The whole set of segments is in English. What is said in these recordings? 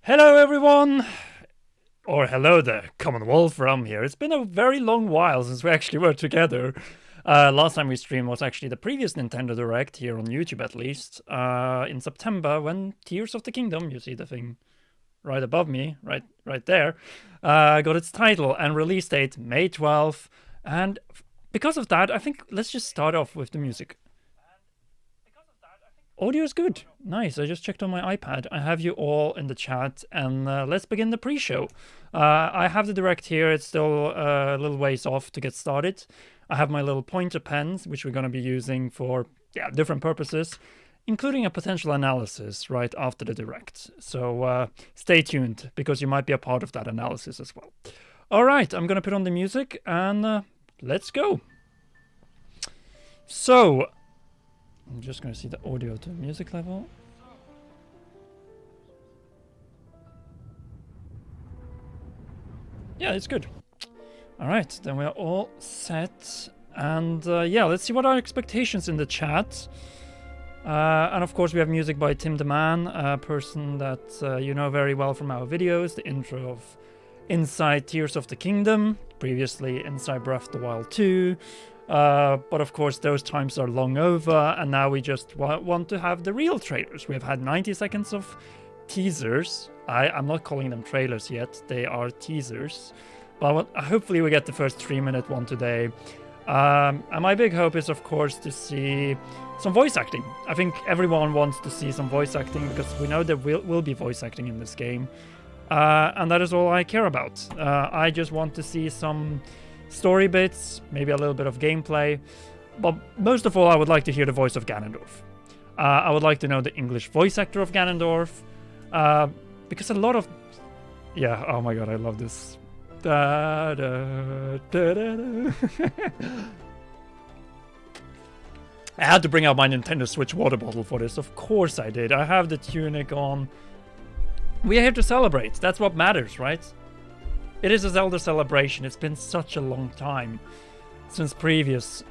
Hello everyone! Or hello there, Common Wolfram here. It's been a very long while since we actually were together. Last time we streamed was actually the previous Nintendo Direct, here on YouTube at least, in September, when Tears of the Kingdom, you see the thing right above me, right there, got its title and release date May 12th. And because of that, I think let's just start off with the music. Audio is good. Nice. I just checked on my iPad. I have you all in the chat, and let's begin the pre-show. I have the Direct here. It's still a little ways off to get started. I have my little pointer pens, which we're going to be using for different purposes, including a potential analysis right after the Direct. So stay tuned, because you might be a part of that analysis as well. All right, I'm going to put on the music, and let's go. So I'm just going to see the audio to music level. Yeah, it's good. All right, then we're all set. And yeah, let's see what our expectations in the chat. And of course, we have music by Tim the Man, a person that you know very well from our videos. The intro of Inside Tears of the Kingdom, previously Inside Breath of the Wild 2. But of course those times are long over, and now we just want to have the real trailers. We have had 90 seconds of teasers. I'm not calling them trailers yet, they are teasers. But hopefully we get the first 3-minute one today. And my big hope is of course to see some voice acting. I think everyone wants to see some voice acting, because we know there will be voice acting in this game. And that is all I care about. I just want to see some story bits, maybe a little bit of gameplay, but most of all I would like to hear the voice of Ganondorf. I would like to know the English voice actor of Ganondorf, because a lot of... Yeah, oh my god, I love this. Da, da, da, da, da. I had to bring out my Nintendo Switch water bottle for this, of course I did. I have the tunic on. We're here to celebrate, that's what matters, right? It is a Zelda celebration. It's been such a long time since previous.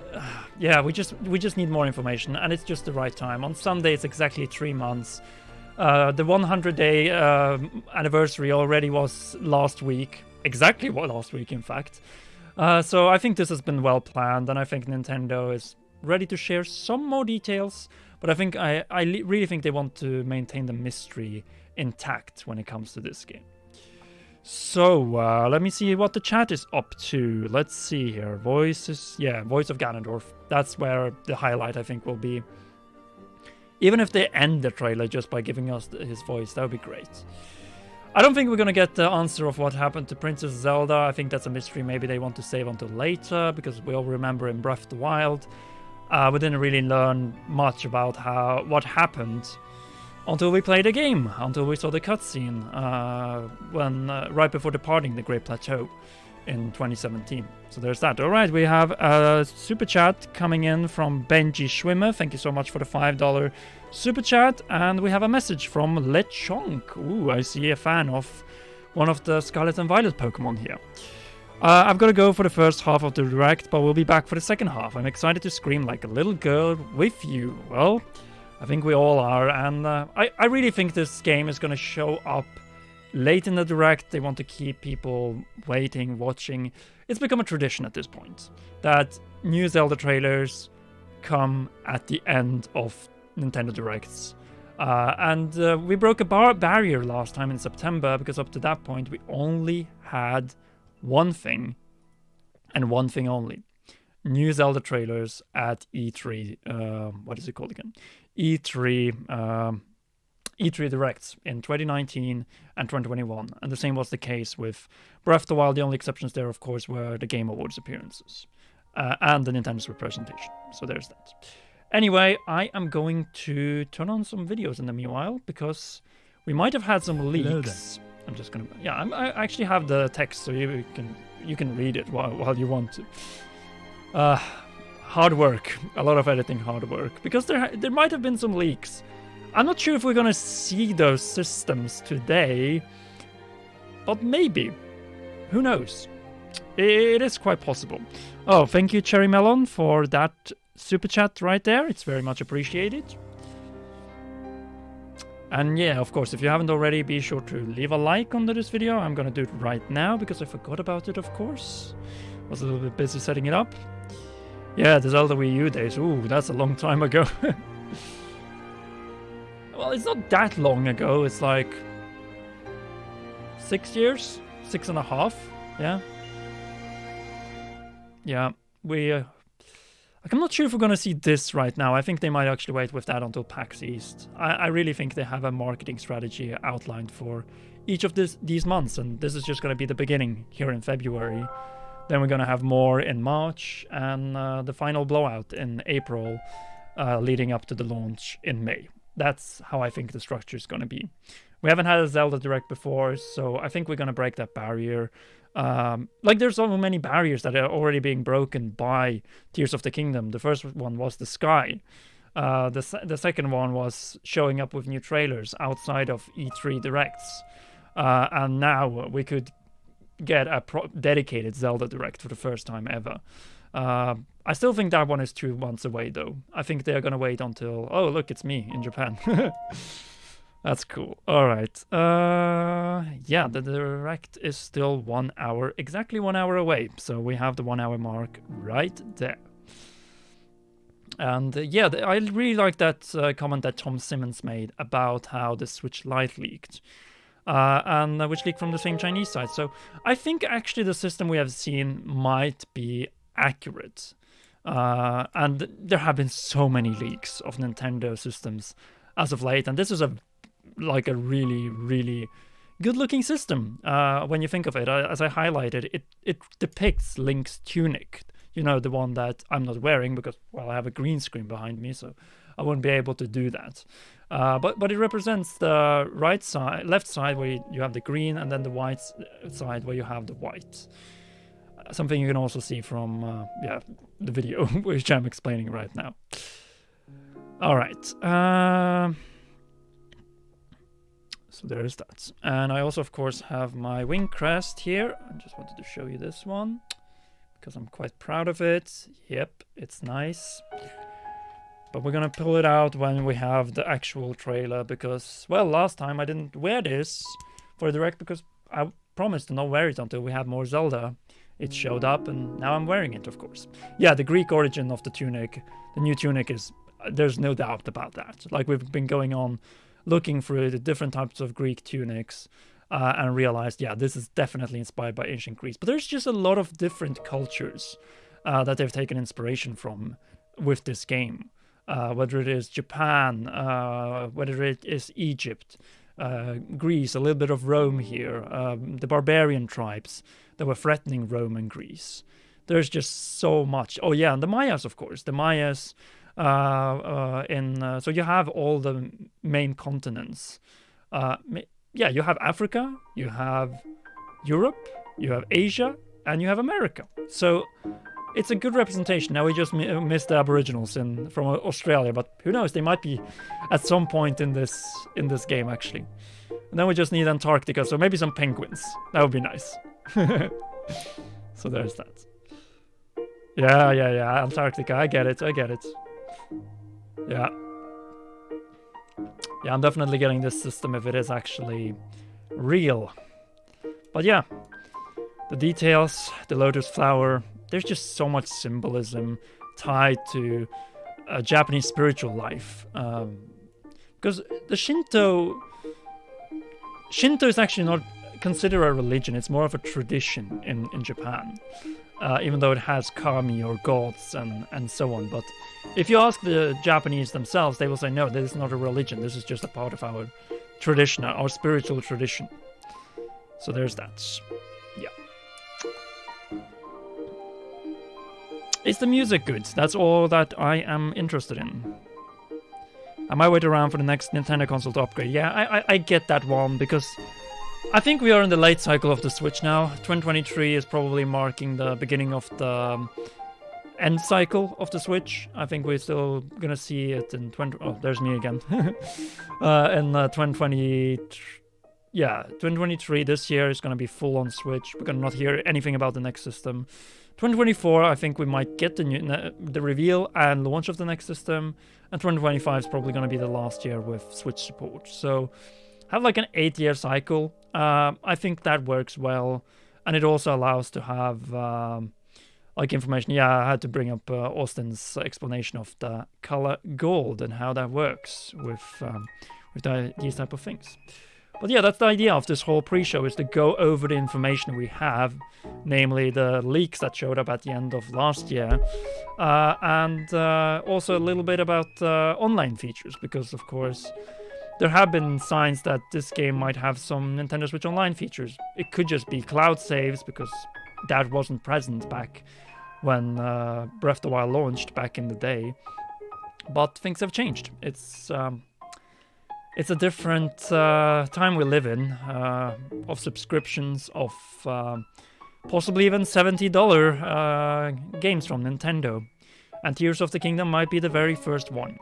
Yeah, we just need more information, and it's just the right time. On Sunday, it's exactly 3 months. The 100-day anniversary already was last week. Exactly last week, in fact. So I think this has been well planned, and I think Nintendo is ready to share some more details. But I think I really think they want to maintain the mystery intact when it comes to this game. So, let me see what the chat is up to. Let's see here. Voices. Yeah, voice of Ganondorf. That's where the highlight, I think, will be. Even if they end the trailer just by giving us his voice, that would be great. I don't think we're going to get the answer of what happened to Princess Zelda. I think that's a mystery maybe they want to save until later, because we all remember in Breath of the Wild, we didn't really learn much about what happened until we played the game, until we saw the cutscene when right before departing the Great Plateau in 2017. So there's that. All right, we have a super chat coming in from Benji Schwimmer. Thank you so much for the $5 super chat. And we have a message from Lechonk. Ooh, I see a fan of one of the Scarlet and Violet Pokemon here. I've got to go for the first half of the Direct, but we'll be back for the second half. I'm excited to scream like a little girl with you. Well, I think we all are, and I really think this game is going to show up late in the Direct. They want to keep people waiting, watching. It's become a tradition at this point that new Zelda trailers come at the end of Nintendo Directs. And we broke a barrier last time in September, because up to that point we only had one thing, and one thing only. New Zelda trailers at E3. What is it called again? E3 Directs in 2019 and 2021, and the same was the case with Breath of the Wild. The only exceptions there, of course, were the Game Awards appearances and the Nintendo's representation. So there's that. Anyway, I am going to turn on some videos in the meanwhile, because we might have had some leaks. I'm just gonna, yeah, I actually have the text, so you can read it while you want to. Hard work, a lot of editing hard work, because there might have been some leaks. I'm not sure if we're gonna see those systems today, but maybe. Who knows? It is quite possible. Oh, thank you, Cherry Melon, for that super chat right there. It's very much appreciated. And yeah, of course, if you haven't already, be sure to leave a like under this video. I'm gonna do it right now because I forgot about it, of course. Was a little bit busy setting it up. Yeah, the Zelda Wii U days. Ooh, that's a long time ago. Well, it's not that long ago. It's like 6 years, 6.5. Yeah. Yeah, I'm not sure if we're gonna see this right now. I think they might actually wait with that until PAX East. I really think they have a marketing strategy outlined for each of these months, and this is just gonna be the beginning here in February. Then we're gonna have more in March, and the final blowout in April, leading up to the launch in May. That's how I think the structure is gonna be. We haven't had a Zelda Direct before, so I think we're gonna break that barrier. Like there's so many barriers that are already being broken by Tears of the Kingdom. The first one was the sky. The second one was showing up with new trailers outside of E3 Directs. And now we could get a dedicated Zelda Direct for the first time ever. I still think that one is 2 months away though. I think they're gonna wait until, oh look, it's me in Japan. That's cool. All right. Yeah, the Direct is still 1 hour, exactly 1 hour away. So we have the 1 hour mark right there. And yeah, I really like that comment that Tom Simmons made about how the Switch Lite leaked. And which leaked from the same Chinese side. So I think actually the system we have seen might be accurate. And there have been so many leaks of Nintendo systems as of late. And this is like a really, really good-looking system when you think of it. As I highlighted, it depicts Link's tunic. You know, the one that I'm not wearing because, well, I have a green screen behind me, so I wouldn't be able to do that. But it represents the left side where you have the green, and then the white side where you have the white. Something you can also see from the video, which I'm explaining right now. All right. So there's that. And I also, of course, have my wing crest here. I just wanted to show you this one because I'm quite proud of it. Yep, it's nice. But we're gonna pull it out when we have the actual trailer because, well, last time I didn't wear this for the Direct because I promised to not wear it until we had more Zelda. It showed up and now I'm wearing it, of course. Yeah, the Greek origin of the tunic, the new tunic is, there's no doubt about that. Like we've been going on looking through the different types of Greek tunics and realized, yeah, this is definitely inspired by ancient Greece. But there's just a lot of different cultures that they've taken inspiration from with this game. Whether it is Japan, whether it is Egypt, Greece, a little bit of Rome here, the barbarian tribes that were threatening Rome and Greece. There's just so much. Oh yeah, and the Mayas, of course. The Mayas so you have all the main continents. Yeah, you have Africa, you have Europe, you have Asia, and you have America. So it's a good representation. Now we just missed the Aboriginals from Australia, but who knows? They might be at some point in this game actually. And then we just need Antarctica, so maybe some penguins. That would be nice. So there's that. Yeah. Antarctica. I get it. Yeah. Yeah, I'm definitely getting this system if it is actually real. But yeah, the details, the lotus flower, there's just so much symbolism tied to a Japanese spiritual life. Because the Shinto is actually not considered a religion, it's more of a tradition in Japan. Even though it has kami or gods and so on. But if you ask the Japanese themselves, they will say, no, this is not a religion. This is just a part of our tradition, our spiritual tradition. So there's that. Yeah. Is the music good? That's all that I am interested in. I might wait around for the next Nintendo console to upgrade. Yeah, I get that one because I think we are in the late cycle of the Switch now. 2023 is probably marking the beginning of the end cycle of the Switch. I think we're still gonna see it in oh, there's me again. In 2020, yeah, 2023 this year is gonna be full on Switch. We're gonna not hear anything about the next system 2024, I think we might get the reveal and launch of the next system, and 2025 is probably going to be the last year with Switch support. So have like an 8-year cycle. I think that works well, and it also allows to have like information. Yeah, I had to bring up Austin's explanation of the color gold and how that works with these type of things. But yeah, that's the idea of this whole pre-show, is to go over the information we have, namely the leaks that showed up at the end of last year, and also a little bit about online features, because of course there have been signs that this game might have some Nintendo Switch Online features. It could just be cloud saves, because that wasn't present back when Breath of the Wild launched back in the day. But things have changed. It's a different time we live in, of subscriptions, of possibly even $70 games from Nintendo. And Tears of the Kingdom might be the very first one.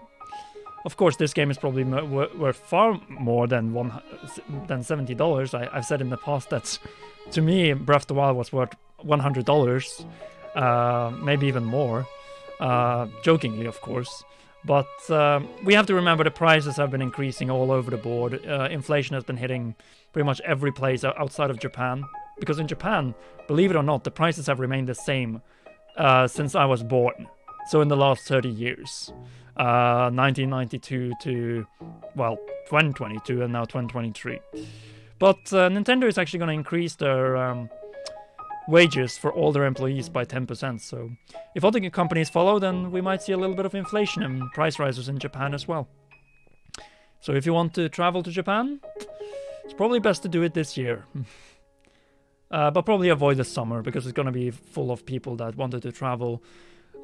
Of course, this game is probably worth far more than $70. I've said in the past that, to me, Breath of the Wild was worth $100, maybe even more, jokingly, of course. But we have to remember the prices have been increasing all over the board. Inflation has been hitting pretty much every place outside of Japan. Because in Japan, believe it or not, the prices have remained the same since I was born. So in the last 30 years. 1992 to, well, 2022 and now 2023. But Nintendo is actually going to increase their wages for all their employees by 10%. So if other companies follow, then we might see a little bit of inflation and price rises in Japan as well. So if you want to travel to Japan, it's probably best to do it this year. But probably avoid the summer, because it's going to be full of people that wanted to travel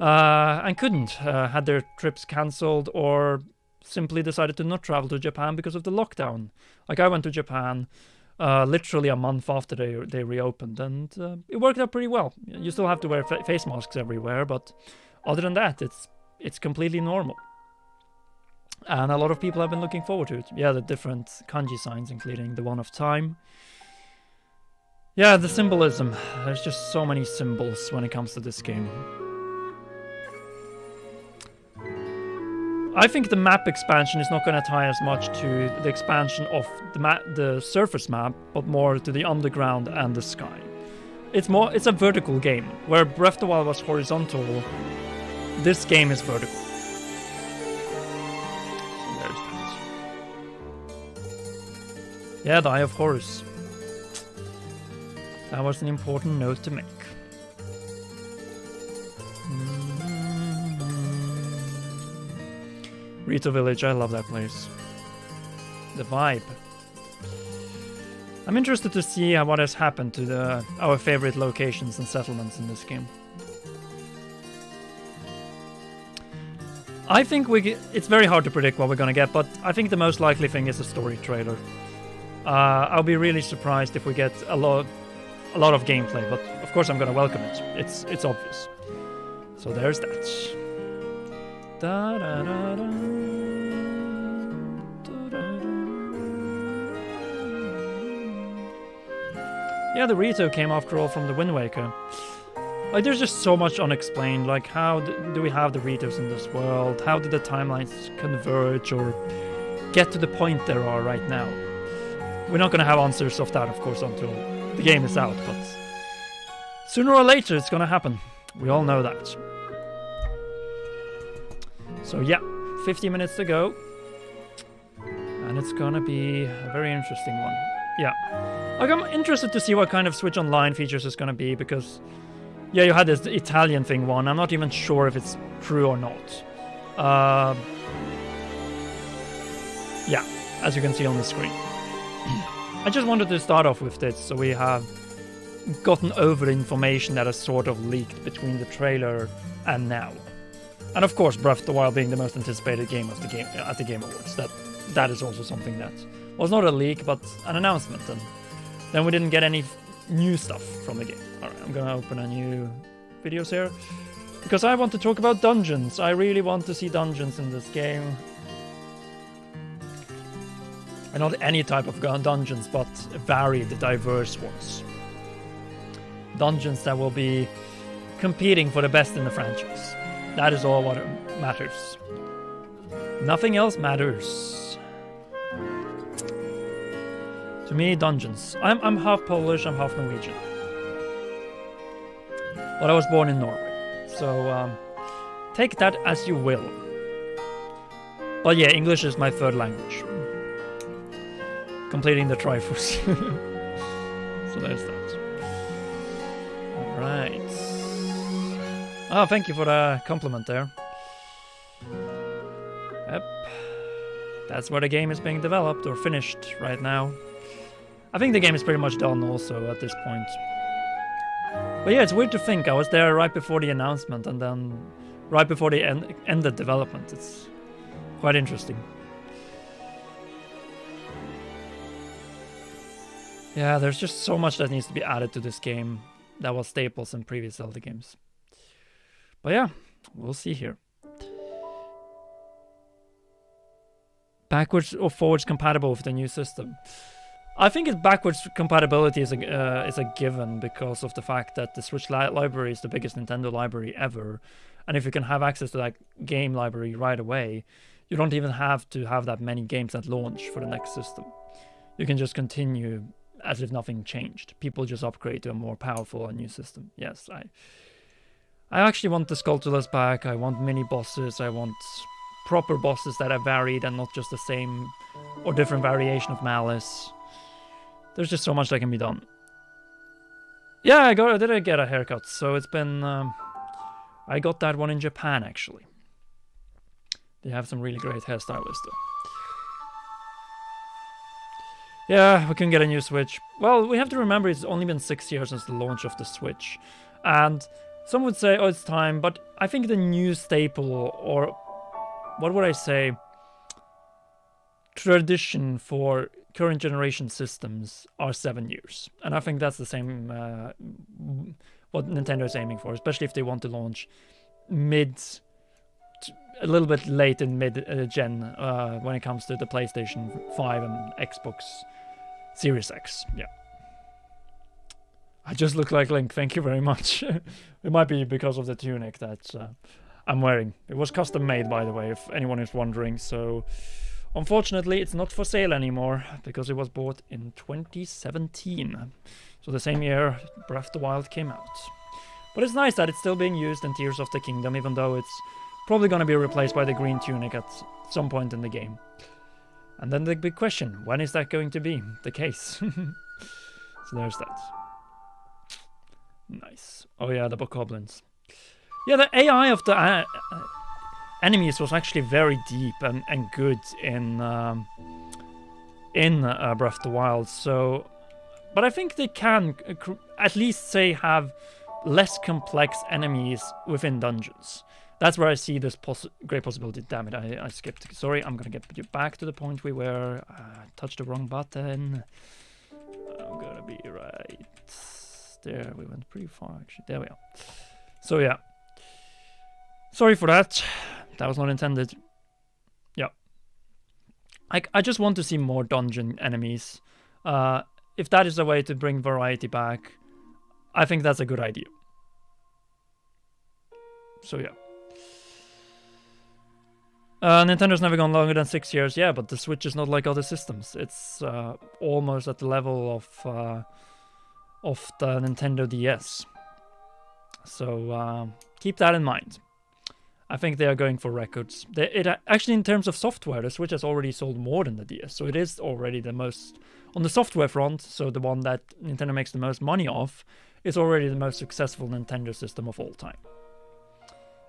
and couldn't, had their trips cancelled, or simply decided to not travel to Japan because of the lockdown. Like, I went to Japan literally a month after they reopened, and it worked out pretty well. You still have to wear face masks everywhere, but other than that, it's completely normal. And a lot of people have been looking forward to it. Yeah, the different kanji signs, including the one of time. Yeah, the symbolism. There's just so many symbols when it comes to this game. I think the map expansion is not going to tie as much to the expansion of the surface map, but more to the underground and the sky. It's a vertical game, where Breath of the Wild was horizontal. This game is vertical. There's that. Yeah, the Eye of Horus. That was an important note to make. Rito Village, I love that place. The vibe. I'm interested to see what has happened to our favorite locations and settlements in this game. I think it's very hard to predict what we're gonna get, but I think the most likely thing is a story trailer. I'll be really surprised if we get a lot of gameplay, but of course I'm gonna welcome it. It's obvious. So there's that. Da, da, da, da. Yeah, the Rito came after all from the Wind Waker. Like, there's just so much unexplained. Like, how do we have the Ritos in this world? How did the timelines converge or get to the point there are right now? We're not going to have answers of that, of course, until the game is out, but sooner or later it's going to happen. We all know that. So yeah, 50 minutes to go. And it's going to be a very interesting one. Yeah. Like, I'm interested to see what kind of Switch Online features it's going to be, because yeah, you had this Italian thing one. I'm not even sure if it's true or not. Yeah, as you can see on the screen. I just wanted to start off with this, so we have gotten over the information that has sort of leaked between the trailer and now. And of course, Breath of the Wild being the most anticipated game of the game at the Game Awards. That is also something that was not a leak, but an announcement. And then we didn't get any new stuff from the game. Alright, I'm gonna open a new videos here, because I want to talk about dungeons. I really want to see dungeons in this game. And not any type of dungeons, but varied, diverse ones. Dungeons that will be competing for the best in the franchise. That is all what matters. Nothing else matters. To me, dungeons. I'm half Polish, I'm half Norwegian. But I was born in Norway. So take that as you will. But yeah, English is my third language. Completing the Triforce. So there's that. Alright. Oh, thank you for the compliment there. Yep. That's where the game is being developed or finished right now. I think the game is pretty much done also at this point. But yeah, it's weird to think I was there right before the announcement and then right before they ended development. It's quite interesting. Yeah, there's just so much that needs to be added to this game that was staples in previous Zelda games. But yeah, we'll see here. Backwards or forwards compatible with the new system? I think it's backwards compatibility is a given because of the fact that the Switch library is the biggest Nintendo library ever. And if you can have access to that game library right away, you don't even have to have that many games at launch for the next system. You can just continue as if nothing changed. People just upgrade to a more powerful and new system. Yes, I actually want the Skulltulas back. I want mini bosses. I want proper bosses that are varied and not just the same or different variation of Malice. There's just so much that can be done. Yeah, I did get a haircut, so it's been... I got that one in Japan, actually. They have some really great hairstylists, though. Yeah, we couldn't get a new Switch. Well, we have to remember it's only been 6 years since the launch of the Switch. And some would say, oh, it's time, but I think the new staple, or what would I say, tradition for current generation systems are 7 years. And I think that's the same what Nintendo is aiming for, especially if they want to launch a little bit late in mid-gen when it comes to the PlayStation 5 and Xbox Series X. Yeah. I just look like Link, thank you very much. It might be because of the tunic that I'm wearing. It was custom made, by the way, if anyone is wondering, so... Unfortunately, it's not for sale anymore, because it was bought in 2017. So the same year Breath of the Wild came out. But it's nice that it's still being used in Tears of the Kingdom, even though it's probably going to be replaced by the green tunic at some point in the game. And then the big question, when is that going to be the case? So there's that. Nice. Oh yeah, the bokoblins. Yeah, the AI of the... enemies was actually very deep and good in Breath of the Wild. So, but I think they can at least say have less complex enemies within dungeons. That's where I see this great possibility. Damn it, I skipped. Sorry, I'm gonna get you back to the point we were. Touched the wrong button. I'm gonna be right there. We went pretty far actually. There we are. So yeah. Sorry for that. That was not intended. Yeah. I just want to see more dungeon enemies. If that is a way to bring variety back, I think that's a good idea. So yeah. Nintendo's never gone longer than 6 years. Yeah, but the Switch is not like other systems. It's almost at the level of the Nintendo DS. So keep that in mind. I think they are going for records. Actually, in terms of software, the Switch has already sold more than the DS, so it is already the most on the software front. So the one that Nintendo makes the most money off is already the most successful Nintendo system of all time.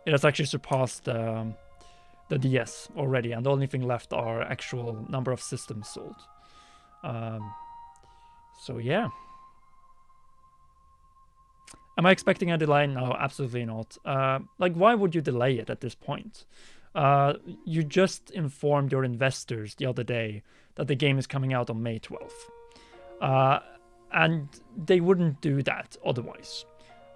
It has actually surpassed the DS already, and the only thing left are actual number of systems sold. So yeah. Am I expecting a delay? No, absolutely not. Like, why would you delay it at this point? You just informed your investors the other day that the game is coming out on May 12th. And they wouldn't do that otherwise.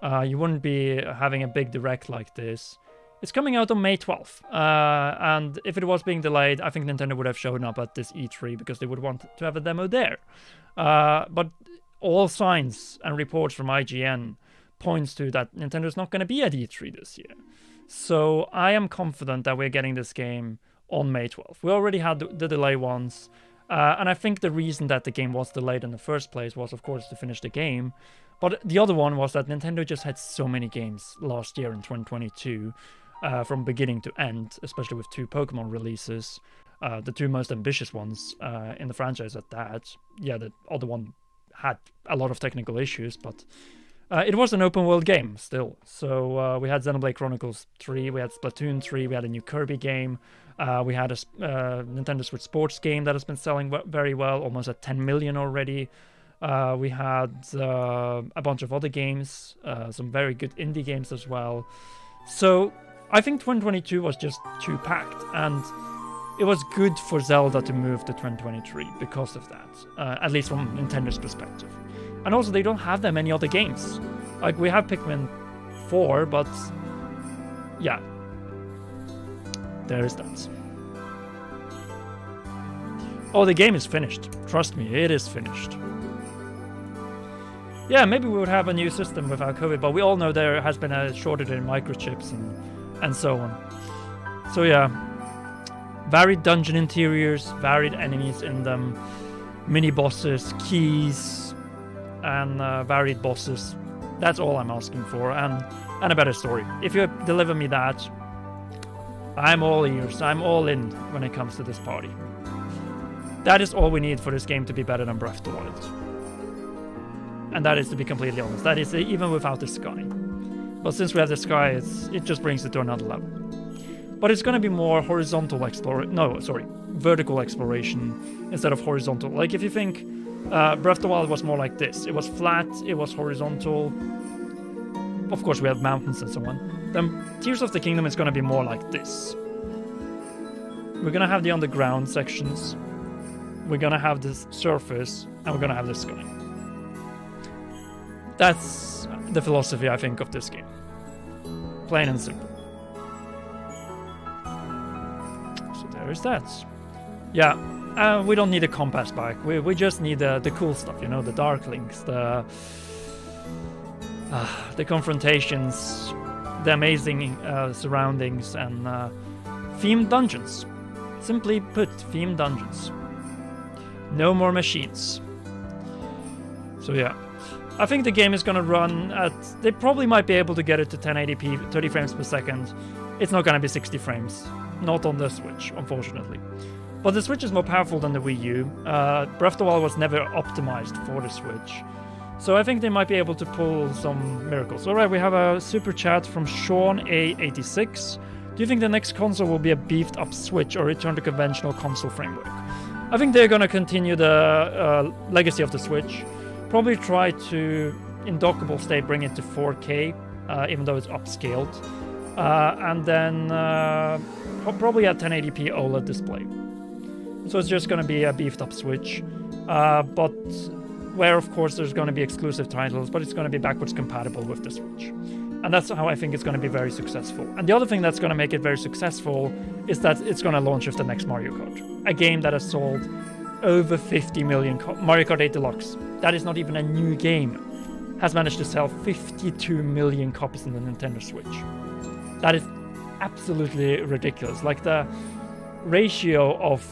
You wouldn't be having a big direct like this. It's coming out on May 12th. And if it was being delayed, I think Nintendo would have shown up at this E3 because they would want to have a demo there. But all signs and reports from IGN points to that Nintendo's not going to be at E3 this year. So I am confident that we're getting this game on May 12th. We already had the delay once, and I think the reason that the game was delayed in the first place was, of course, to finish the game. But the other one was that Nintendo just had so many games last year in 2022, from beginning to end, especially with 2 Pokemon releases, the 2 most ambitious ones in the franchise at that. Yeah, the other one had a lot of technical issues, but it was an open world game still. So we had Xenoblade Chronicles 3, we had Splatoon 3, we had a new Kirby game, we had a Nintendo Switch Sports game that has been selling very well, almost at 10 million already. We had a bunch of other games, some very good indie games as well. So I think 2022 was just too packed, and it was good for Zelda to move to 2023 because of that, at least from Nintendo's perspective. And also, they don't have that many other games. Like, we have Pikmin 4, but yeah, there is that. Oh, the game is finished. Trust me, it is finished. Yeah, maybe we would have a new system without COVID, but we all know there has been a shortage in microchips and so on. So yeah, varied dungeon interiors, varied enemies in them, mini bosses, keys, and varied bosses. That's all I'm asking for, and a better story. If you deliver me that, I'm all ears. I'm all in when it comes to this party. That is all we need for this game to be better than Breath of the Wild. And that is, to be completely honest, that is even without the sky. But since we have the sky, it just brings it to another level. But it's going to be more horizontal vertical exploration instead of horizontal. Like, if you think Breath of the Wild was more like this. It was flat, it was horizontal. Of course, we have mountains and so on. Then Tears of the Kingdom is going to be more like this. We're going to have the underground sections. We're going to have the surface, and we're going to have the sky. That's the philosophy, I think, of this game. Plain and simple. So there is that. Yeah, we don't need a compass bike. We just need the cool stuff, you know, the Dark Links, the confrontations, the amazing surroundings, and themed dungeons. Simply put, themed dungeons. No more machines. So yeah. I think the game is going to run at... They probably might be able to get it to 1080p, 30 frames per second. It's not going to be 60 frames. Not on the Switch, unfortunately. But the Switch is more powerful than the Wii U. Breath of the Wild was never optimized for the Switch. So I think they might be able to pull some miracles. Alright, we have a super chat from Sean A86. Do you think the next console will be a beefed up Switch or return to conventional console framework? I think they're going to continue the legacy of the Switch. Probably try to, in dockable state, bring it to 4K, even though it's upscaled. And then probably a 1080p OLED display. So it's just going to be a beefed up Switch. But where, of course, there's going to be exclusive titles, but it's going to be backwards compatible with the Switch. And that's how I think it's going to be very successful. And the other thing that's going to make it very successful is that it's going to launch with the next Mario Kart. A game that has sold over 50 million Mario Kart 8 Deluxe. That is not even a new game. Has managed to sell 52 million copies in the Nintendo Switch. That is absolutely ridiculous. Like, the ratio of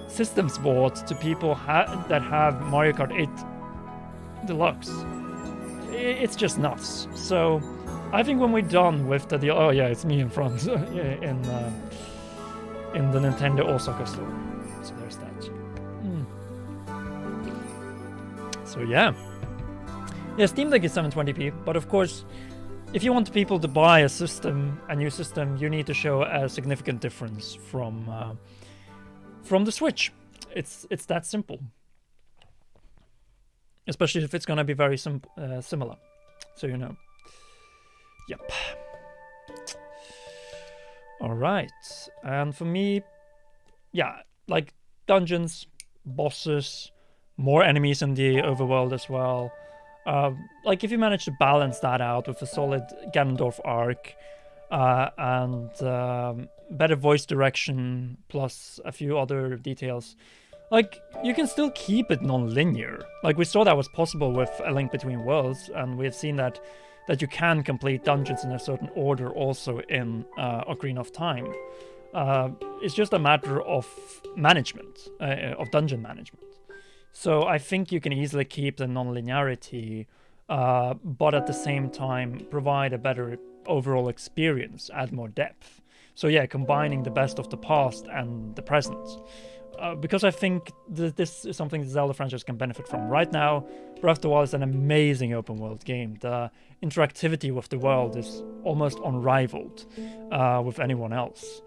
systems bought to people that have Mario Kart 8 Deluxe, it's just nuts. So I think when we're done with the... Oh yeah, it's me in front in the Nintendo Osaka store. So there's that. So yeah. Yeah, Steam Deck is 720p, but of course, if you want people to buy a new system, you need to show a significant difference from the Switch. It's that simple. Especially if it's gonna be very similar. So you know. Yep. Alright. And for me, yeah, like dungeons, bosses, more enemies in the overworld as well. Like, if you manage to balance that out with a solid Ganondorf arc, and better voice direction plus a few other details, like, you can still keep it non-linear. Like, we saw that was possible with A Link Between Worlds, and we've seen that you can complete dungeons in a certain order also in Ocarina of Time. It's just a matter of management, of dungeon management. So I think you can easily keep the non-linearity, but at the same time provide a better overall experience, add more depth. So yeah, combining the best of the past and the present. Because I think this is something the Zelda franchise can benefit from. Right now, Breath of the Wild is an amazing open world game. The interactivity with the world is almost unrivaled with anyone else.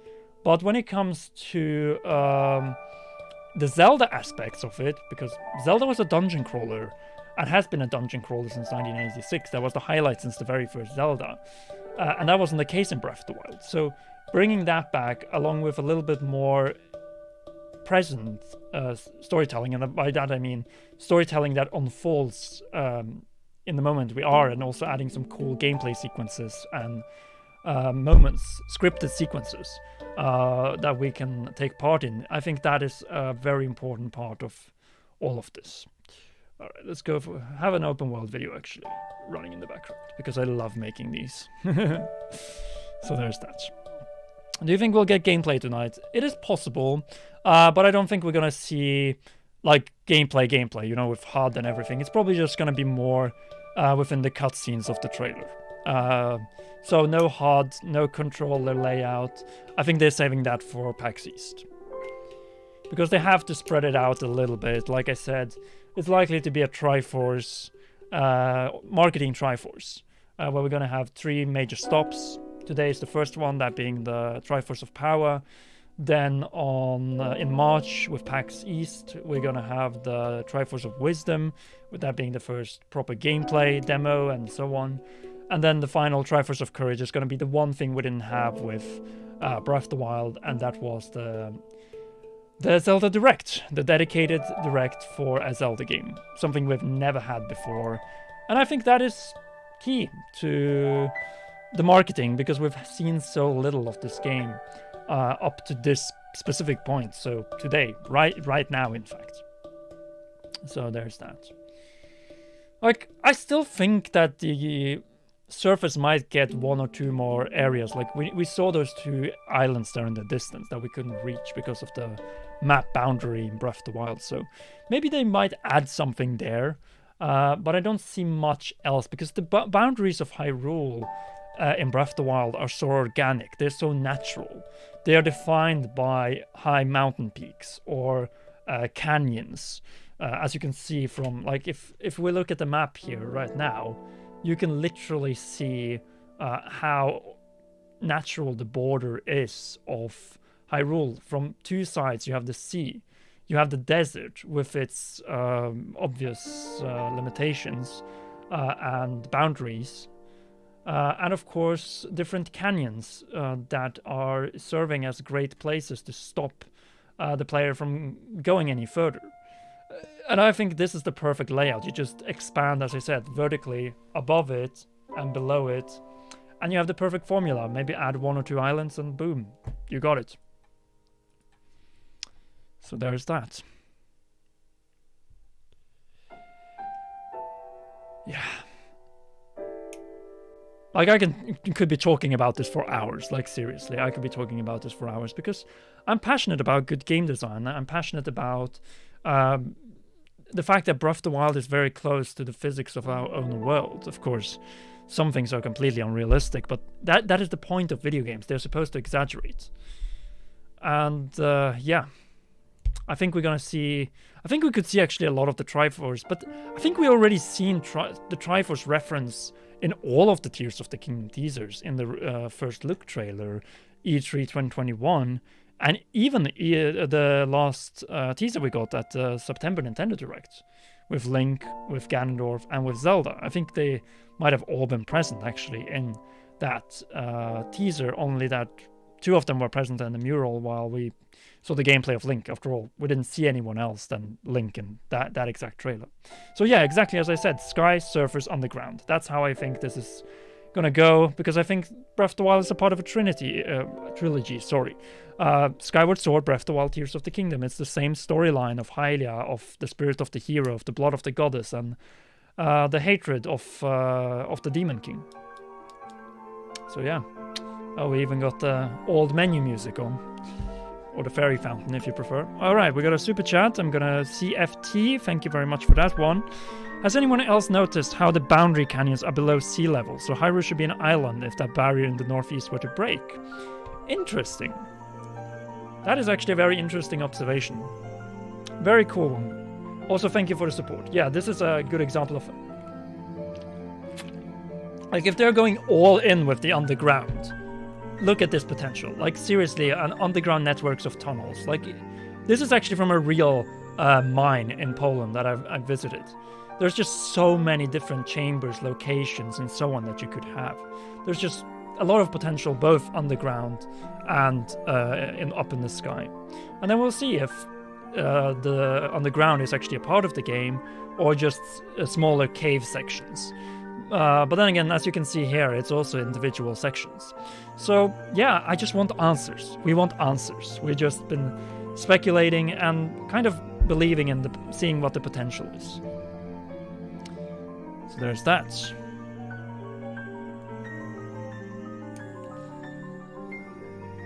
But when it comes to the Zelda aspects of it, because Zelda was a dungeon crawler, and has been a dungeon crawler since 1986. That was the highlight since the very first Zelda. And that wasn't the case in Breath of the Wild. So bringing that back, along with a little bit more present storytelling, and by that I mean storytelling that unfolds in the moment we are, and also adding some cool gameplay sequences and moments, scripted sequences that we can take part in. I think that is a very important part of all of this. All right, let's go have an open world video actually running in the background, because I love making these. So there's that. Do you think we'll get gameplay tonight? It is possible, but I don't think we're gonna see like gameplay, you know, with HUD and everything. It's probably just gonna be more within the cutscenes of the trailer. So no HUD, no controller layout. I think they're saving that for PAX East, because they have to spread it out a little bit. Like I said, it's likely to be a Triforce, marketing Triforce, where we're going to have 3 major stops. Today is the first one, that being the Triforce of Power. Then in March with PAX East, we're going to have the Triforce of Wisdom, with that being the first proper gameplay demo and so on. And then the final Triforce of Courage is going to be the one thing we didn't have with Breath of the Wild, and that was the Zelda Direct, the dedicated Direct for a Zelda game. Something we've never had before. And I think that is key to the marketing, because we've seen so little of this game up to this specific point. So today, right now, in fact. So there's that. Like, I still think that the surface might get 1 or 2 more areas. Like, we saw those 2 islands there in the distance that we couldn't reach because of the map boundary in Breath of the Wild. So maybe they might add something there, but I don't see much else, because the boundaries of Hyrule in Breath of the Wild are so organic. They're so natural. They are defined by high mountain peaks or canyons, as you can see from, like, if we look at the map here right now, you can literally see how natural the border is of Hyrule. From 2 sides, you have the sea, you have the desert with its obvious limitations and boundaries, and of course different canyons that are serving as great places to stop the player from going any further. And I think this is the perfect layout. You just expand, as I said, vertically above it and below it, and you have the perfect formula. Maybe add 1 or 2 islands and boom, you got it. So there's that. Yeah. Like, I could be talking about this for hours. Like, seriously, I could be talking about this for hours, because I'm passionate about good game design. I'm passionate about the fact that Breath of the Wild is very close to the physics of our own world. Of course, some things are completely unrealistic, but that is the point of video games. They're supposed to exaggerate. And yeah, I think we're gonna see. I think we could see actually a lot of the Triforce, but I think we already seen the Triforce reference in all of the Tears of the Kingdom teasers in the first look trailer, E3 2021. And even the last teaser we got at the September Nintendo Direct, with Link, with Ganondorf, and with Zelda. I think they might have all been present, actually, in that teaser, only that 2 of them were present in the mural while we saw the gameplay of Link. After all, we didn't see anyone else than Link in that exact trailer. So yeah, exactly as I said, sky, surface, underground. That's how I think this is gonna go, because I think Breath of the Wild is a part of a trilogy, sorry. Skyward Sword, Breath of the Wild, Tears of the Kingdom. It's the same storyline of Hylia, of the spirit of the hero, of the blood of the goddess, and the hatred of the Demon King. So yeah. Oh, we even got the old menu music on. Or the fairy fountain, if you prefer. Alright, we got a super chat. I'm gonna CFT. Thank you very much for that one. Has anyone else noticed how the boundary canyons are below sea level? So Hyrule should be an island if that barrier in the northeast were to break. Interesting. That is actually a very interesting observation. Very cool one. Also, thank you for the support. Yeah, this is a good example of... Like, if they're going all in with the underground, look at this potential. Like, seriously, an underground networks of tunnels. Like, this is actually from a real mine in Poland that I've visited. There's just so many different chambers, locations, and so on that you could have. There's just a lot of potential, both underground and up in the sky. And then we'll see if the underground is actually a part of the game or just smaller cave sections. But then again, as you can see here, it's also individual sections. So yeah, I just want answers. We want answers. We've just been speculating and kind of believing in seeing what the potential is. So there's that.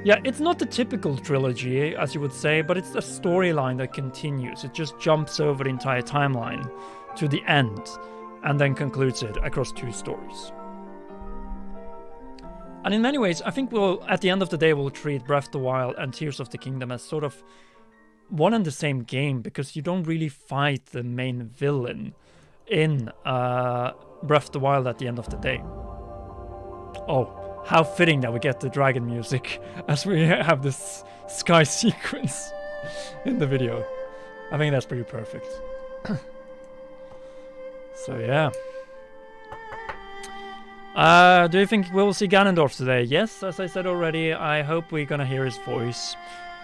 Yeah, it's not the typical trilogy, as you would say, but it's a storyline that continues. It just jumps over the entire timeline to the end and then concludes it across 2 stories. And in many ways, I think at the end of the day, we'll treat Breath of the Wild and Tears of the Kingdom as sort of one and the same game, because you don't really fight the main villain in Breath of the Wild at the end of the day. Oh. How fitting that we get the dragon music as we have this sky sequence in the video. I think that's pretty perfect. So yeah. Do you think we'll see Ganondorf today? Yes, as I said already, I hope we're gonna hear his voice.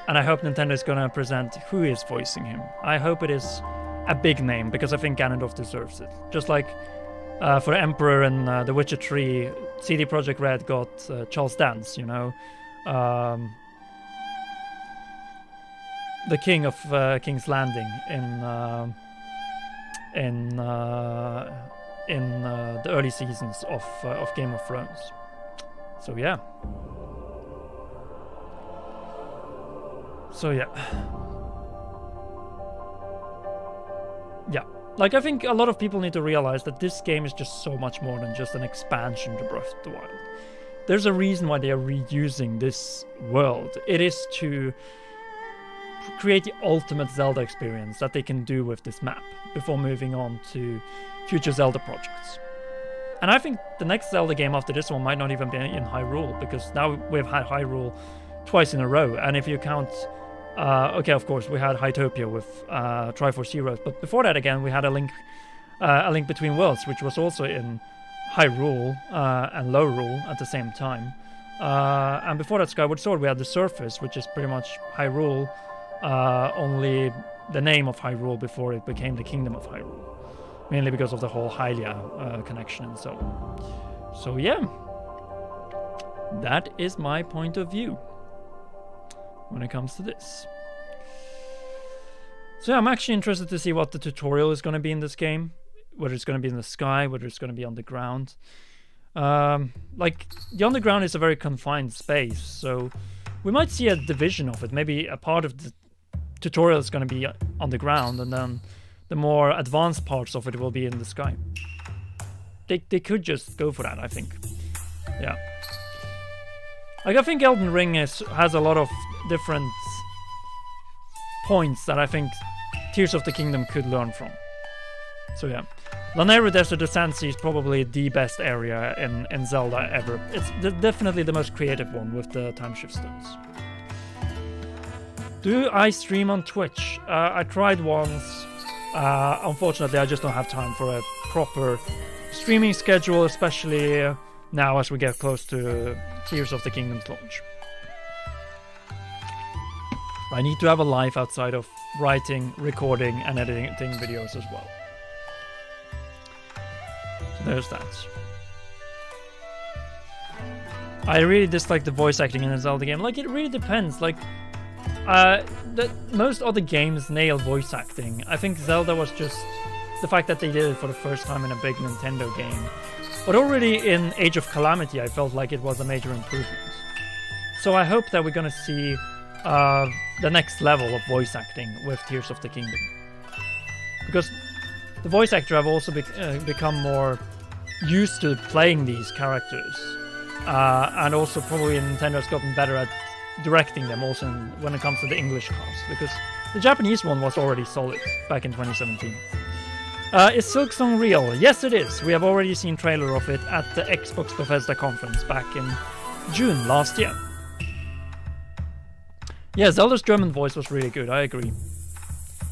And I hope Nintendo is gonna present who is voicing him. I hope it is a big name, because I think Ganondorf deserves it. Just like for the Emperor and The Witcher 3, CD Projekt Red got Charles Dance, you know, the king of King's Landing in the early seasons of Game of Thrones. So yeah. Yeah. Like, I think a lot of people need to realize that this game is just so much more than just an expansion to Breath of the Wild. There's a reason why they are reusing this world. It is to create the ultimate Zelda experience that they can do with this map before moving on to future Zelda projects. And I think the next Zelda game after this one might not even be in Hyrule, because now we've had Hyrule twice in a row, and if you count... okay, of course, we had Hytopia with Triforce Heroes, but before that, again, we had a Link Between Worlds, which was also in Hyrule and Lorule at the same time. And before that, Skyward Sword, we had The Surface, which is pretty much Hyrule, only the name of Hyrule before it became the Kingdom of Hyrule, mainly because of the whole Hylia connection and so on. So yeah, that is my point of view when it comes to this. So yeah, I'm actually interested to see what the tutorial is going to be in this game, whether it's going to be in the sky, whether it's going to be underground. Like, the underground is a very confined space, so we might see a division of it. Maybe a part of the tutorial is going to be underground, and then the more advanced parts of it will be in the sky. They could just go for that, I think. Yeah. Like, I think Elden Ring has a lot of different points that I think Tears of the Kingdom could learn from. So yeah. Lanayru Desert de Sansi is probably the best area in Zelda ever. It's definitely the most creative one with the time shift stones. Do I stream on Twitch? I tried once. Unfortunately, I just don't have time for a proper streaming schedule, especially now as we get close to Tears of the Kingdom's launch. I need to have a life outside of writing, recording, and editing videos as well. So there's that. I really dislike the voice acting in a Zelda game. Like, it really depends. Like, most other games nail voice acting. I think Zelda was just the fact that they did it for the first time in a big Nintendo game. But already in Age of Calamity, I felt like it was a major improvement. So I hope that we're gonna see the next level of voice acting with Tears of the Kingdom. Because the voice actor have also become more used to playing these characters. And also probably Nintendo has gotten better at directing them also when it comes to the English cast. Because the Japanese one was already solid back in 2017. Is Silksong real? Yes, it is. We have already seen trailer of it at the Xbox Bethesda conference back in June last year. Yeah, Zelda's German voice was really good, I agree.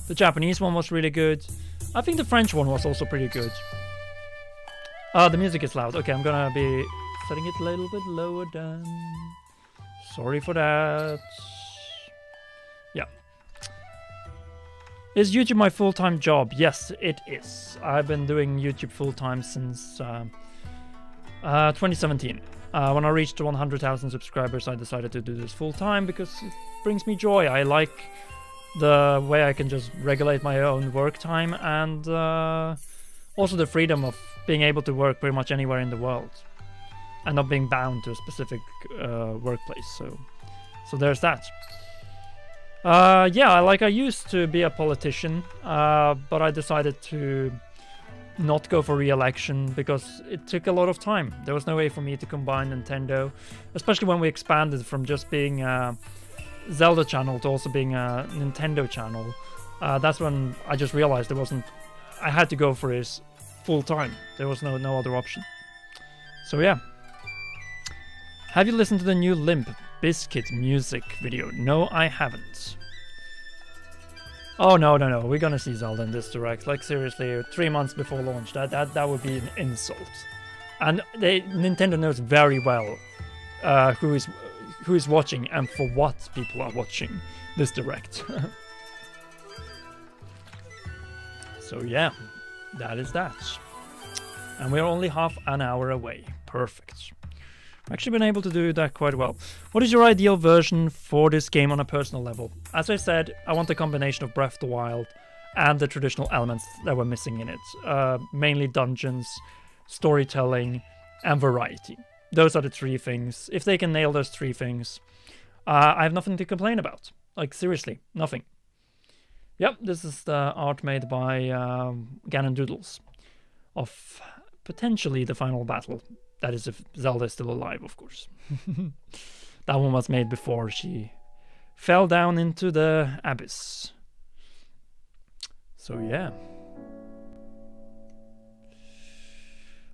The Japanese one was really good. I think the French one was also pretty good. The music is loud. Okay, I'm gonna be setting it a little bit lower down. Sorry for that. Yeah. Is YouTube my full-time job? Yes, it is. I've been doing YouTube full-time since 2017. When I reached 100,000 subscribers, I decided to do this full-time because it brings me joy. I like the way I can just regulate my own work time and also the freedom of being able to work pretty much anywhere in the world and not being bound to a specific workplace. So there's that. Yeah, I used to be a politician, but I decided to not go for re-election because it took a lot of time. There was no way for me to combine Nintendo, especially when we expanded from just being a Zelda channel to also being a Nintendo channel. That's when I just realized I had to go for this full time. There was no other option. So yeah. Have you listened to the new Limp Bizkit music video? No, I haven't. Oh no, we're gonna see Zelda in this direct. Like seriously, 3 months before launch, that would be an insult. And Nintendo knows very well who is watching and for what people are watching this direct. So yeah, that is that. And we're only half an hour away. Perfect. I've actually been able to do that quite well. What is your ideal version for this game on a personal level? As I said, I want a combination of Breath of the Wild and the traditional elements that were missing in it. Mainly dungeons, storytelling, and variety. Those are the three things. If they can nail those three things, I have nothing to complain about. Like, seriously, nothing. Yep, this is the art made by Ganondoodles of potentially the final battle. That is if Zelda is still alive, of course. That one was made before she fell down into the abyss. So yeah.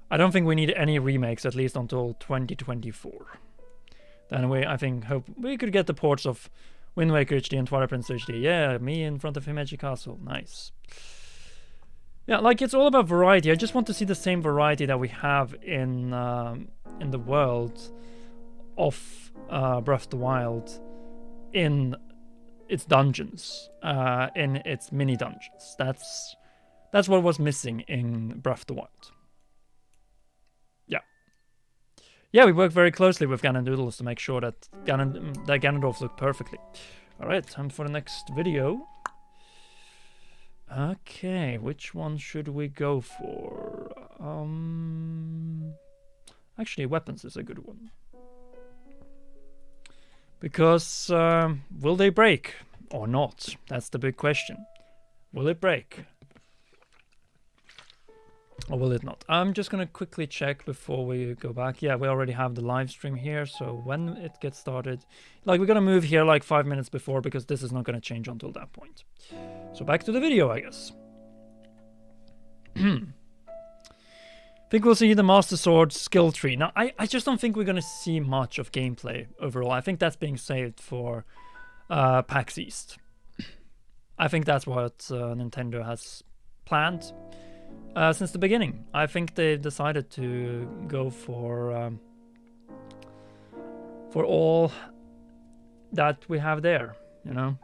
I don't think we need any remakes, at least until 2024. Then hope we could get the ports of Wind Waker HD and Twilight Princess HD. Yeah, me in front of Himeji Castle. Nice. Yeah, like, it's all about variety. I just want to see the same variety that we have in the world of Breath of the Wild in its dungeons, in its mini dungeons. That's what was missing in Breath of the Wild. Yeah, we work very closely with Ganondoodles to make sure that Ganondorf look perfectly. Alright, time for the next video. Okay, which one should we go for? Actually, weapons is a good one. Because, will they break or not? That's the big question. Will it break? Or will it not? I'm just gonna quickly check before we go back. Yeah, we already have the live stream here, so when it gets started, like, we're gonna move here like 5 minutes before because this is not gonna change until that point. So back to the video, I guess. Think we'll see the Master Sword skill tree. Now, I just don't think we're gonna see much of gameplay overall. I think that's being saved for PAX East. I think that's what Nintendo has planned. Since the beginning. I think they decided to go for all that we have there, you know?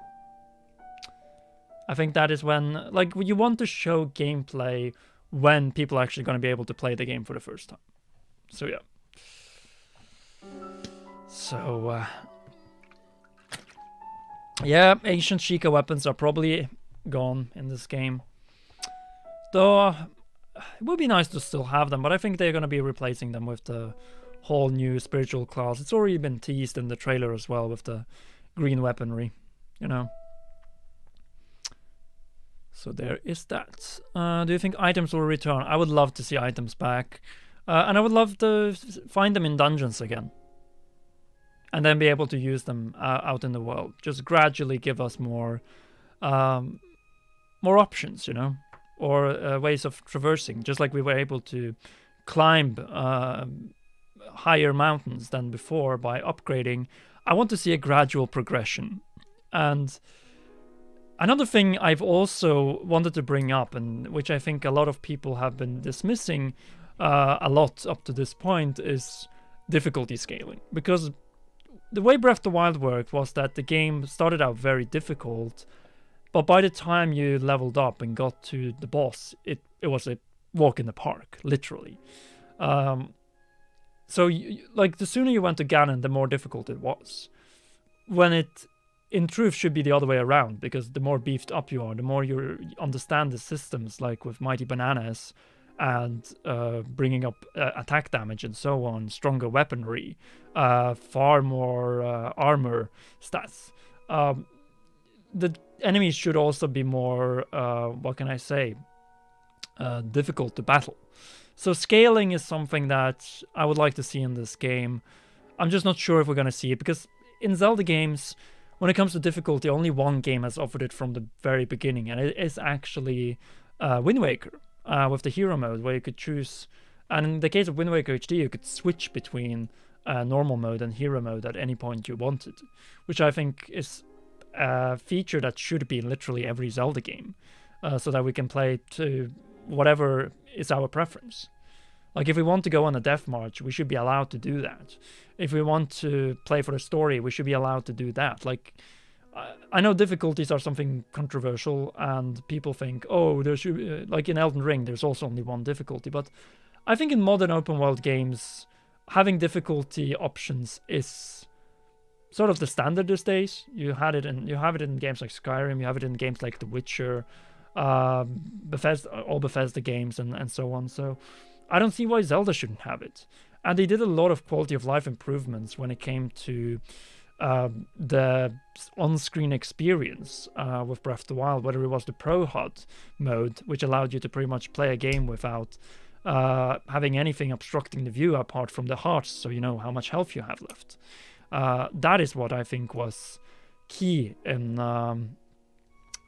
I think that is when, like, you want to show gameplay when people are actually going to be able to play the game for the first time. So yeah. So, yeah, ancient Sheikah weapons are probably gone in this game. Though, it would be nice to still have them, but I think they're going to be replacing them with the whole new spiritual class. It's already been teased in the trailer as well with the green weaponry, you know. So there is that. Do you think items will return? I would love to see items back. And I would love to find them in dungeons again. And then be able to use them out in the world. Just gradually give us more options, you know? Or ways of traversing. Just like we were able to climb higher mountains than before by upgrading. I want to see a gradual progression. And another thing I've also wanted to bring up, and which I think a lot of people have been dismissing a lot up to this point, is difficulty scaling. Because the way Breath of the Wild worked was that the game started out very difficult, but by the time you leveled up and got to the boss, it was a walk in the park, literally. So, like, the sooner you went to Ganon, the more difficult it was. When it, in truth, should be the other way around, because the more beefed up you are, the more you understand the systems, like with Mighty Bananas, and bringing up attack damage and so on, stronger weaponry, far more armor stats. The enemies should also be more, what can I say, difficult to battle. So scaling is something that I would like to see in this game. I'm just not sure if we're going to see it, because in Zelda games, when it comes to difficulty, only one game has offered it from the very beginning, and it is actually Wind Waker. With the hero mode, where you could choose, and in the case of Wind Waker HD, you could switch between normal mode and hero mode at any point you wanted, which I think is a feature that should be in literally every Zelda game, so that we can play to whatever is our preference. Like, if we want to go on a death march, we should be allowed to do that. If we want to play for the story, we should be allowed to do that. Like, I know difficulties are something controversial, and people think, oh, there should be, like in Elden Ring, there's also only one difficulty. But I think in modern open world games, having difficulty options is sort of the standard these days. You have it in games like Skyrim, you have it in games like The Witcher, all Bethesda games, and so on. So I don't see why Zelda shouldn't have it. And they did a lot of quality of life improvements when it came to the on-screen experience with Breath of the Wild, whether it was the Pro HUD mode, which allowed you to pretty much play a game without having anything obstructing the view apart from the hearts, so you know how much health you have left. That is what I think was key in Breath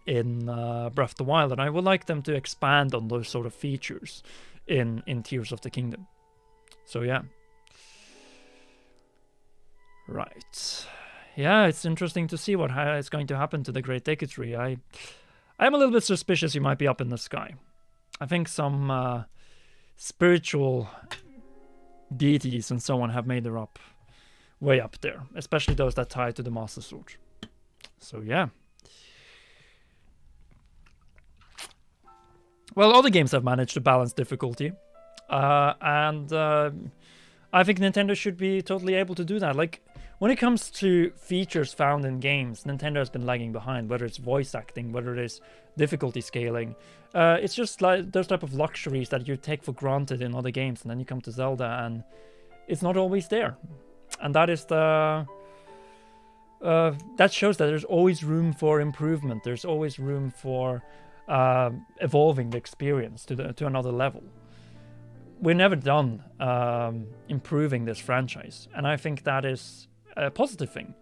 of the Wild, and I would like them to expand on those sort of features in Tears of the Kingdom. So yeah. Right. Yeah, it's interesting to see what is going to happen to the Great Decay Tree. I'm a little bit suspicious he might be up in the sky. I think some spiritual deities and so on have made her up way up there, especially those that tie to the Master Sword. So yeah. Well, other games have managed to balance difficulty, and I think Nintendo should be totally able to do that. Like, when it comes to features found in games, Nintendo has been lagging behind, whether it's voice acting, whether it is difficulty scaling. It's just like those type of luxuries that you take for granted in other games, and then you come to Zelda and it's not always there. And that is that shows that there's always room for improvement. There's always room for evolving the experience to another level. We're never done improving this franchise, and I think that is a positive thing,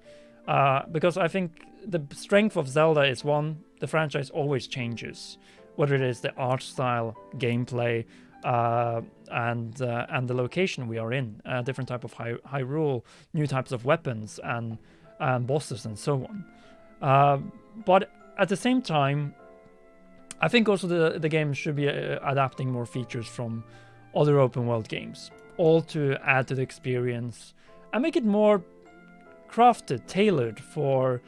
because I think the strength of Zelda is, one, the franchise always changes, whether it is the art style, gameplay, and the location we are in, different type of Hyrule, new types of weapons and bosses and so on. But at the same time, I think also the game should be adapting more features from other open world games, all to add to the experience and make it more crafted, tailored for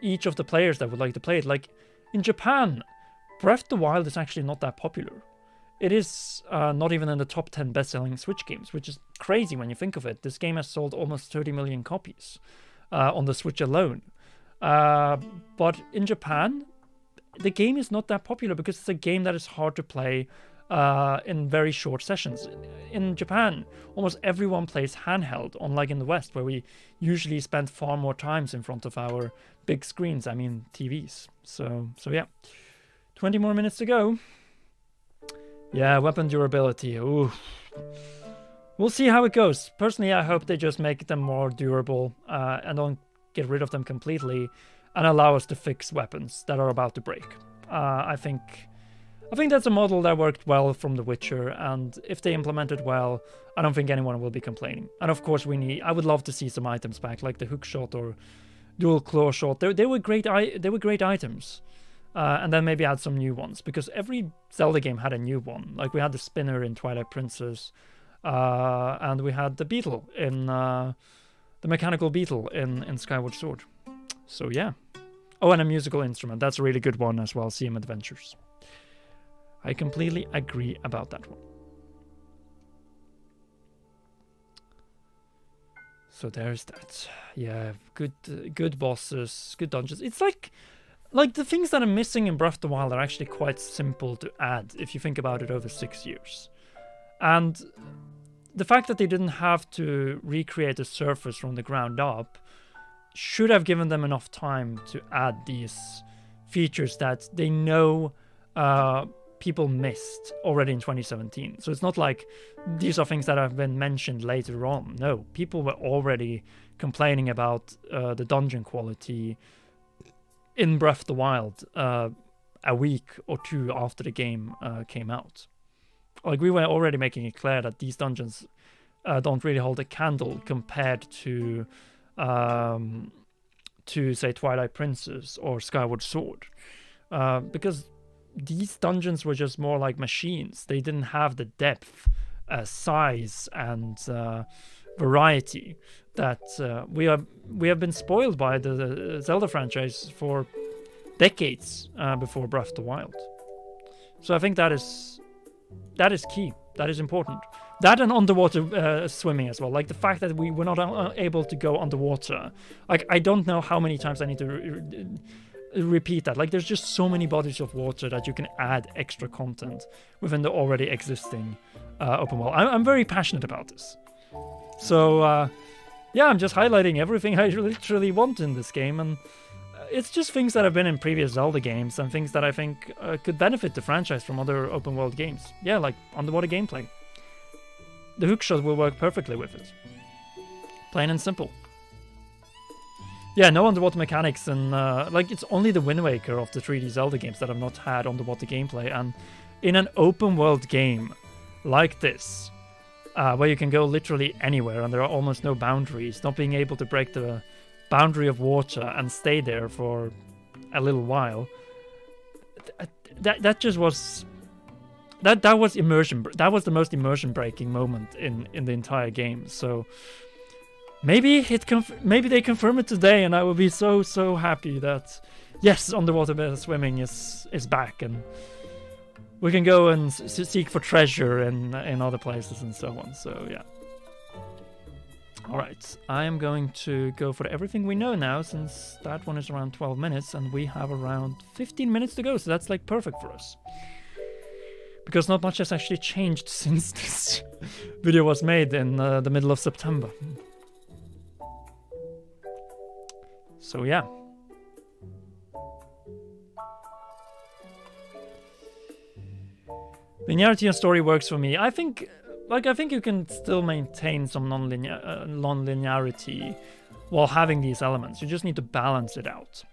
each of the players that would like to play it. Like in Japan, Breath of the Wild is actually not that popular. It is not even in the top 10 best-selling Switch games, which is crazy when you think of it. This game has sold almost 30 million copies on the Switch alone. But in Japan, the game is not that popular because it's a game that is hard to play in very short sessions. In Japan, almost everyone plays handheld, unlike in the West, where we usually spend far more times in front of our big screens, I mean TVs. So yeah, 20 more minutes to go. Yeah, weapon durability. Ooh. We'll see how it goes. Personally, I hope they just make them more durable and don't get rid of them completely and allow us to fix weapons that are about to break. I think that's a model that worked well from The Witcher, and if they implement it well, I don't think anyone will be complaining. And of course, I would love to see some items back, like the hook shot or dual claw shot. They were great items. And then maybe add some new ones, because every Zelda game had a new one. Like we had the spinner in Twilight Princess, and we had the beetle in the mechanical beetle in Skyward Sword. So yeah. Oh, and a musical instrument. That's a really good one as well. CM Adventures. I completely agree about that one. So there's that. Yeah, good bosses, good dungeons. It's like the things that are missing in Breath of the Wild are actually quite simple to add if you think about it over 6 years. And the fact that they didn't have to recreate the surface from the ground up should have given them enough time to add these features that they know people missed already in 2017. So it's not like these are things that have been mentioned later on. No, people were already complaining about the dungeon quality in Breath of the Wild a week or two after the game came out. Like, we were already making it clear that these dungeons don't really hold a candle compared to say Twilight Princess or Skyward Sword, because these dungeons were just more like machines. They didn't have the depth, size, and variety that we have been spoiled by the Zelda franchise for decades before Breath of the Wild. So I think that is key. That is important. That and underwater swimming as well. Like the fact that we were not able to go underwater. Like, I don't know how many times I need to repeat that. Like, there's just so many bodies of water that you can add extra content within the already existing open world. I'm very passionate about this. So yeah, I'm just highlighting everything I literally want in this game, and it's just things that have been in previous Zelda games and things that I think could benefit the franchise from other open world games. Yeah, like underwater gameplay. The hookshot will work perfectly with it. Plain and simple. Yeah, no underwater mechanics, and like, it's only the Wind Waker of the 3D Zelda games that have not had underwater gameplay, and in an open world game like this, where you can go literally anywhere and there are almost no boundaries, not being able to break the boundary of water and stay there for a little while, that just was that was immersion. That was the most immersion breaking moment in the entire game. So maybe they confirm it today, and I will be so happy that yes, underwater swimming is back, and we can go and seek for treasure in other places and so on. So yeah. Alright, I am going to go for everything we know now, since that one is around 12 minutes and we have around 15 minutes to go, so that's like perfect for us. Because not much has actually changed since this video was made in the middle of September. So yeah. Linearity and story works for me. I think you can still maintain some non-linearity while having these elements. You just need to balance it out.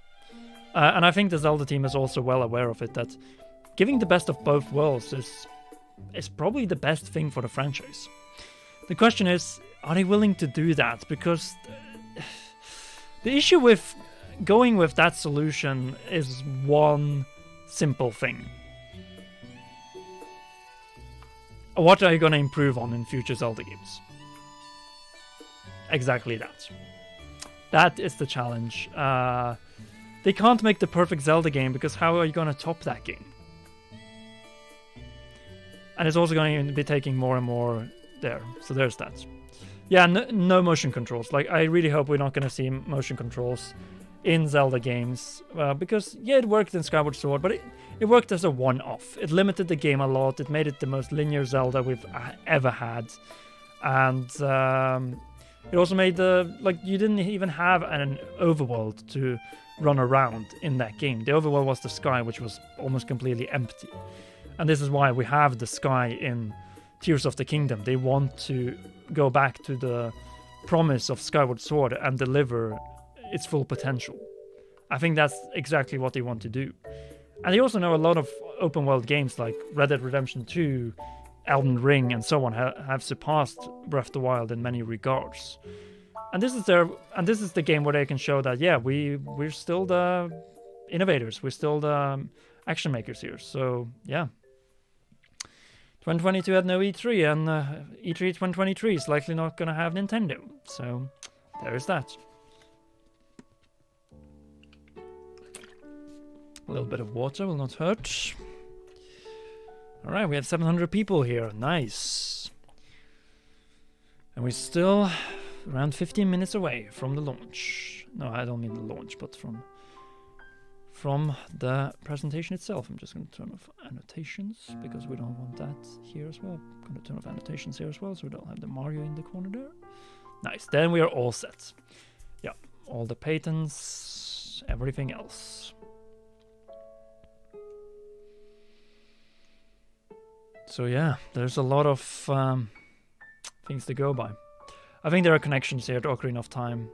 And I think the Zelda team is also well aware of it, that giving the best of both worlds is probably the best thing for the franchise. The question is, are they willing to do that? Because the issue with going with that solution is one simple thing. What are you going to improve on in future Zelda games? Exactly that. That is the challenge. They can't make the perfect Zelda game, because how are you going to top that game? And it's also going to be taking more and more there. So there's that. Yeah, no motion controls. Like, I really hope we're not going to see motion controls in Zelda games. Because, yeah, it worked in Skyward Sword, but it worked as a one-off. It limited the game a lot. It made it the most linear Zelda we've ever had. And it also made you didn't even have an overworld to run around in that game. The overworld was the sky, which was almost completely empty. And this is why we have the sky in Tears of the Kingdom. They want to go back to the promise of Skyward Sword and deliver its full potential. I think that's exactly what they want to do. And they also know a lot of open world games like Red Dead Redemption 2, Elden Ring, and so on have surpassed Breath of the Wild in many regards. And this is the game where they can show that, yeah, we're still the innovators, we're still the action makers here. So yeah. 2022 had no E3, and E3 2023 is likely not going to have Nintendo. So, there is that. A little bit of water will not hurt. Alright, we have 700 people here. Nice. And we're still around 15 minutes away from the launch. No, I don't mean the launch, but from the presentation itself. I'm just going to turn off annotations because we don't want that here as well. I'm going to turn off annotations here as well so we don't have the Mario in the corner there. Nice, then we are all set. Yeah, all the patents, everything else. So yeah, there's a lot of things to go by. I think there are connections here to Ocarina of Time,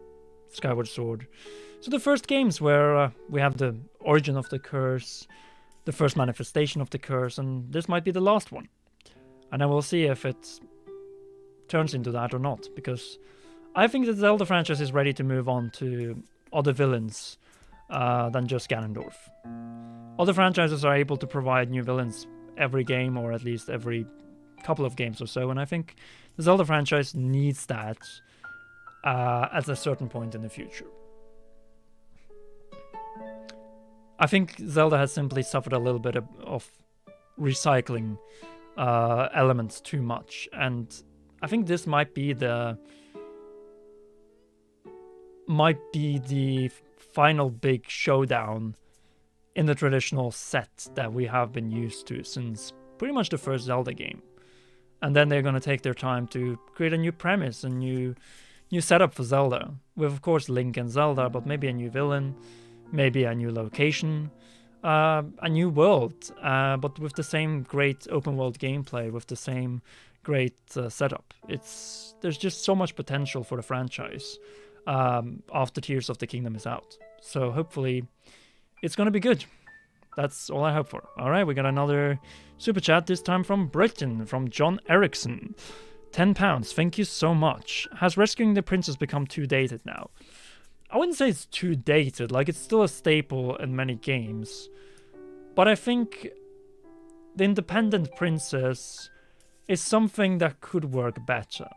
Skyward Sword. So the first games where we have the origin of the curse, the first manifestation of the curse, and this might be the last one. And I will see if it turns into that or not, because I think the Zelda franchise is ready to move on to other villains than just Ganondorf. Other franchises are able to provide new villains every game, or at least every couple of games or so, and I think the Zelda franchise needs that at a certain point in the future. I think Zelda has simply suffered a little bit of recycling elements too much, and I think this might be the final big showdown in the traditional set that we have been used to since pretty much the first Zelda game. And then they're going to take their time to create a new premise, a new setup for Zelda, with of course Link and Zelda, but maybe a new villain, maybe a new location, a new world, but with the same great open world gameplay, with the same great setup. There's just so much potential for the franchise after Tears of the Kingdom is out. So hopefully it's going to be good. That's all I hope for. Alright, we got another super chat, this time from Britain, from John Erickson. £10, thank you so much. Has rescuing the princess become too dated now? I wouldn't say it's too dated, like it's still a staple in many games. But I think the independent princess is something that could work better.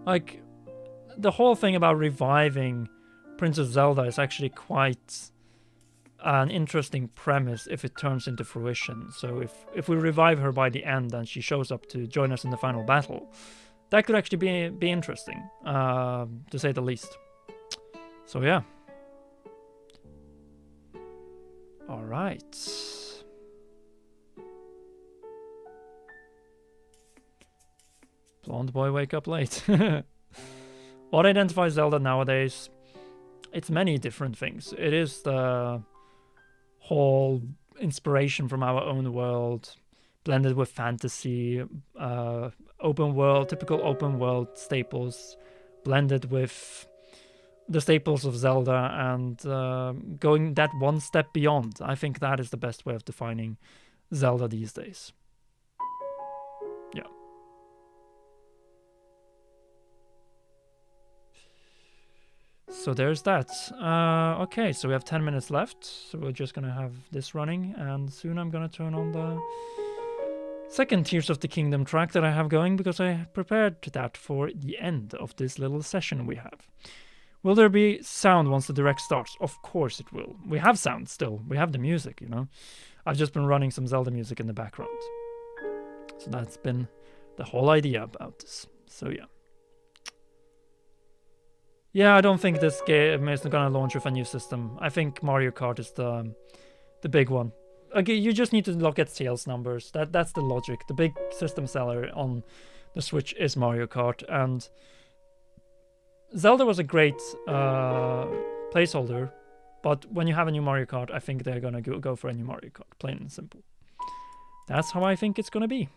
Like, the whole thing about reviving Princess Zelda is actually quite an interesting premise if it turns into fruition. So if we revive her by the end and she shows up to join us in the final battle, that could actually be interesting, to say the least. So yeah. Alright. Blonde boy wake up late. What identifies Zelda nowadays? It's many different things. It is the whole inspiration from our own world, blended with fantasy, typical open world staples, blended with the staples of Zelda, and going that one step beyond. I think that is the best way of defining Zelda these days. Yeah. So there's that. Okay, so we have 10 minutes left, so we're just gonna have this running, and soon I'm gonna turn on the second Tears of the Kingdom track that I have going, because I prepared that for the end of this little session we have. Will there be sound once the direct starts? Of course it will. We have sound still. We have the music, you know. I've just been running some Zelda music in the background. So that's been the whole idea about this. So yeah. Yeah, I don't think this game is gonna launch with a new system. I think Mario Kart is the big one. Okay, you just need to look at sales numbers. That's the logic. The big system seller on the Switch is Mario Kart, and Zelda was a great placeholder, but when you have a new Mario Kart, I think they're gonna go for a new Mario Kart, plain and simple. That's how I think it's gonna be.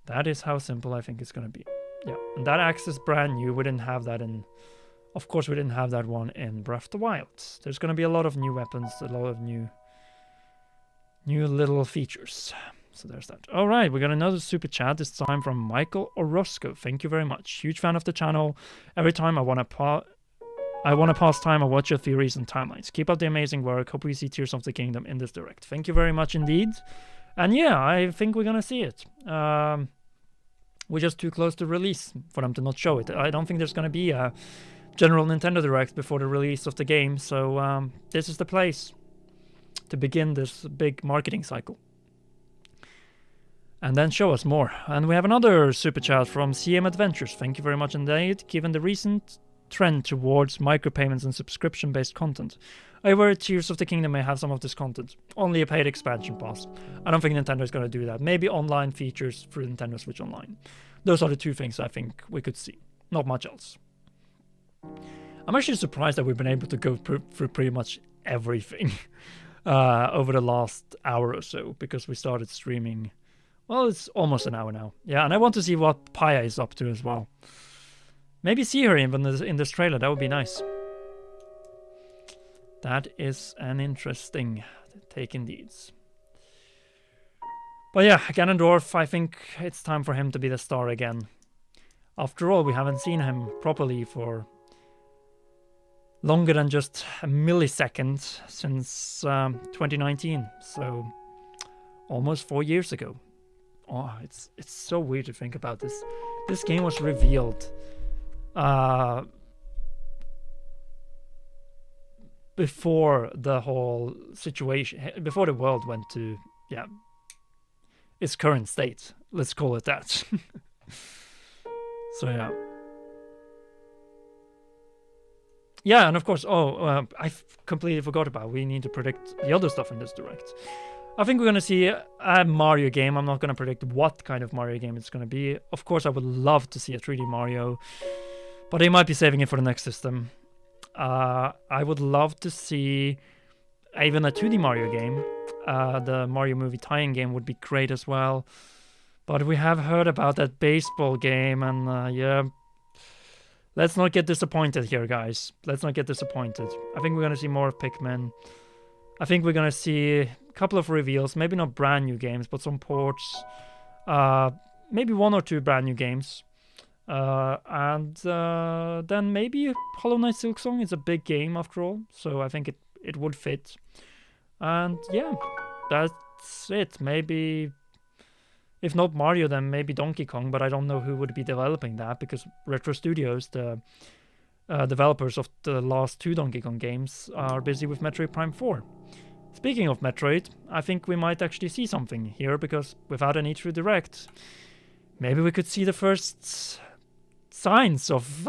That is how simple I think it's gonna be. Yeah, and that axe is brand new. We didn't have that in... Of course, we didn't have that one in Breath of the Wild. There's gonna be a lot of new weapons, a lot of new little features. So there's that. All right, we got another super chat, this time from Michael Orozco. Thank you very much. Huge fan of the channel. Every time I want to pass time, I watch your theories and timelines. Keep up the amazing work. Hope we see Tears of the Kingdom in this direct. Thank you very much indeed. And yeah, I think we're gonna see it. We're just too close to release for them to not show it. I don't think there's gonna be a general Nintendo Direct before the release of the game, so this is the place to begin this big marketing cycle. And then show us more. And we have another super chat from CM Adventures. Thank you very much indeed. Given the recent trend towards micropayments and subscription-based content, I worry Tears of the Kingdom may have some of this content. Only a paid expansion pass. I don't think Nintendo is going to do that. Maybe online features through Nintendo Switch Online. Those are the two things I think we could see. Not much else. I'm actually surprised that we've been able to go through pretty much everything over the last hour or so, because we started streaming. Well, it's almost an hour now. Yeah, and I want to see what Paya is up to as well. Maybe see her in this trailer. That would be nice. That is an interesting take indeed. But yeah, Ganondorf, I think it's time for him to be the star again. After all, we haven't seen him properly for longer than just a millisecond since 2019. So almost 4 years ago. Oh, it's so weird to think about this. This game was revealed before the whole situation, before the world went to, yeah, its current state. Let's call it that. So yeah. Yeah, and of course, I completely forgot about, we need to predict the other stuff in this direct. I think we're going to see a Mario game. I'm not going to predict what kind of Mario game it's going to be. Of course, I would love to see a 3D Mario, but they might be saving it for the next system. I would love to see even a 2D Mario game. The Mario movie tie-in game would be great as well. But we have heard about that baseball game, and yeah, let's not get disappointed here, guys. Let's not get disappointed. I think we're going to see more of Pikmin. I think we're going to see a couple of reveals, maybe not brand new games, but some ports. Maybe 1 or 2 brand new games. And then maybe Hollow Knight Silksong is a big game after all, so I think it would fit. And yeah, that's it. Maybe, if not Mario, then maybe Donkey Kong, but I don't know who would be developing that, because Retro Studios, the developers of the last 2 Donkey Kong games, are busy with Metroid Prime 4. Speaking of Metroid, I think we might actually see something here, because without an E3 Direct, maybe we could see the first signs of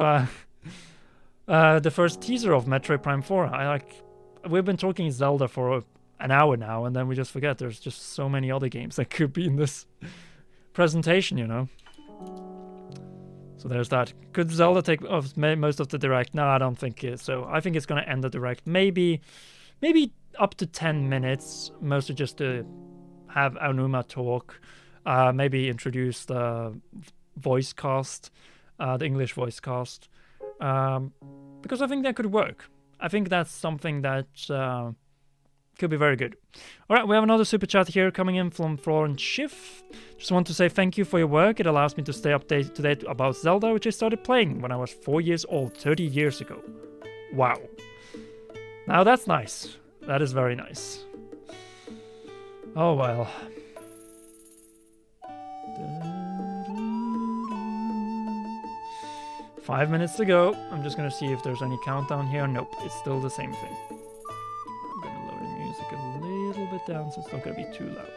the first teaser of Metroid Prime 4. We've been talking Zelda for an hour now, and then we just forget there's just so many other games that could be in this presentation, you know. So there's that. Could Zelda take most of the Direct? No, I don't think so. I think it's going to end the Direct. Maybe up to 10 minutes, mostly just to have Aonuma talk. Maybe introduce the voice cast, the English voice cast. Because I think that could work. I think that's something that could be very good. Alright, we have another super chat here coming in from Florence Schiff. Just want to say thank you for your work. It allows me to stay updated to date about Zelda, which I started playing when I was 4 years old, 30 years ago. Wow. Now that's nice. That is very nice. Oh well. 5 minutes to go. I'm just gonna see if there's any countdown here. Nope, it's still the same thing. I'm gonna lower the music a little bit down so it's not gonna be too loud.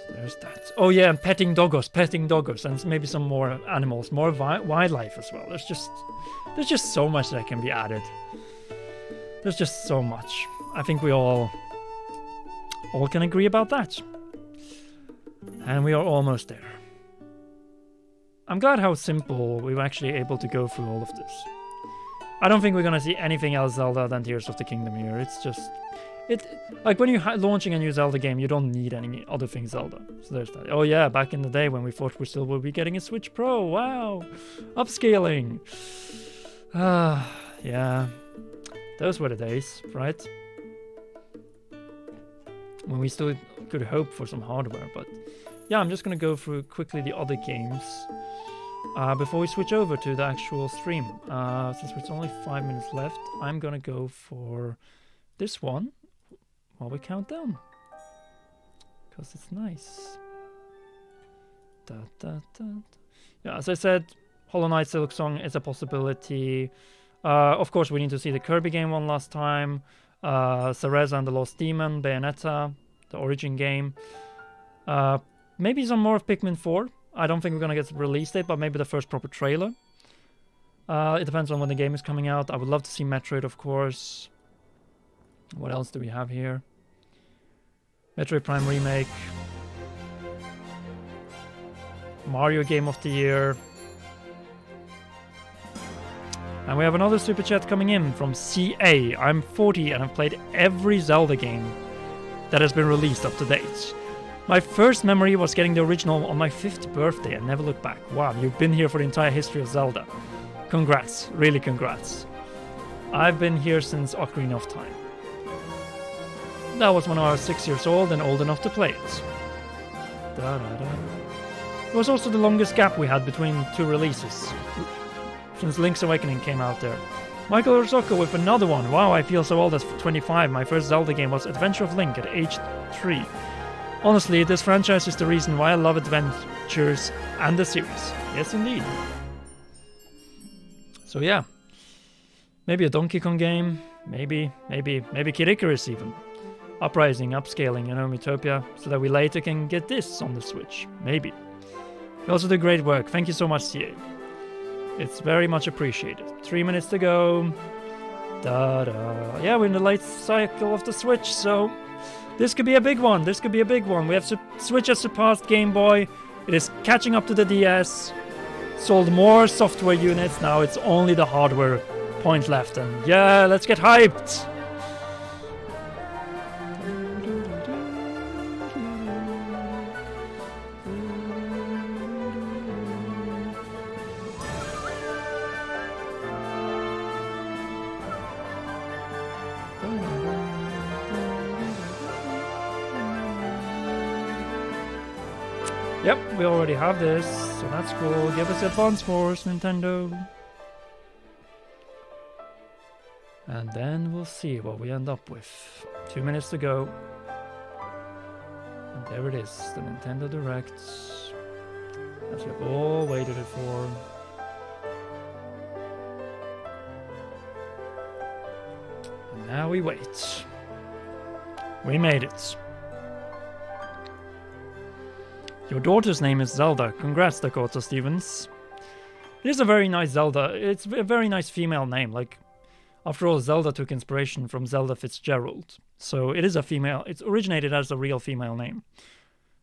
So there's that. Oh yeah, and petting doggos, and maybe some more animals, more wildlife as well. There's just so much that can be added. There's just so much. I think we all can agree about that. And we are almost there. I'm glad how simple we were actually able to go through all of this. I don't think we're gonna see anything else Zelda than Tears of the Kingdom here. It's just... like when you're launching a new Zelda game, you don't need any other things Zelda. So there's that. Oh yeah, back in the day when we thought we still would be getting a Switch Pro. Wow! Upscaling! Yeah. Those were the days, right? When we still could hope for some hardware, but... Yeah, I'm just gonna go through quickly the other games before we switch over to the actual stream. Since it's only 5 minutes left, I'm gonna go for this one while we count down. Because it's nice. Yeah, as I said, Hollow Knight Silksong is a possibility. Of course, we need to see the Kirby game one last time. Cereza and the Lost Demon, Bayonetta, the Origin game. Maybe some more of Pikmin 4. I don't think we're gonna get the release date, but maybe the first proper trailer. It depends on when the game is coming out. I would love to see Metroid, of course. What else do we have here? Metroid Prime Remake. Mario Game of the Year. And we have another super chat coming in from CA. I'm 40 and I've played every Zelda game that has been released up to date. My first memory was getting the original on my 5th birthday and never looked back. Wow, you've been here for the entire history of Zelda. Congrats, really congrats. I've been here since Ocarina of Time. That was when I was 6 years old and old enough to play it. It was also the longest gap we had between two releases, since Link's Awakening came out there. Michael Orsocco with another one. Wow, I feel so old as 25. My first Zelda game was Adventure of Link at age 3. Honestly, this franchise is the reason why I love adventures and the series. Yes, indeed. So yeah. Maybe a Donkey Kong game. Maybe Kid Icarus even. Uprising, upscaling, Miitopia, so that we later can get this on the Switch. Maybe. You also do great work. Thank you so much, CA. It's very much appreciated. 3 minutes to go. Yeah, we're in the late cycle of the Switch, so... This could be a big one. We have Switch has surpassed Game Boy. It is catching up to the DS. Sold more software units. Now it's only the hardware point left. And yeah, let's get hyped. Yep, we already have this, so that's cool. Give us Advance Wars, Nintendo. And then we'll see what we end up with. 2 minutes to go. And there it is, the Nintendo Direct. As we've all waited for. And now we wait. We made it. Your daughter's name is Zelda. Congrats, Dakota Stevens. It is a very nice Zelda. It's a very nice female name. Like, after all, Zelda took inspiration from Zelda Fitzgerald. So it is a female. It's originated as a real female name.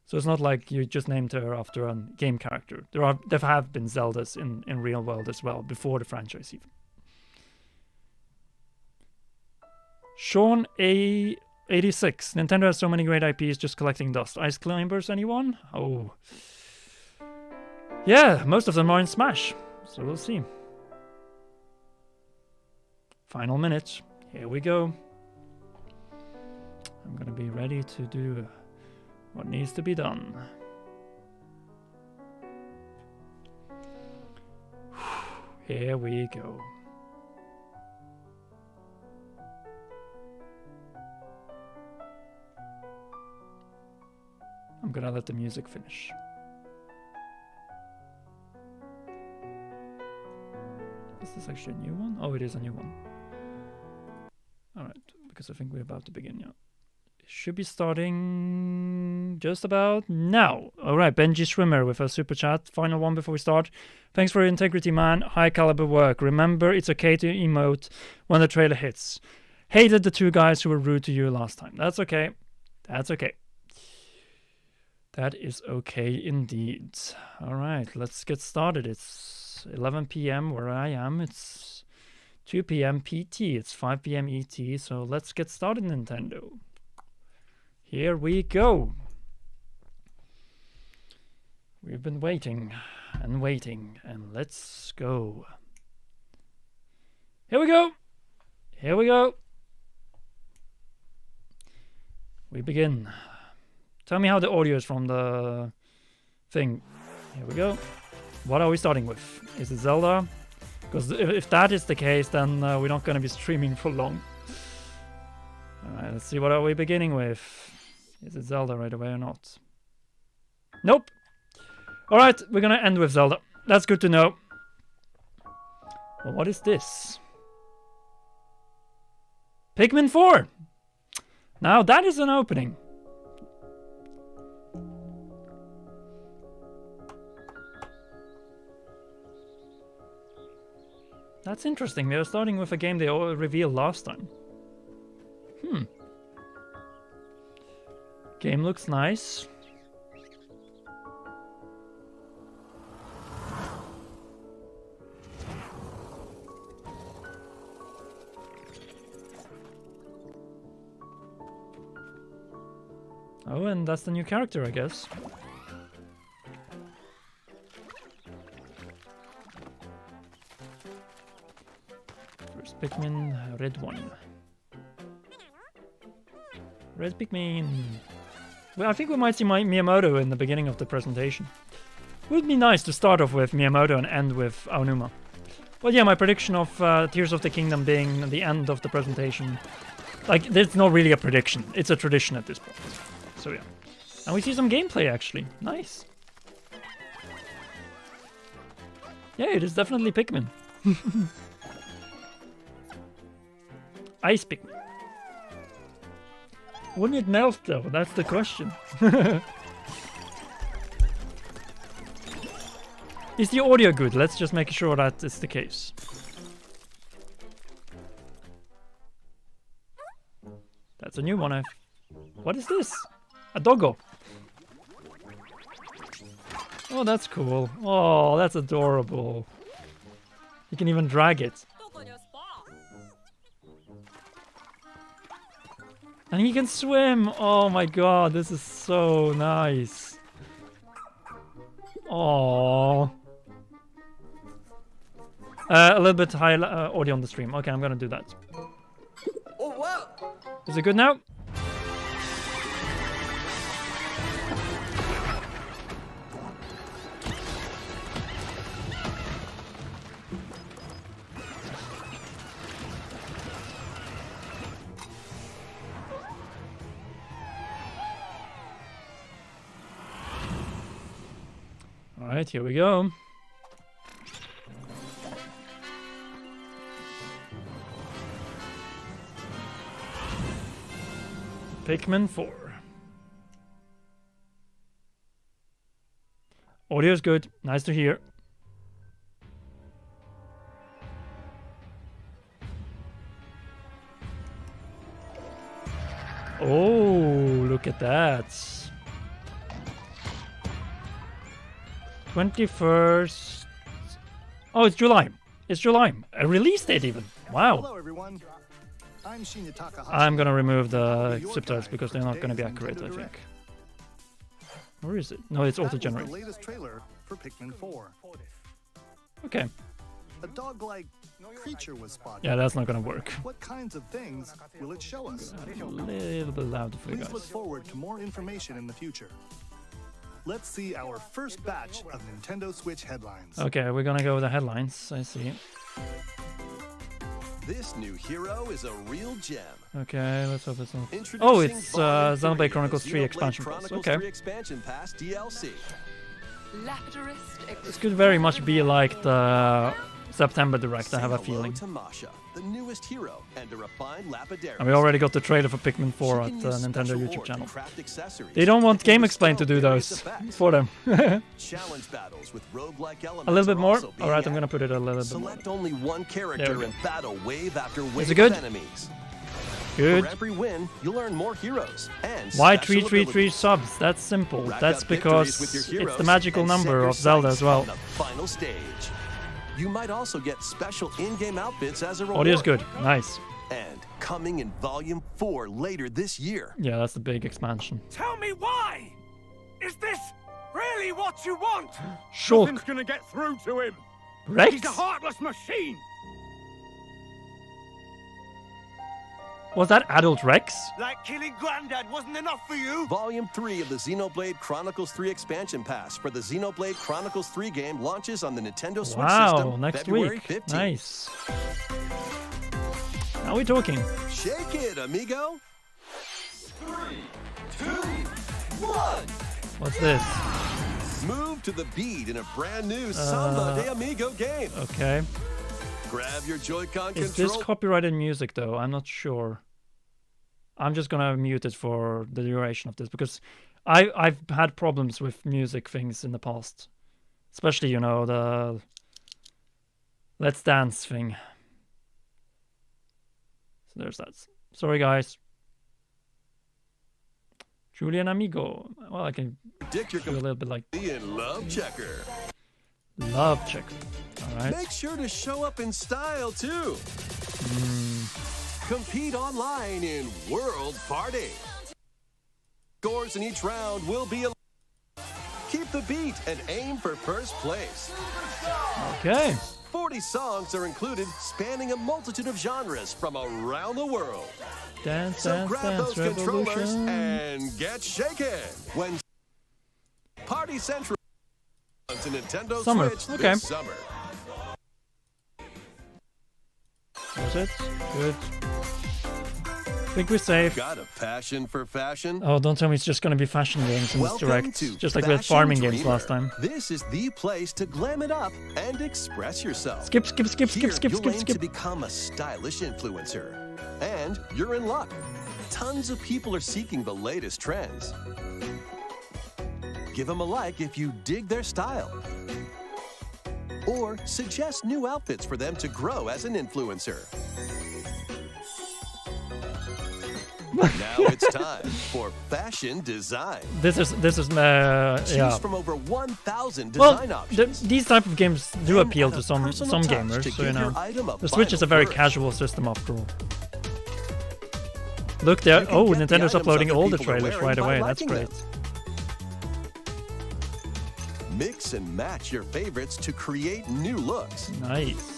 So it's not like you just named her after a game character. There have been Zeldas in real world as well, before the franchise even. Sean A. 86. Nintendo has so many great IPs, just collecting dust. Ice Climbers, anyone? Oh. Yeah, most of them are in Smash. So we'll see. Final minute. Here we go. I'm gonna be ready to do what needs to be done. Here we go. I'm gonna let the music finish. Is this actually a new one? Oh, it is a new one. Alright, because I think we're about to begin, yeah. It should be starting starting just about now. Alright, Benji Swimmer with a super chat. Final one before we start. Thanks for your integrity, man. High caliber work. Remember, it's okay to emote when the trailer hits. Hated the 2 guys who were rude to you last time. That's okay. That's okay. That is okay indeed. Alright, let's get started. It's 11 p.m. where I am. It's 2 p.m. PT. It's 5 p.m. ET. So let's get started, Nintendo. Here we go. We've been waiting and waiting, and let's go. Here we go. Here we go. We begin. Tell me how the audio is from the thing. Here we go. What are we starting with? Is it Zelda? Because if that is the case, then we're not going to be streaming for long. Alright, let's see what are we beginning with. Is it Zelda right away or not? Nope. Alright, we're gonna end with Zelda. That's good to know. Well, what is this? Pikmin 4! Now that is an opening. That's interesting. They're starting with a game they all revealed last time. Game looks nice. Oh, and that's the new character, I guess. First Pikmin, red one. Red Pikmin. Well, I think we might see Miyamoto in the beginning of the presentation. Would be nice to start off with Miyamoto and end with Aonuma. But yeah, my prediction of Tears of the Kingdom being the end of the presentation, like, there's not really a prediction. It's a tradition at this point. So yeah. And we see some gameplay, actually. Nice. Yeah, it is definitely Pikmin. Ice Pikmin. Wouldn't it melt though? That's the question. Is the audio good? Let's just make sure that is the case. That's a new one. What is this? A doggo. Oh, that's cool. Oh, that's adorable. You can even drag it. And he can swim! Oh my god, this is so nice. Oh. A little bit high audio on the stream. Okay, I'm gonna do that. Oh, wow. Is it good now? Alright, here we go. Pikmin 4. Audio is good. Nice to hear. Oh, look at that. 21st. Oh, it's July. It's July. A release date even. Wow. Hello, everyone. I'm Shinya Takahashi. I'm gonna remove the subtitles because they're not gonna be accurate, I think. Where is it? No, it's auto-generate. The latest trailer for Pikmin 4. Okay. A dog-like creature was spotted. Yeah, that's not gonna work. What kinds of things will it show us? A little bit louder for you Please look guys. forward to more information in the future. Let's see our first batch of Nintendo Switch headlines. Okay, we're gonna go with the headlines. I see. This new hero is a real gem. Okay, let's hope it's not. Introducing Oh, it's Volume Xenoblade 3, Chronicles the 3 Xenoblade expansion pass. Chronicles Okay. 3 expansion pass DLC. This could very much be like the September Direct, I have a Say hello feeling. to Masha, the newest hero and a refined lapidary. And we already got the trailer for Pikmin 4 at She can the use Nintendo special YouTube ore to channel. craft accessories They don't want that can Game Explain to dispel do various those effects. for them. Challenge battles with roguelike elements A little bit are more? also being Alright, I'm added. gonna put it a little bit more. Select only one There we character go. and battle wave after wave it good? of enemies. Good. For every win, you'll earn more heroes and Why special 333 abilities. subs? That's simple. Rack That's up victories because with your it's heroes the magical and set number your of Zelda sights as well. on the final stage. You might also get special in-game outfits as a reward. Audio's good. Nice. And coming in Volume 4 later this year. Yeah, that's the big expansion. Tell me why! Is this really what you want? Shulk. Nothing's gonna get through to him. Rex? He's a heartless machine. Was that adult Rex? Like killing Granddad wasn't enough for you? Volume 3 of the Xenoblade Chronicles 3 expansion pass for the Xenoblade Chronicles 3 game launches on the Nintendo Switch Wow, system next February week. 15th. Nice. Now we're talking. Shake it, amigo. 3, 2, 1. What's this? Move to the beat in a brand new Samba de Amigo game. Okay. Grab your Joy-Con Is control. this copyrighted music though? I'm not sure. I'm just gonna mute it for the duration of this because I've had problems with music things in the past. Especially, you know, the Let's Dance thing. So there's that. Sorry guys. Julian Amigo. Well, I can Dick, you're do a little bit like in Love Checker. Love Check. Alright. Make sure to show up in style too. Compete online in World Party. Scores in each round will be. Keep the beat and aim for first place. Okay. 40 songs are included, spanning a multitude of genres from around the world. Dance, So dance, grab dance, those controllers revolution. and get shaken when Party Central on to Nintendo Summer, Switch okay. this summer. That's it. Good. Think we're safe. Got a passion for fashion? Oh, don't tell me it's just gonna be fashion games in this Welcome direct. to Just like we had Fashion farming games Dreamer. last time. This is the place to glam it up and express yourself. Skip, skip, skip, skip, Here, skip, you'll skip, aim to skip. become a stylish influencer. And you're in luck. Tons of people are seeking the latest trends. Give them a like if you dig their style. Or suggest new outfits for them to grow as an influencer. Now it's time for fashion design. This is Choose yeah. from over 1,000 Well, design options. these type of games do And appeal add to a some personal touch gamers, to so you give your know. item a The Switch is a final very flourish. casual system after all. Look there. You can Oh, get the Nintendo's items uploading other all the people are trailers wearing right by away. That's liking great. them. Mix and match your favorites to create new looks. Nice.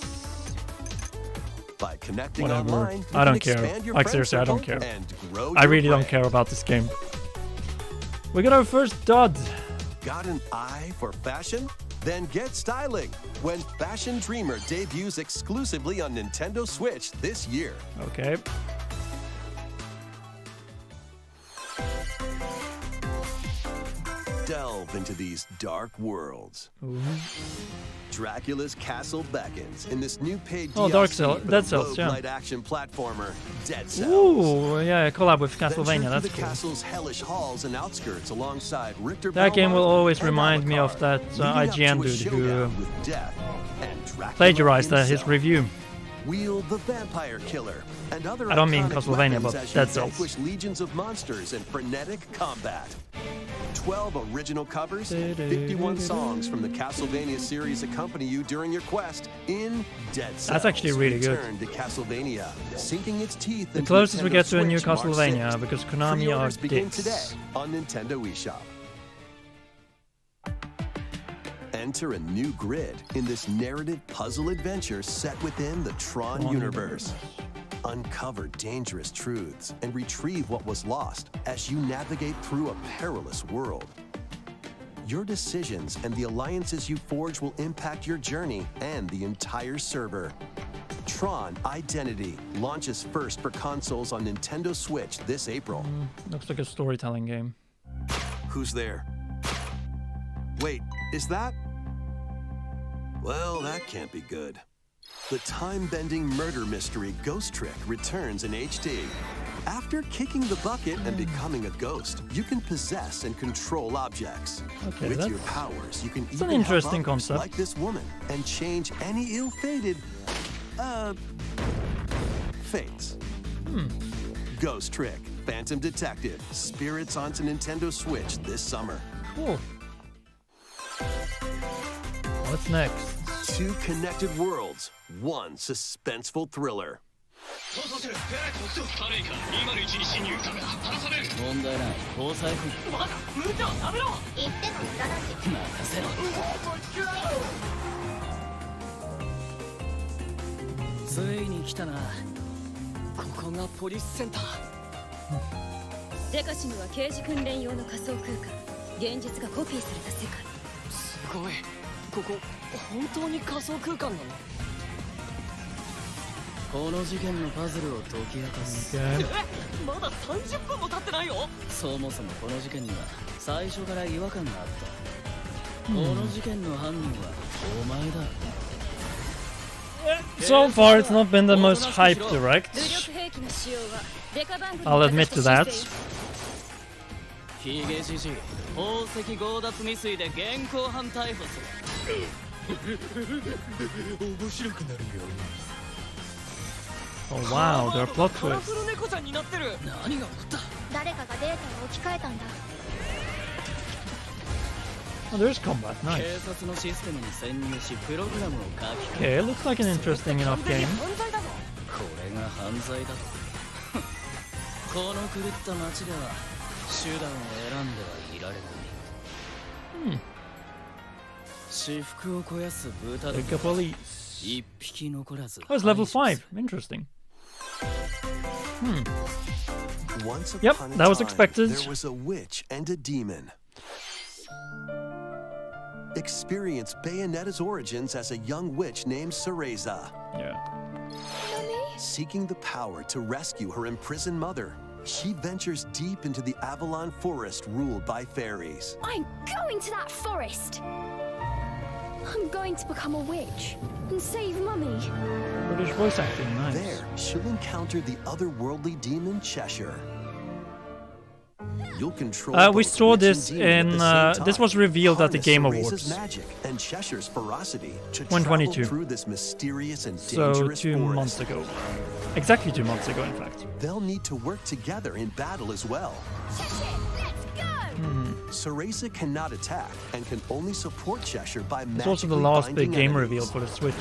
By connecting Whatever. online, you I don't can care. expand your Like, friend seriously, I don't circle care. and grow I your really don't brand. care about this game. We got our first dud. Got an eye for fashion? Then get styling when Fashion Dreamer debuts exclusively on Nintendo Switch this year. Okay. Delve into these dark worlds. Ooh. Dracula's castle beckons in this new paid Oh, DLC Dark Cell- for Dead the Cells, yeah. roguelite action platformer Dead Cells. Ooh, yeah, collab with Venture Castlevania. through That's the cool. castle's hellish halls and outskirts alongside Richter That game will Belmont always and remind me of Alucard, that leading up IGN to a dude who showdown with death and Dracula plagiarized his himself. review. Wield the Vampire Killer and other I don't mean iconic Castlevania, weapons but as Dead you Cells. vanquish legions of monsters in frenetic combat. 12 original covers, 51 songs from the Castlevania series accompany you during your quest in Dead Cells. That's actually really good. Return to Castlevania, sinking its teeth The into closest we Nintendo get to a new Switch March Castlevania 6th. because Konami are Pre-orders begin dicks. today on Nintendo eShop. Enter a new grid in this narrative puzzle adventure set within the Tron universe. Uncover dangerous truths and retrieve what was lost as you navigate through a perilous world. Your decisions and the alliances you forge will impact your journey and the entire server. Tron Identity launches first for consoles on Nintendo Switch this April. Looks like a storytelling game. Who's there? Wait, is that? Well, that can't be good. The time-bending murder mystery Ghost Trick returns in HD. After kicking the bucket and becoming a ghost, you can possess and control objects. Okay, With that's your powers, you can an even interesting help others concept. like this woman and change any ill-fated, fates. Ghost Trick, Phantom Detective, Spirits onto Nintendo Switch this summer. Cool. What's next? 2 connected worlds, 1 suspenseful thriller. 問題ない交際費まだ無茶はやめろ言っても無駄だし。任せろついに来たなここがポリスセンターデカシムは刑事訓練用の仮想空間現実がコピーされた世界すごいここ本当に仮想空間なのこの事件のパズルを解き明かす Okay. まだ30分も経ってないよそもそもこの事件には最初から違和感があったこの事件の犯人はお前だ So far, it's not been the most hyped direct. 武力兵器の使用はデカ番組 I'll admit to that. ヒゲじじい宝石強奪未遂で現行犯逮捕する面白くなるよ Oh wow, there are plot カラ twists. フル猫ちゃんになってる何が起こった誰かがデータを置き換えたんだ。 Oh, there's combat. 警 Nice. 察のシステムに潜入しプログラムを書き換 Okay, え looks like an interesting enough game. 犯罪だぞこれが犯罪だこの狂った街では手段を選んではいられない私服を肥やす豚ども Pick a police. 一匹残らず Oh, it's level 5. Interesting. Once Yep, upon a that was time, expected. There was a witch and a demon. Experience Bayonetta's origins as a young witch named Cereza. Yeah. Seeking the power to rescue her imprisoned mother, she ventures deep into the Avalon forest ruled by fairies. I'm going to that forest. I'm going to become a witch and save Mummy. British voice acting. Nice. There, she'll encounter the otherworldly demon Cheshire. You'll control We both saw witch and this demon at in, the same time. this was revealed at the Harness Game Cereza's Awards. magic and Cheshire's ferocity to 122. travel through this mysterious and So dangerous 2 forest. months ago. Exactly 2 months ago, in fact. They'll need to work together in battle as well. Let's go. Cereza cannot attack and can only support Cheshire by It's also the magically last binding big game enemies. reveal for the Switch.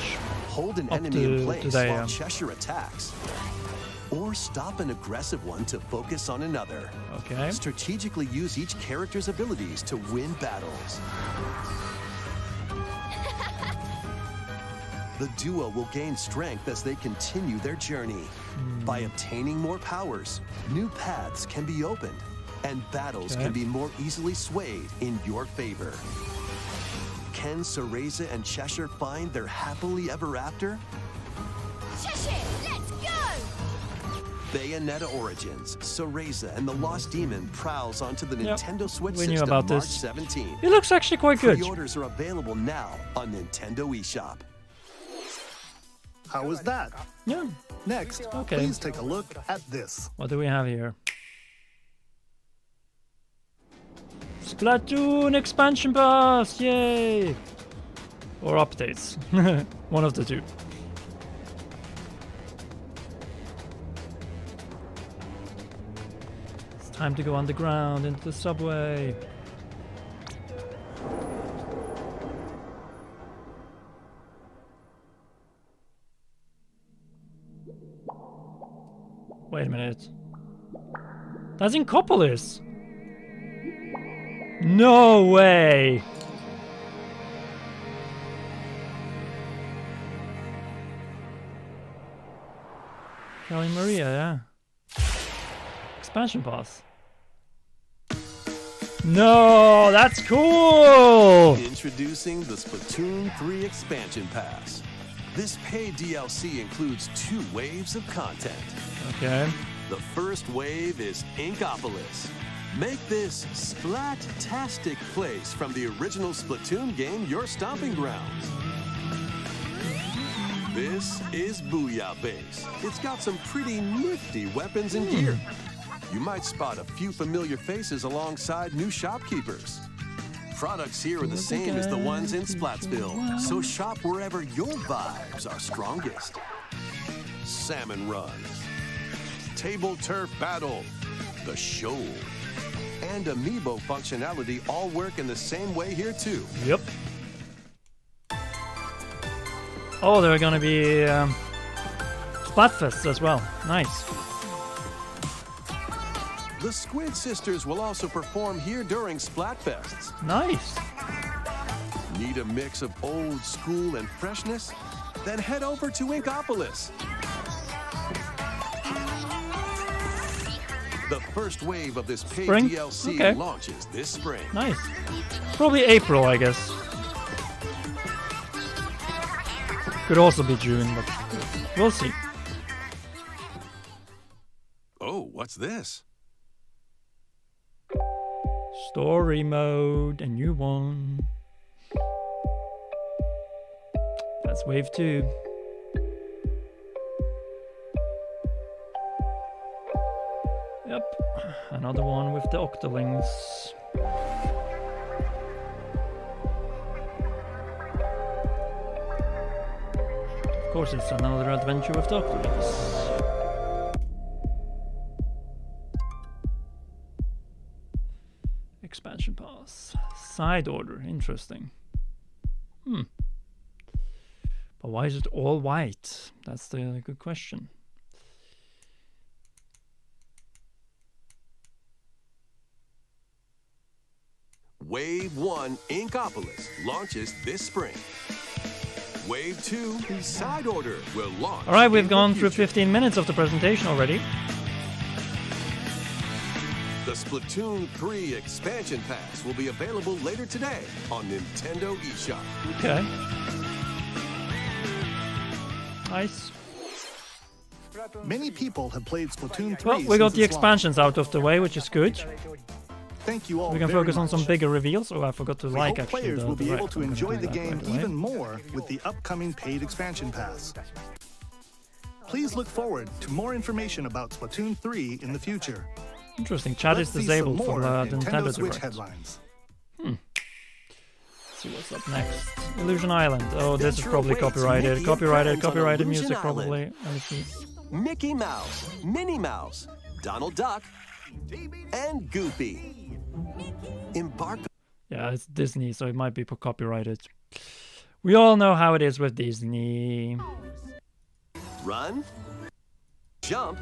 Hold an up enemy to in place today, while yeah. Cheshire attacks. Or stop an aggressive one to focus on another. Okay. Strategically use each character's abilities to win battles. The duo will gain strength as they continue their journey. By obtaining more powers, new paths can be opened, and battles Okay. can be more easily swayed in your favor. Can Cereza and Cheshire find their happily ever after? Cheshire, let's go. Bayonetta Origins, Cereza and the Lost Demon prowls onto the Yep, Nintendo Switch we knew system about March this. 17. It looks actually quite good. Pre-orders are available now on Nintendo eShop. How was that? Yeah. Next, Okay. please take a look at this. What do we have here? Splatoon expansion pass! Yay! Or updates. One of the two. It's time to go underground into the subway. Wait a minute. That's in Copolis! No way! Kelly Maria, yeah. Expansion pass. No, that's cool! Introducing the Splatoon 3 Expansion Pass. This paid DLC includes 2 waves of content. Okay. The first wave is Inkopolis. Make this splat-tastic place from the original Splatoon game your stomping grounds. This is Booyah Base. It's got some pretty nifty weapons and gear. You might spot a few familiar faces alongside new shopkeepers. Products here are the same as the ones in Splatsville, so shop wherever your vibes are strongest. Salmon Run, Table Turf Battle, The Show, and Amiibo functionality all work in the same way here too. Yep. Oh, there are gonna be Splatfests as well. Nice. The Squid Sisters will also perform here during Splatfests. Nice. Need a mix of old school and freshness? Then head over to Inkopolis. The first wave of this paid Spring? DLC Okay. launches this spring. Nice. Probably April, I guess. Could also be June, but we'll see. Oh, what's this? Story mode, a new one. That's wave 2. Yep, another one with the Octolings. Of course, it's another adventure with the Octolings. Expansion pass. Side order. Interesting. But why is it all white? That's the good question. Wave 1 Inkopolis launches this spring. Wave 2 Side Order will launch. All right, we've in gone the through future. 15 minutes of the presentation already. The Splatoon 3 expansion pass will be available later today on Nintendo eShop. Okay. Nice. Many people have played Splatoon 3 Well, we got since the its launch. expansions out of the way, which is good. Thank you all We can very focus on some much. bigger reveals. Oh, I forgot to We like hope actually players the will be direct. able to I'm gonna enjoy do the that game right away. even more with the upcoming paid expansion pass. Please look forward to more information about Splatoon 3 in the future. Interesting. Chat Let's is see disabled some for more the Nintendo Nintendo Switch Direct. headlines. Let's see what's up next. Illusion Island. Oh, this is Venture probably awaits copyrighted. Mickey and Copyrighted friends on copyrighted Illusion music Island. probably. Let me see. Mickey Mouse, Minnie Mouse, Donald Duck, and Goofy. Embark Yeah, it's Disney, so it might be copyrighted. We all know how it is with Disney. run, jump,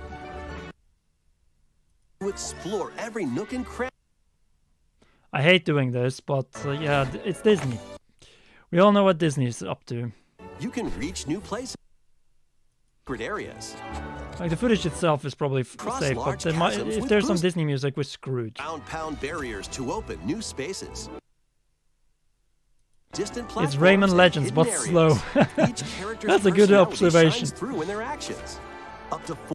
to explore every nook and cranny. I hate doing this, but yeah, it's Disney. We all know what Disney's up to. You can reach new places, secret areas, Like the footage itself is probably Cross safe, but large if chasms with there's some boost- Disney music, we're screwed. pound barriers to open new spaces. Distant It's platforms Rayman and Legends, hidden but areas. slow. Each character's That's a good personality observation. shines through in their actions. Up to 4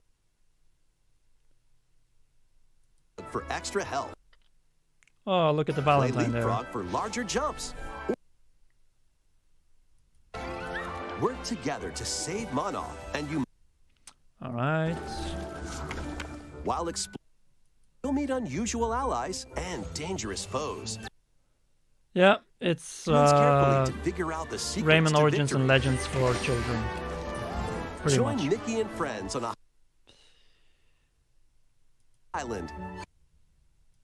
for extra help. Oh, look at the Play Valentine there. leapfrog for larger jumps. Work together to save Monoth, and you, All right. while exploring, you'll meet unusual allies and dangerous foes. Yeah, it's Choose carefully to figure out the secrets Rayman to Origins victory. and Legends for children. Pretty Join much. Mickey and friends on a island.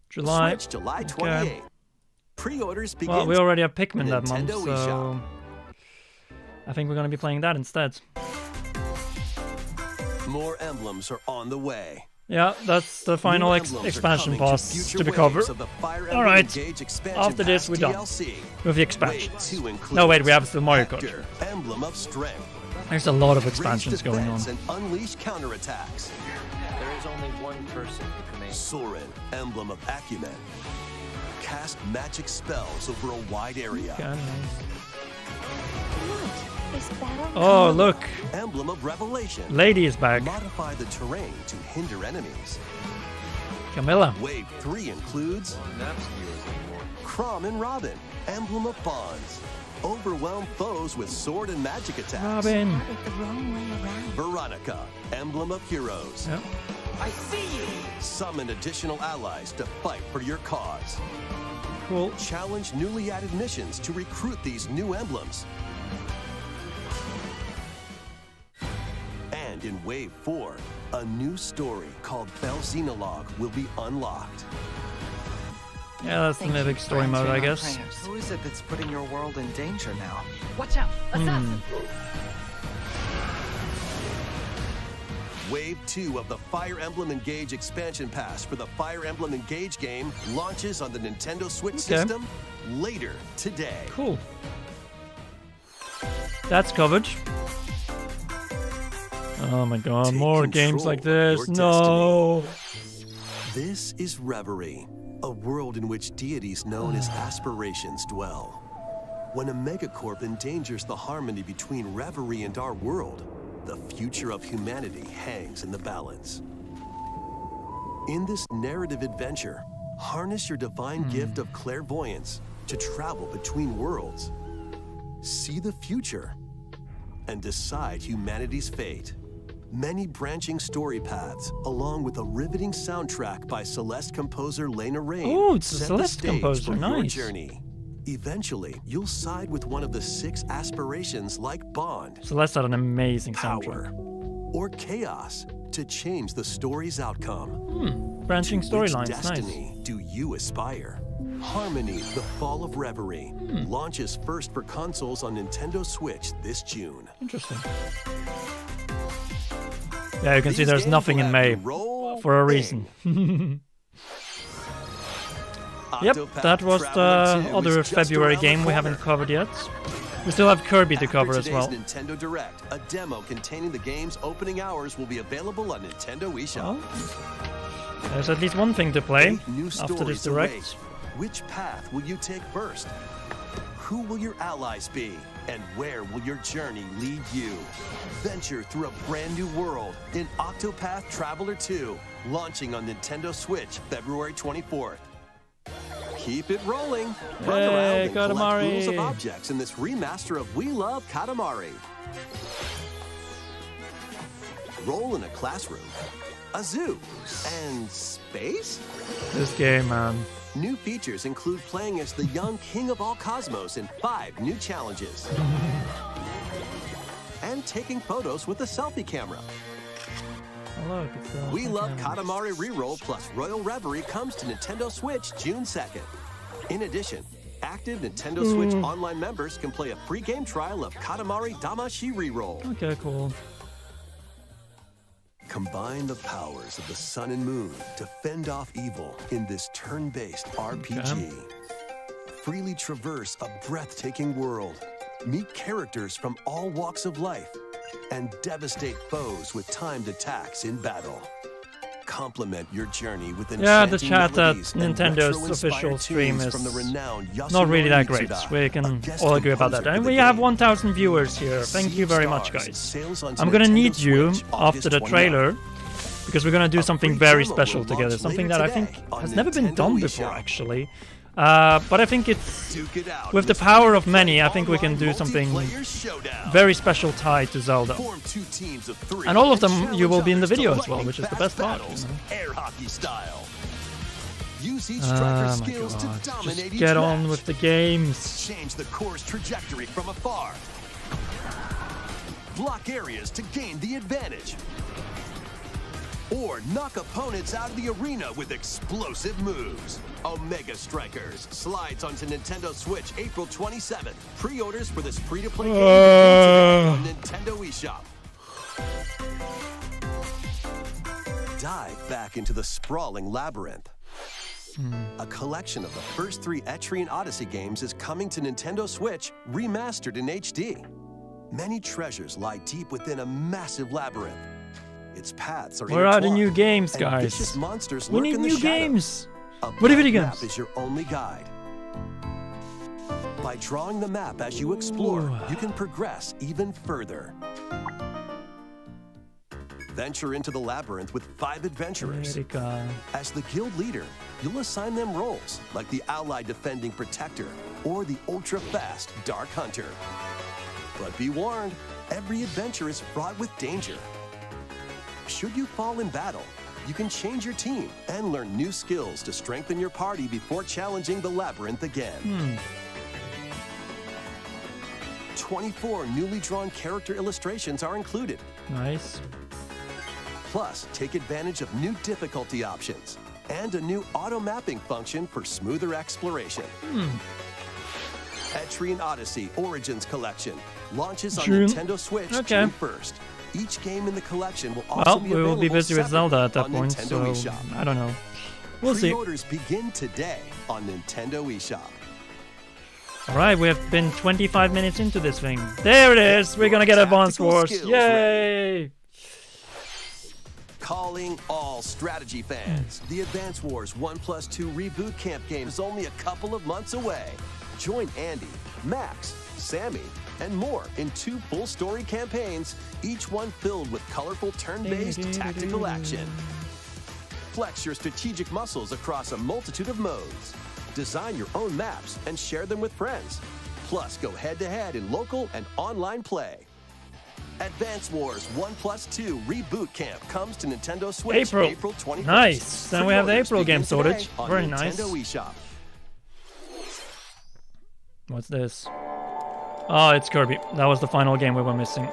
July. Switch July Okay. 28th. Pre-orders begin. Well, we already have Pikmin that month, Nintendo so eShop. I think we're gonna be playing that instead. More emblems are on the way. Yeah, that's the final New emblems are expansion coming pass future to be waves covered of the Fire Emblem Alright, Engage expansion after this pass we're done. DLC. with the Wave expansions. 2 includes No, wait, we have still Mario Kart. Hector, Emblem of Strength. There's a lot of Raise expansions going on. defense and unleash counterattacks. There is only one person who commands. Soren, Emblem of Acumen. Cast magic spells over a wide area. Okay, nice. Is Baron Oh, look, Emblem of Revelation. Lady is back. Modify the terrain to hinder enemies. Camilla. Wave 3 includes Crom and Robin, Emblem of Bonds. Overwhelm foes with sword and magic attacks. Robin. The wrong way around. Veronica, Emblem of Heroes. Yep. I see you! Summon additional allies to fight for your cause. Cool. Challenge newly added missions to recruit these new emblems. And in Wave 4, a new story called Belxenologue will be unlocked. Yeah, that's the mythic story mode, I guess. Who is it that's putting your world in danger now? Watch out! Assassin! Wave 2 of the Fire Emblem Engage expansion pass for the Fire Emblem Engage game launches on the Nintendo Switch system later today. Cool. That's covered. Oh my god, Take more games control like this. of your No. This is Reverie, a world in which deities known as aspirations dwell. When a megacorp endangers the harmony between Reverie and our world, the future of humanity hangs in the balance. In this narrative adventure, harness your divine gift of clairvoyance to travel between worlds, see the future, and decide humanity's fate. Many branching story paths, along with a riveting soundtrack by Celeste composer Lena Raine, Oh, it's a set the Celeste stage composer, for your nice. journey. Eventually, you'll side with one of the 6 aspirations like Bond, Celeste had an amazing Power, soundtrack. or Chaos to change the story's outcome. Branching To which storylines, nice. destiny do you aspire? Harmony, The Fall of Reverie, launches first for consoles on Nintendo Switch this June. Interesting. Yeah, you can see These there's games nothing will in have May you roll for a big. reason. Yep, Octopath that was the Traveler 2 other is just February around the game we haven't corner. covered yet. We still have Kirby to After cover as today's well. Nintendo Direct, a demo containing the game's opening hours will be available on Nintendo eShop. Well, there's at least one thing to play 8 new after this stories Direct. await. Which path will you take first? Who will your allies be? And where will your journey lead you? Venture through a brand new world in Octopath Traveler 2, launching on Nintendo Switch February 24th. Keep it rolling. Run Hey, around and collect Katamari. rules of objects in this remaster of We Love Katamari. Roll in a classroom, a zoo, and space? This game, man. New features include playing as the young king of all cosmos in 5 new challenges. And taking photos with a selfie camera. Oh, look, it's We Love Katamari Reroll plus Royal Reverie comes to Nintendo Switch June 2nd. In addition, active Nintendo Switch Online members can play a free game trial of Katamari Damashi Reroll. Okay, cool. Combine the powers of the sun and moon to fend off evil in this turn-based RPG. Freely traverse a breathtaking world, meet characters from all walks of life, and devastate foes with timed attacks in battle. Complement your journey with Yeah, the enchanting chat at melodies and Nintendo's retro-inspired official stream tunes is from the renowned not really that Yasunori great. Mitsuda, We a can guest all agree about that. composer And for we the have game. 1,000 viewers here. Thank Sea you of very much, Stars guys. sails onto I'm gonna Nintendo need you Switch after August the 29th. trailer because we're gonna do A something free very demo special will together. launch Something later that I think today on has never been Nintendo done before, eShop. actually. But I think it's Duke it out with in the this power of free many. I think we can online do something multiplayer showdown. very special tied to Zelda. Form 2 teams of 3 And all of them challenge you will be in the others to video as well, which is the lightning-fast best part, battles, you know? air hockey style. Use each Oh striker's my skills to god. dominate Just each get on match. with the games. Change the course trajectory from afar. Block areas to gain the advantage. Or knock opponents out of the arena with explosive moves. Omega Strikers slides onto Nintendo Switch April 27th. Pre-orders for this free-to-play game begin today on Nintendo eShop. Dive back into the sprawling labyrinth. A collection of the first 3 Etrian Odyssey games is coming to Nintendo Switch, remastered in HD. Many treasures lie deep within a massive labyrinth. Its paths are Where are the intertwined, new games, and guys? vicious monsters We lurk need in the new shadows. games. A What are video blank map games? is your only guide. By drawing the map as you explore, Ooh. you can progress even further. Venture into the labyrinth with 5 adventurers. America. As the guild leader, you'll assign them roles like the ally defending protector or the ultra-fast dark hunter. But be warned, every adventure is fraught with danger. Should you fall in battle, you can change your team and learn new skills to strengthen your party before challenging the labyrinth again. 24 newly drawn character illustrations are included. Nice. Plus, take advantage of new difficulty options and a new auto-mapping function for smoother exploration. Etrian Odyssey Origins Collection launches on June. Nintendo Switch Okay. June 1st. Each game in the collection will also Well, be we will be available busy with separately Zelda at that on point, Nintendo so eShop. I don't know. We'll see. Pre-orders begin today on Nintendo eShop. Alright, we have been 25 minutes into this thing. There it is! We're gonna get Advance Tactical Wars! skills Yay! Calling all strategy fans. The Advance Wars 1+2 Reboot Camp game is only a couple of months away. Join Andy, Max, Sammy, and more in 2 full story campaigns, each one filled with colorful turn-based tactical action. Flex your strategic muscles across a multitude of modes. Design your own maps and share them with friends. Plus, go head-to-head in local and online play. Advance Wars 1+2 Reboot Camp comes to Nintendo Switch April 21st. Nice. Then we have the Pre-orders April game begin sorted. today on Very Nintendo nice. eShop. What's this? Oh, it's Kirby. That was the final game we were missing.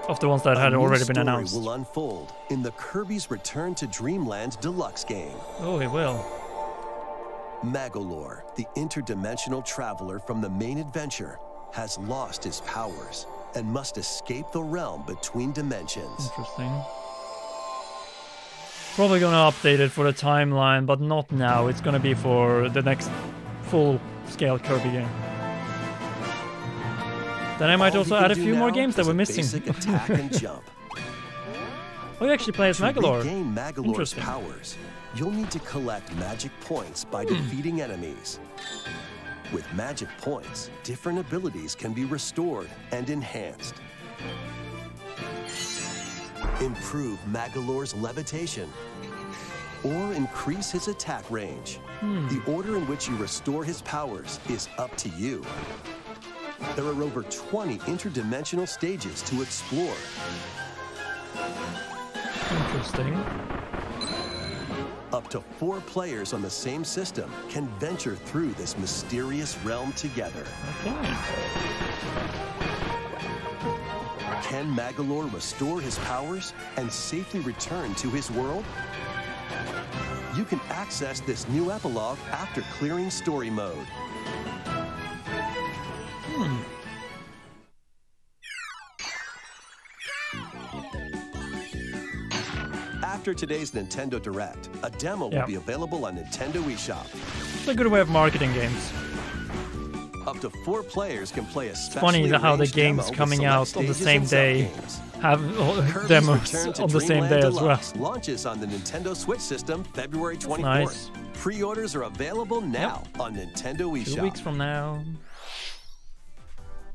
Of the ones that had A new already been story announced. will unfold in the Kirby's Return to Dreamland Deluxe game. Oh, it will. Magolor, the interdimensional traveler from the main adventure, has lost his powers and must escape the realm between dimensions. Interesting. Probably gonna update it for the timeline, but not now. It's gonna be for the next full-scale Kirby game. Then I might All also you can add a do few more now games that is we're a missing. Basic attack and jump. Oh, you actually play as To Magolor. regain Magolor's Interesting. powers, you'll need to collect magic points by defeating enemies. With magic points, different abilities can be restored and enhanced. Improve Magolor's levitation or increase his attack range. The order in which you restore his powers is up to you. There are over 20 interdimensional stages to explore. Interesting. Up to 4 players on the same system can venture through this mysterious realm together. Okay. Can Magolor restore his powers and safely return to his world? You can access this new epilogue after clearing story mode. After today's Nintendo Direct, a demo Yeah. will be available on Nintendo eShop. It's a good way of marketing games. Up to 4 players can play a It's specially funny how the arranged games demo with coming select out on the stages same and day sub-games. have Kirby's demos Return to on the same day Dreamland as well. Deluxe launches on the Nintendo Switch system February 24th. Nice. Pre-orders are available now on Nintendo 2 eShop. weeks from now.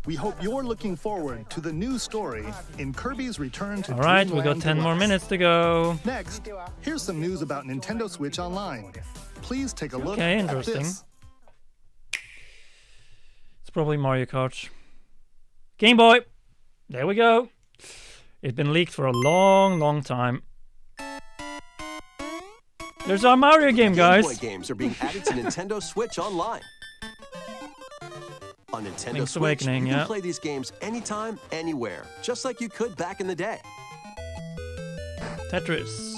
We hope you're looking forward to the new story in Kirby's Return to Alright, we got Dreamland 10 more Deluxe. minutes to go. Next, here's some news about Nintendo Switch Online. Please take a look Okay, at interesting. this. It's probably Mario Kart. Game Boy! There we go. It's been leaked for a long time. There's our Mario game, Game guys. Boy games are being added to Nintendo Switch Online. On Nintendo Link's Switch, Awakening, you can yeah. play these games anytime, anywhere, just like you could back in the day. Tetris.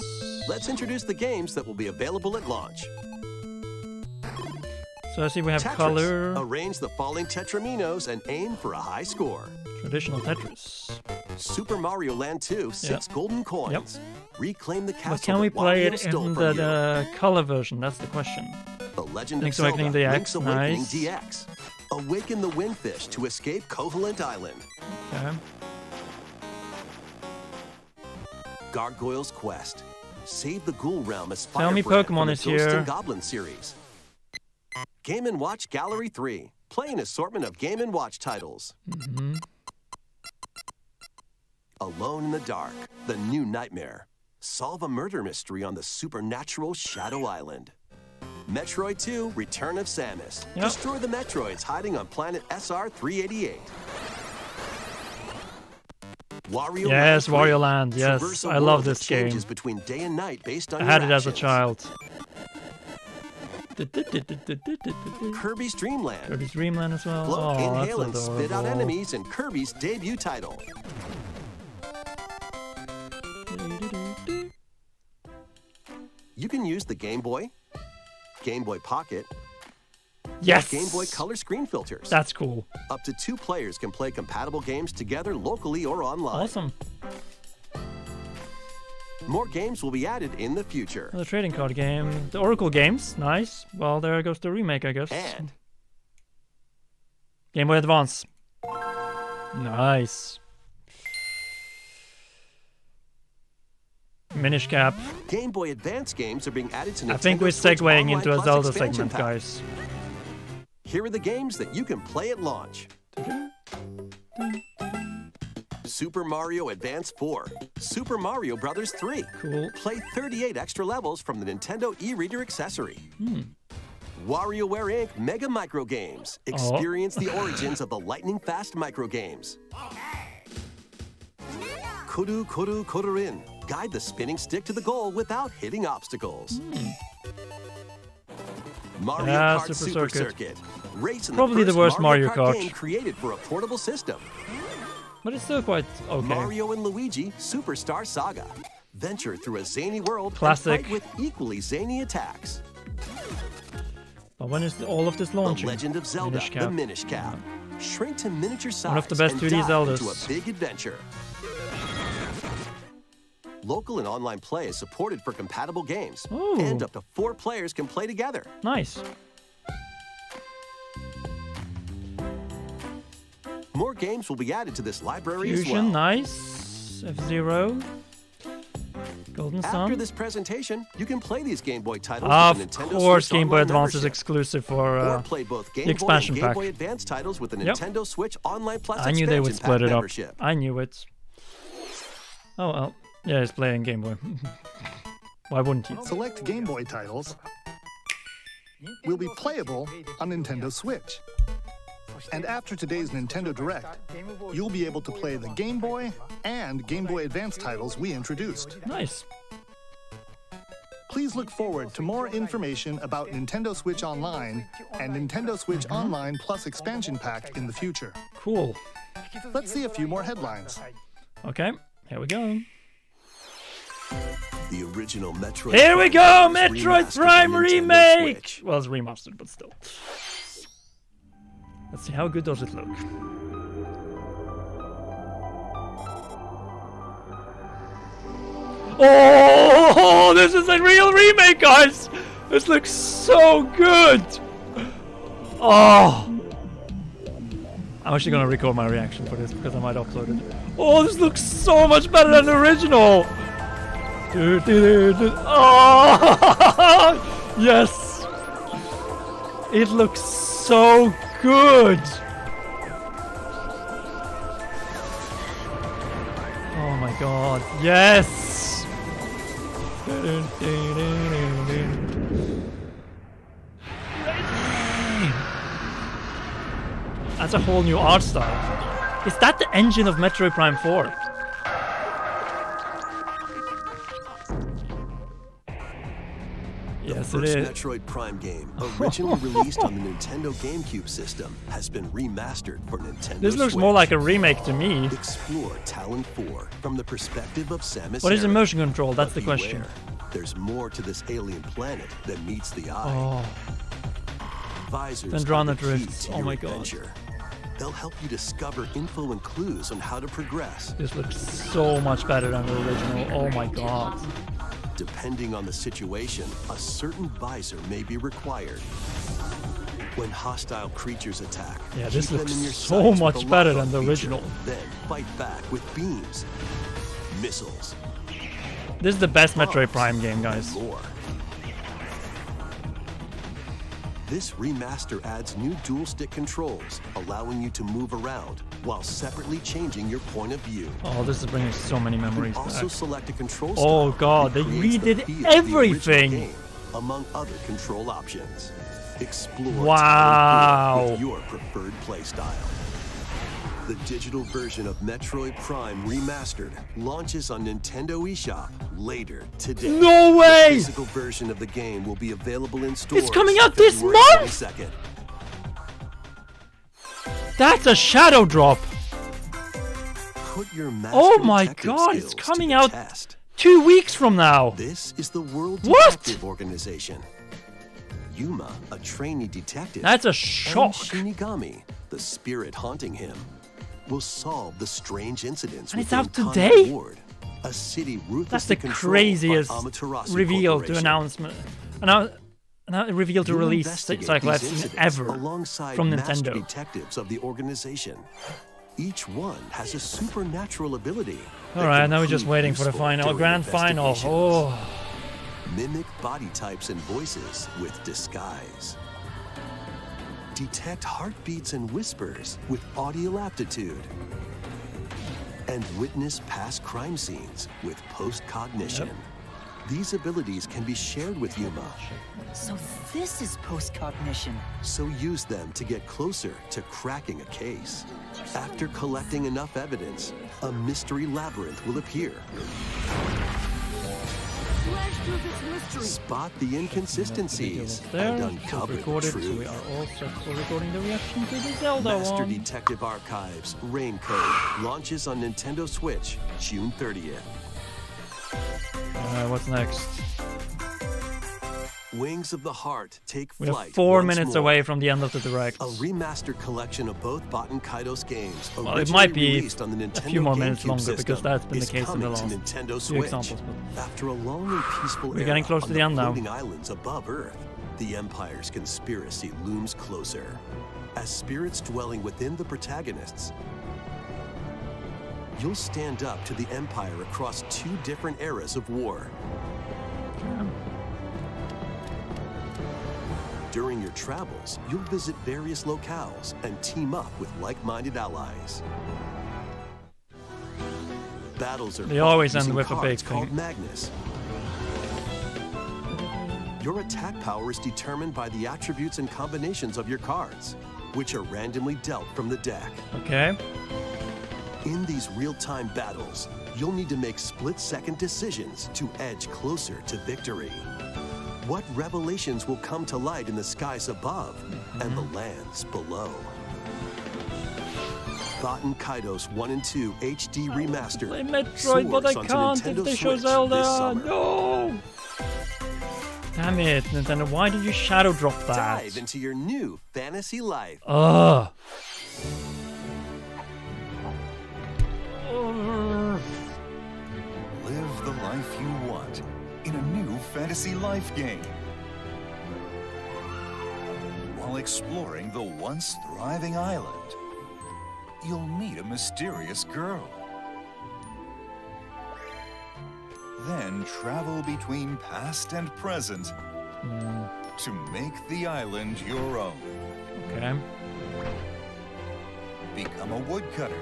Let's introduce the games that will be available at launch. So I see we have Tetris. color. Arrange the falling Tetraminos and aim for a high score. Traditional Tetris. Super Mario Land 2, 6 golden coins. Reclaim the castle But can we that play Wario it stole in from the color version? That's the question. you. The Legend Link's of Zelda, Awakening DX, Link's Awakening nice. DX. Awaken the Windfish to escape Koholint Island. Okay. Gargoyle's Quest. Save the Ghoul Realm as Tell me Firebrand Pokemon from the is Ghost here. and Goblin series. Game & Watch Gallery 3. Play an assortment of Game & Watch titles. Alone in the Dark. The New Nightmare. Solve a murder mystery on the supernatural Shadow Island. Metroid 2: Return of Samus. Yep. Destroy the Metroids hiding on planet SR-388. Wario Yes, Land 3. Wario Land. Yes, Traverse a I love world that this game. changes between day and night based on I had your it as a actions. child. Kirby's Dream Land. Kirby's Dream Land as well. Blow, Oh, inhale, and that's spit out adorable. enemies in Kirby's debut title. You can use the Game Boy, Game Boy Pocket, Yes! Game Boy Color screen filters. That's cool. Up to 2 players can play compatible games together locally or online. Awesome. More games will be added in the future. The trading card game. The Oracle games. Nice. Well, there goes the remake, I guess. And Game Boy Advance. Nice. Minish Cap. Game Boy Advance games are being added to Nintendo I think we're Switch segueing Online into a Plus Zelda expansion segment, pack. guys. Here are the games that you can play at launch. Super Mario Advance 4, Super Mario Brothers 3. Cool. Play 38 extra levels from the Nintendo e-reader accessory. WarioWare Inc. Mega Micro Games. Experience the origins of the lightning-fast micro games. Kuru Kuru Kururin. Guide the spinning stick to the goal without hitting obstacles. Mario Yeah, Kart Super Super Circuit. Circuit. Race in Probably the first worst Mario Kart. game created for a portable system. But it's still quite okay. Mario and Luigi Superstar Saga. Venture through a zany world Classic. and fight with equally zany attacks. But when is all of this The launching? Legend of Zelda, Minish Cap. the Minish Cap. Shrink to miniature size One of the best and 2D dive Zeldas. into a big adventure. Local and online play is supported for compatible games. Ooh. And up to 4 players can play together. Nice. More games will be added to this library as Fusion, well. nice. F-Zero. Golden After Sun. this presentation, you can play these Game Boy titles with the Of Nintendo course, Switch Game Boy Online Advance is membership. exclusive for Or play both Game Boy expansion and Game pack. Boy Advance titles with the Yep. Nintendo Switch Online Plus I knew they would expansion split pack it up. membership. I knew it. Oh well. Yeah, it's playing Game Boy. Why wouldn't you? Select Game Boy titles will be playable on Nintendo Switch. And after today's Nintendo Direct, you'll be able to play the Game Boy and Game Boy Advance titles we introduced. Nice. Please look forward to more information about Nintendo Switch Online and Nintendo Switch Online Plus expansion pack in the future. Cool. Let's see a few more headlines. Okay, here we go. The original Metroid. Here we go! Prime was Metroid remastered Prime on Nintendo Remake! Switch. Well, it's remastered, but still. Let's see, how good does it look? Oh, this is a real remake, guys! This looks so good! Oh! I'm actually gonna record my reaction for this because I might upload it. Oh, this looks so much better than the original! Oh! Yes! It looks so good! Oh my god, yes! That's a whole new art style. Is that the engine of Metroid Prime 4? Yes, The it first is. Metroid Prime game, originally released on the Nintendo GameCube system, has been remastered for Nintendo This looks Switch. more like a remake to me. Explore Talon 4 from the perspective of Samus. What is the Aran. motion control? That's But the question. beware, there's more to this alien planet than meets the eye. Oh, Visors Dendrona are the key drifts. to Oh your my God. adventure. They'll help you discover info and clues on how to progress. this looks so much better than the original. Oh my god. Depending on the situation, a certain visor may be required. When hostile creatures attack, Yeah, this keep them looks in your so sights with much the better lockout than the feature. original. Then fight back with beams, missiles, This is the best Metroid Prime game, guys. and more. This remaster adds new dual-stick controls, allowing you to move around while separately changing your point of view. Oh, this is bringing so many You memories can also back. select a control Oh style god, that they creates the redid feel of the original everything! game, among other control options. Explore Wow. Tower 4 with your preferred playstyle. The digital version of Metroid Prime Remastered launches on Nintendo eShop later today. No way! The physical version of the game will be available in stores. It's coming out this February month? 22nd. That's a shadow drop! Put your master Oh my detective god, it's skills to coming the out test. 2 weeks from now! This is the World What? Detective Organization. Yuma, a trainee detective, That's a and shock! Shinigami, the spirit haunting him, will solve the strange incidents And it's within out Conway today? Ward, a city That's ruthlessly the controlled craziest by Amaterasu reveal to Corporation. announcement. Reveal to You'll release investigate cycle I've these seen incidents ever alongside from master Nintendo. detectives of the organization. Each one has a supernatural ability. that Alright, can now we're just prove waiting for the useful final, during grand final. investigations. Oh, Mimic body types and voices with disguise. Detect heartbeats and whispers with audio aptitude. And witness past crime scenes with post-cognition. These abilities can be shared with Yuma, So this is post-cognition. so use them to get closer to cracking a case. After collecting enough evidence, a mystery labyrinth will appear. Spot the inconsistencies there. and It's uncover the recorded, so truth. we are all set for recording the reaction to the Zelda Master one. Detective Archives Raincoat launches on Nintendo Switch June 30th. What's next? Wings of the Heart take We have flight 4 once minutes more. away from the end of the direct. A remastered collection of both Baten Kaido's games, Well, originally it might be released on the a Nintendo few more minutes GameCube longer system, because that's been the is case in the coming to last Nintendo few Switch. examples. But After a long and peaceful We're era getting close on to the end now. floating islands above Earth, the Empire's conspiracy looms closer. As spirits dwelling within the protagonists, you'll stand up to the Empire across 2 different eras of war. During your travels, you'll visit various locales and team up with like-minded allies. Battles are They fought always end using with a big cards called thing. Magnus. Your attack power is determined by the attributes and combinations of your cards, which are randomly dealt from the deck. okay. In these real-time battles, you'll need to make split-second decisions to edge closer to victory. What revelations will come to light in the skies above and the lands below? Baten Kaido's 1 and 2 HD Remastered Play Metroid, but I soars onto can't if Nintendo they show Switch Zelda. this summer. No! Damn it, Nintendo, why did you shadow drop that? Dive into your new fantasy life. Ugh. Live the life you want in a new fantasy life game. While exploring the once thriving island, you'll meet a mysterious girl. Then travel between past and present to make the island your own. Okay. Become a woodcutter,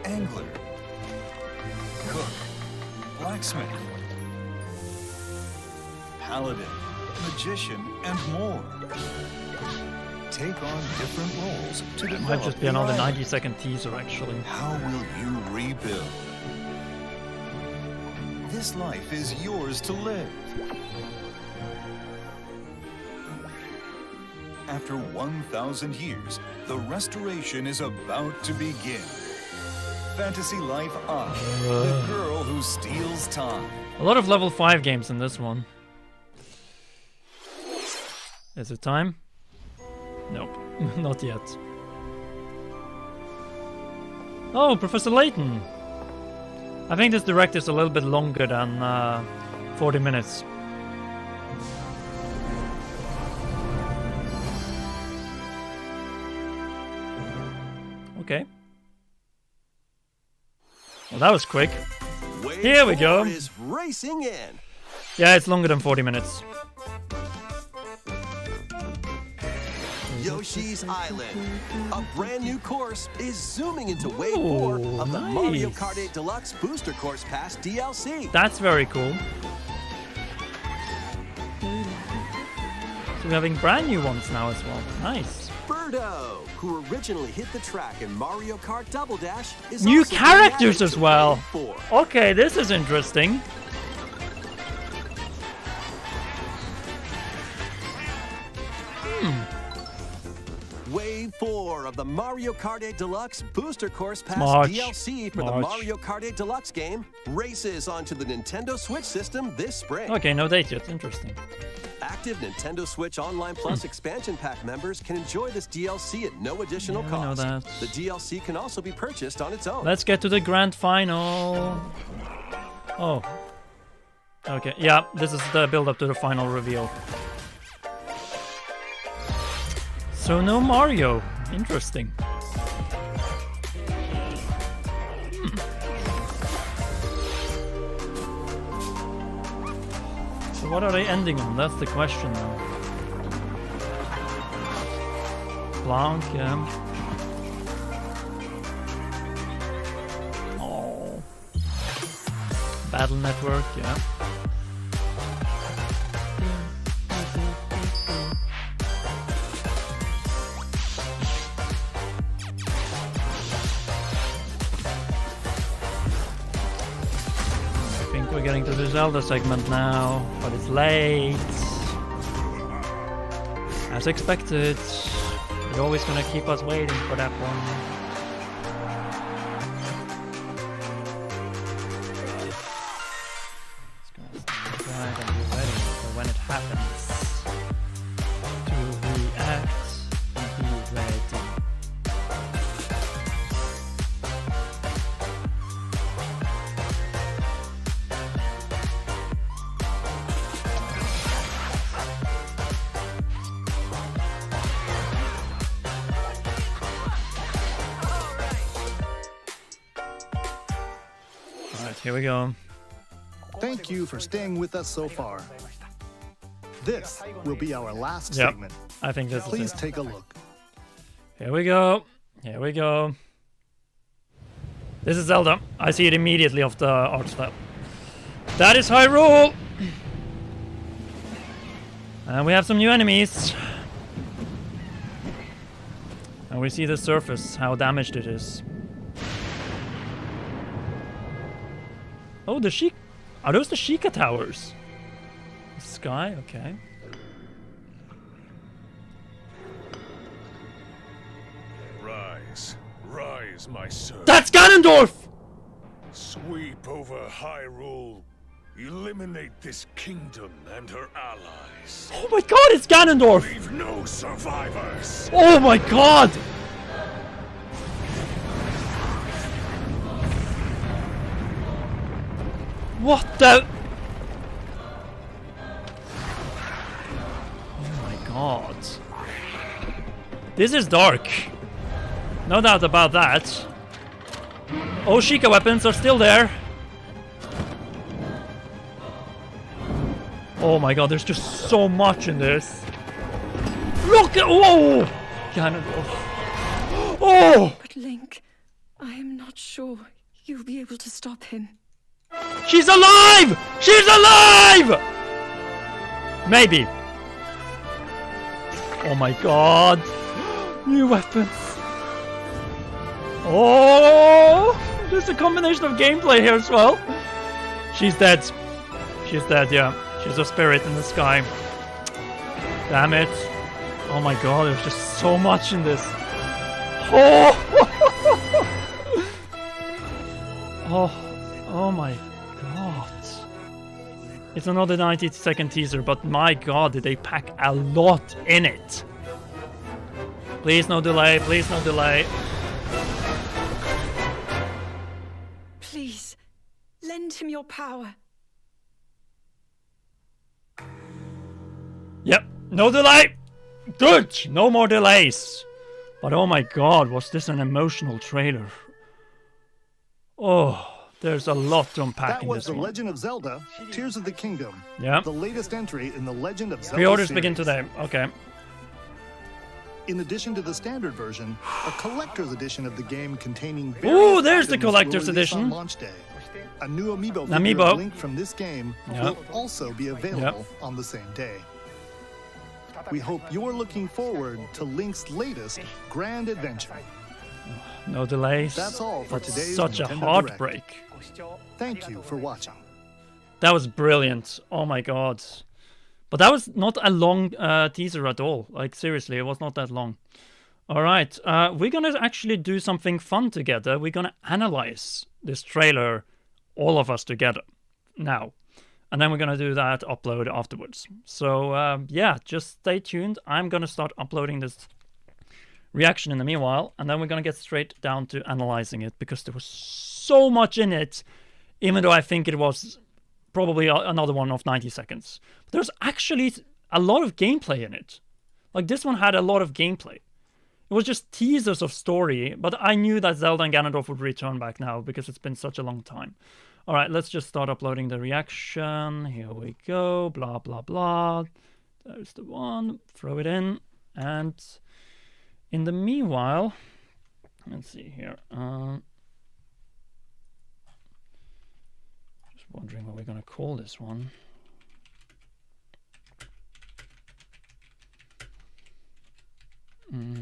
angler, cook, blacksmith, paladin, magician, and more. Take on different roles to develop Might just be the another island. 90-second teaser, actually. How will you rebuild? This life is yours to live. After 1,000 years, the restoration is about to begin. Fantasy Life I, the girl who steals time. A lot of level 5 games in this one. Is it time? Nope, not yet. Oh, Professor Layton! I think this direct is a little bit longer than 40 minutes. Okay. Well, that was quick. Wave Here we go. 4 is racing in. Yeah, it's longer than 40 minutes. Yoshi's Island. A brand new course is zooming into Wave 4 of the Mario Kart 8 Deluxe Booster Course Pass DLC. That's very cool. So we're having brand new ones now as well. Nice. Birdo, who originally hit the track in Mario Kart Double Dash, is New also characters being as added to well. Wave 4. Okay, this is interesting. Wave 4 of the Mario Kart 8 Deluxe Booster Course Pass March. DLC for the March. Mario Kart 8 Deluxe game races onto the Nintendo Switch system this spring. Okay, no date yet. Interesting. Active Nintendo Switch Online Plus expansion pack members can enjoy this DLC at no additional Yeah, I know cost. that. The DLC can also be purchased on its own. Let's get to the grand final. Oh. Okay, yeah, this is the build up to the final reveal. So no Mario. Interesting. So what are they ending on? That's the question now. Blanc, yeah. Oh. Battle Network, yeah. I think we're getting to the Zelda segment now, but it's late. As expected. They're always gonna keep us waiting for that one. Just gonna stand right and be ready for when it happens. To react and be ready. Alright, here we go. Thank you for staying with us so far. This will be our last Yep, segment. I think this Please is it. take a look. Here we go. Here we go. This is Zelda. I see it immediately off the art style. That is Hyrule! And we have some new enemies. And we see the surface, how damaged it is. Oh, the Sheik. Are those the Sheikah Towers? The sky? Okay. Rise, rise, my son. That's Ganondorf! Sweep over Hyrule. Eliminate this kingdom and her allies. Oh my god, it's Ganondorf! Leave no survivors. Oh my god! What the? Oh my god. This is dark. No doubt about that. Oh, Sheikah weapons are still there. Oh my god, there's just so much in this. Look at. Whoa! Ganondorf. Oh! But Link, I am not sure you'll be able to stop him. She's alive! She's alive! Maybe. Oh my god. New weapons. Oh! There's a combination of gameplay here as well. She's dead. She's dead, yeah. She's a spirit in the sky. Damn it. Oh my god, there's just so much in this. Oh! Oh my god. It's another 90-second teaser, but my god, did they pack a lot in it. Please no delay, please no delay. Please, lend him your power. Yep, no delay! Good! No more delays! But oh my god, was this an emotional trailer? Oh, there's a lot to unpack That in was this The one. Legend of Zelda, Tears of the Kingdom. Yeah. The latest entry in the Legend of Zelda Pre-orders series. begin today. Okay. In addition to the standard version, a collector's edition of the game containing Ooh, there's the items will collector's release on edition. launch day. A new amiibo figure Amiibo. of Link from this game will also be available on the same day. We hope you're looking forward to Link's latest grand adventure. No delays. That's all for But today's such a Nintendo heartbreak. Thank you for watching. That was brilliant. Oh my god. But that was not a long teaser at all. Like, seriously, it was not that long. Alright, we're gonna actually do something fun together. We're gonna analyze this trailer, all of us together, now. And then we're gonna do that upload afterwards. So, yeah, just stay tuned. I'm gonna start uploading this reaction in the meanwhile, and then we're gonna get straight down to analyzing it, because there was so much in it, even though I think it was probably another one of 90 seconds. But there's actually a lot of gameplay in it. Like, this one had a lot of gameplay. It was just teasers of story, but I knew that Zelda and Ganondorf would return back now, because it's been such a long time. Alright, let's just start uploading the reaction. Here we go, blah, blah, blah. There's the one, throw it in. And in the meanwhile, let's see here. Wondering what we're going to call this one. Here,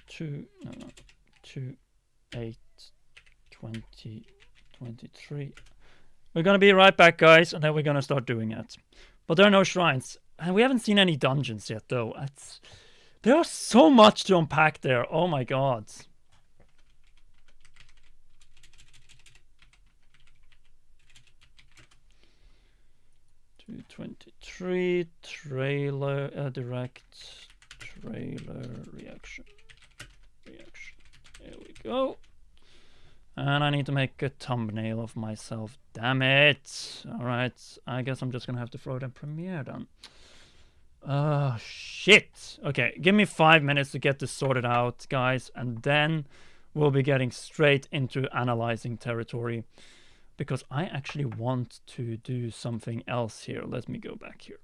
2/8/2023. We're going to be right back, guys, and then we're going to start doing it. But there are no shrines, and we haven't seen any dungeons yet, though. There's so much to unpack there. Oh my god. 23 trailer direct trailer reaction. Here we go. And I need to make a thumbnail of myself. Damn it! All right, I guess I'm just gonna have to throw it in Premiere then. Shit. Okay, give me 5 minutes to get this sorted out, guys, and then we'll be getting straight into analyzing territory. Because I actually want to do something else here. Let me go back here.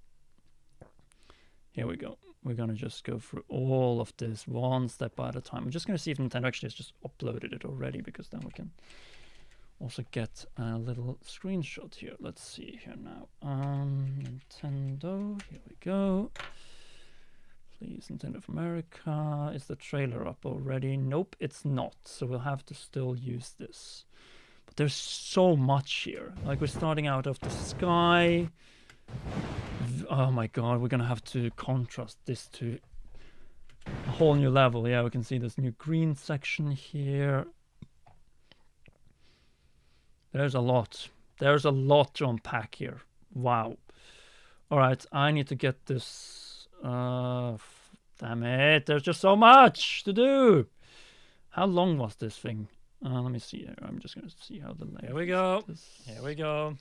Here we go. We're going to just go through all of this one step at a time. I'm just going to see if Nintendo actually has just uploaded it already, because then we can also get a little screenshot here. Let's see here now. Nintendo, here we go. Please, Nintendo of America. Is the trailer up already? Nope, it's not. So we'll have to still use this. But there's so much here. Like, we're starting out of the sky. Oh my god, we're gonna have to contrast this to a whole new level. Yeah, we can see this new green section here. There's a lot. There's a lot to unpack here. Wow. Alright, I need to get this. Damn it, there's just so much to do. How long was this thing? Let me see here. I'm just going to see how the layout. Here we go. Here we go.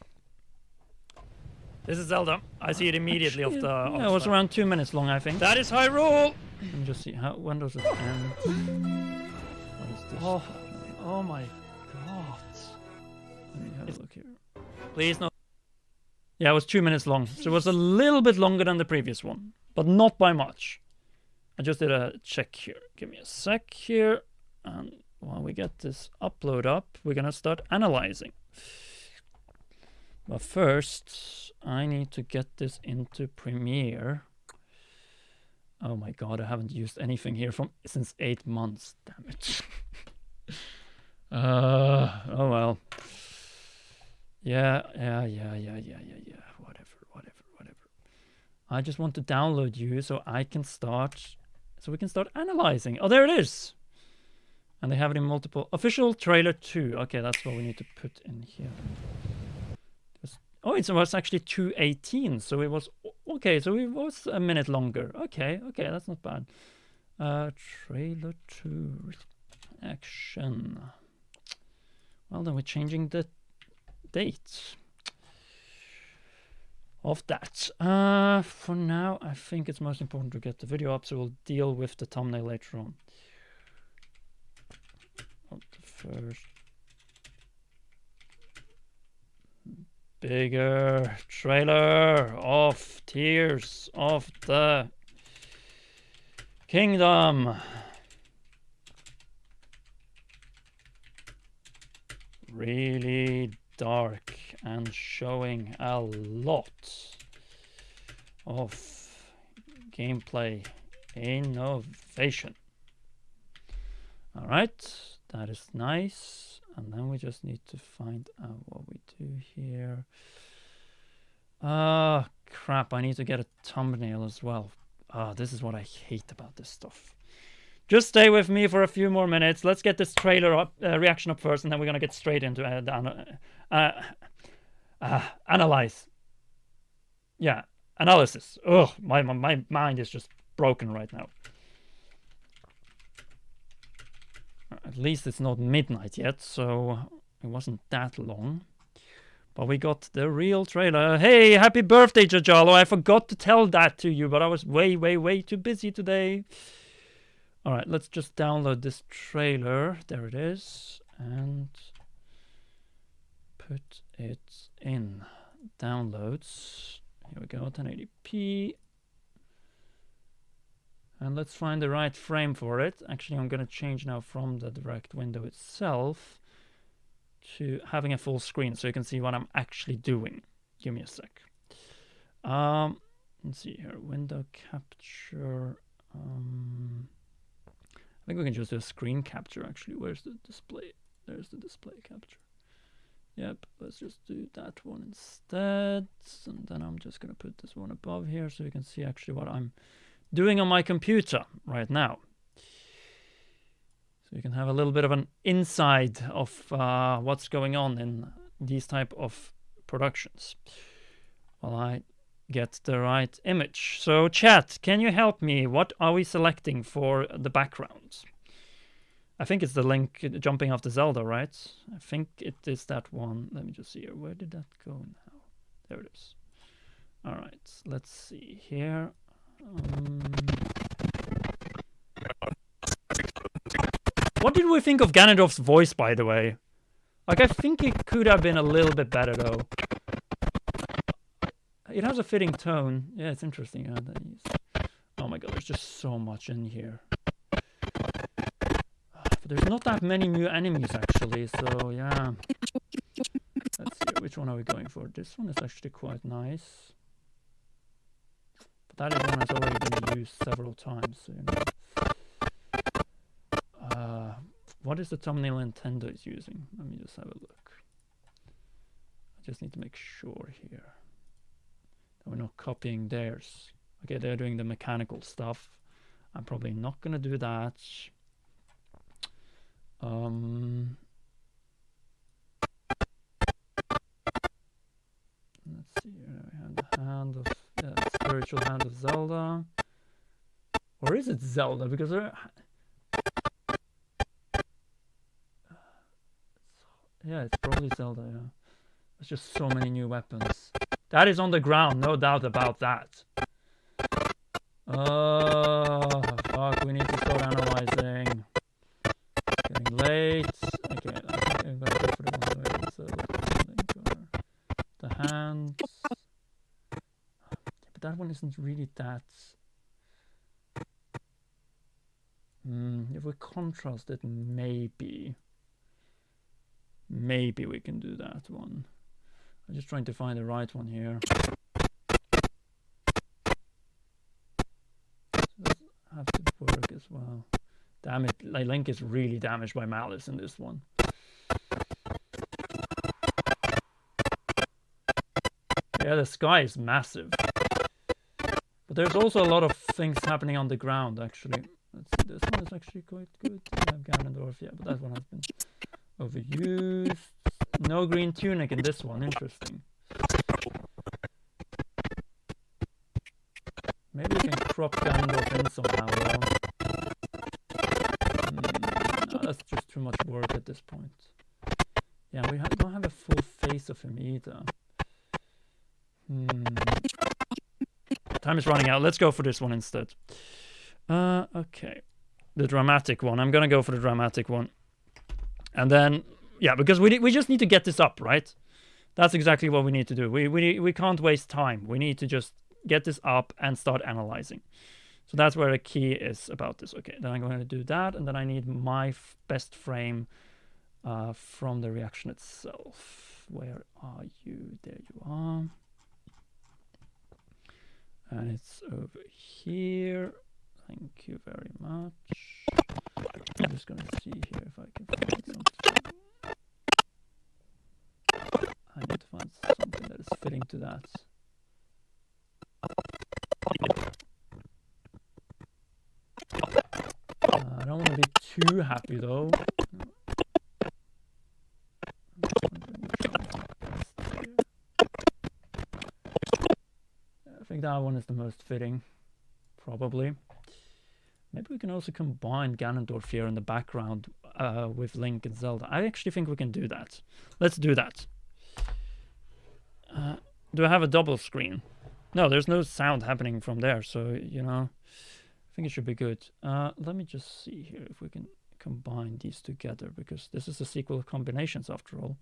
This is Zelda. I see it immediately off the... Yeah, it was around 2 minutes long, I think. That is Hyrule! Let me just see. When does it end? What is this? Oh my god. Let me have a look here. Please, no. Yeah, it was 2 minutes long. So it was a little bit longer than the previous one. But not by much. I just did a check here. Give me a sec here. And while we get this upload up, we're gonna start analyzing. But first, I need to get this into Premiere. Oh my god, I haven't used anything here since 8 months. Damn it. Oh well. Yeah. Whatever. I just want to download you so I can start, so we can start analyzing. Oh, there it is. And they have it in multiple. Official trailer 2. Okay, that's what we need to put in here. Oh, it was actually 2:18, so it was okay. So it was a minute longer. Okay, that's not bad. Trailer 2 action. Well, then we're changing the date of that. For now, I think it's most important to get the video up, so we'll deal with the thumbnail later on. First. Bigger trailer of Tears of the Kingdom. Really dark and showing a lot of gameplay innovation. All right, that is nice. And then we just need to find out what we do here. Crap, I need to get a thumbnail as well. This is what I hate about this stuff. Just stay with me for a few more minutes. Let's get this trailer up, reaction up first, and then we're gonna get straight into analyze. Yeah, analysis. Ugh, my mind is just broken right now. At least it's not midnight yet, so it wasn't that long. But we got the real trailer. Hey, happy birthday, Jajalo. I forgot to tell that to you, but I was way too busy today. All right, let's just download this trailer. There it is. And put it in downloads. Here we go, 1080p. And let's find the right frame for it. Actually, I'm going to change now from the direct window itself to having a full screen so you can see what I'm actually doing. Give me a sec. Let's see here. Window capture. I think we can just do a screen capture actually. Where's the display? There's the display capture. Yep, let's just do that one instead. And then I'm just going to put this one above here so you can see actually what I'm doing on my computer right now. So you can have a little bit of an inside of what's going on in these type of productions while I get the right image. So chat, can you help me? What are we selecting for the background? I think it's the link jumping off the Zelda, right? I think it is that one. Let me just see here. Where did that go now? There it is. All right, let's see here. What did we think of Ganondorf's voice, by the way? Like, I think it could have been a little bit better, though. It has a fitting tone. Yeah, it's interesting. Oh my god, there's just so much in here. But there's not that many new enemies, actually, so yeah. Let's see, which one are we going for? This one is actually quite nice. But that is one that's already been used several times, so you know. What is the thumbnail Nintendo is using? Let me just have a look. I just need to make sure here that we're not copying theirs. Okay, they're doing the mechanical stuff. I'm probably not going to do that. Let's see here. We have the hand of spiritual hand of Zelda. Or is it Zelda? Because yeah, it's probably Zelda, yeah. There's just so many new weapons. That is on the ground, no doubt about that. Oh, fuck, we need to start analyzing. Getting late. Okay, I think I'm gonna go for the one way. So, the hands. But that one isn't really that. If we contrast it, maybe we can do that one. I'm just trying to find the right one here. So this have to work as well. Damn it, Link is really damaged by malice in this one. Yeah, the sky is massive. But there's also a lot of things happening on the ground, actually. Let's see, this one is actually quite good. We have Ganondorf, yeah, but that one has been overused. No green tunic in this one, interesting. Maybe we can crop Ganondorf in somehow, though. No, that's just too much work at this point. Yeah, we don't have a full face of him either. Time is running out. Let's go for this one instead. Okay. The dramatic one. I'm gonna go for the dramatic one. And then, yeah, because we just need to get this up, right? That's exactly what we need to do. We can't waste time. We need to just get this up and start analyzing. So that's where the key is about this. Okay, then I'm going to do that, and then I need my best frame from the reaction itself. Where are you? There you are. And it's over here. Thank you very much. I'm just going to see here if I can find something. I need to find something that is fitting to that. I don't want to be too happy though. I think that one is the most fitting, probably. Maybe we can also combine Ganondorf here in the background with Link and Zelda. I actually think we can do that. Let's do that. Do I have a double screen? No, there's no sound happening from there, so, you know, I think it should be good. Let me just see here if we can combine these together, because this is a sequel of combinations after all.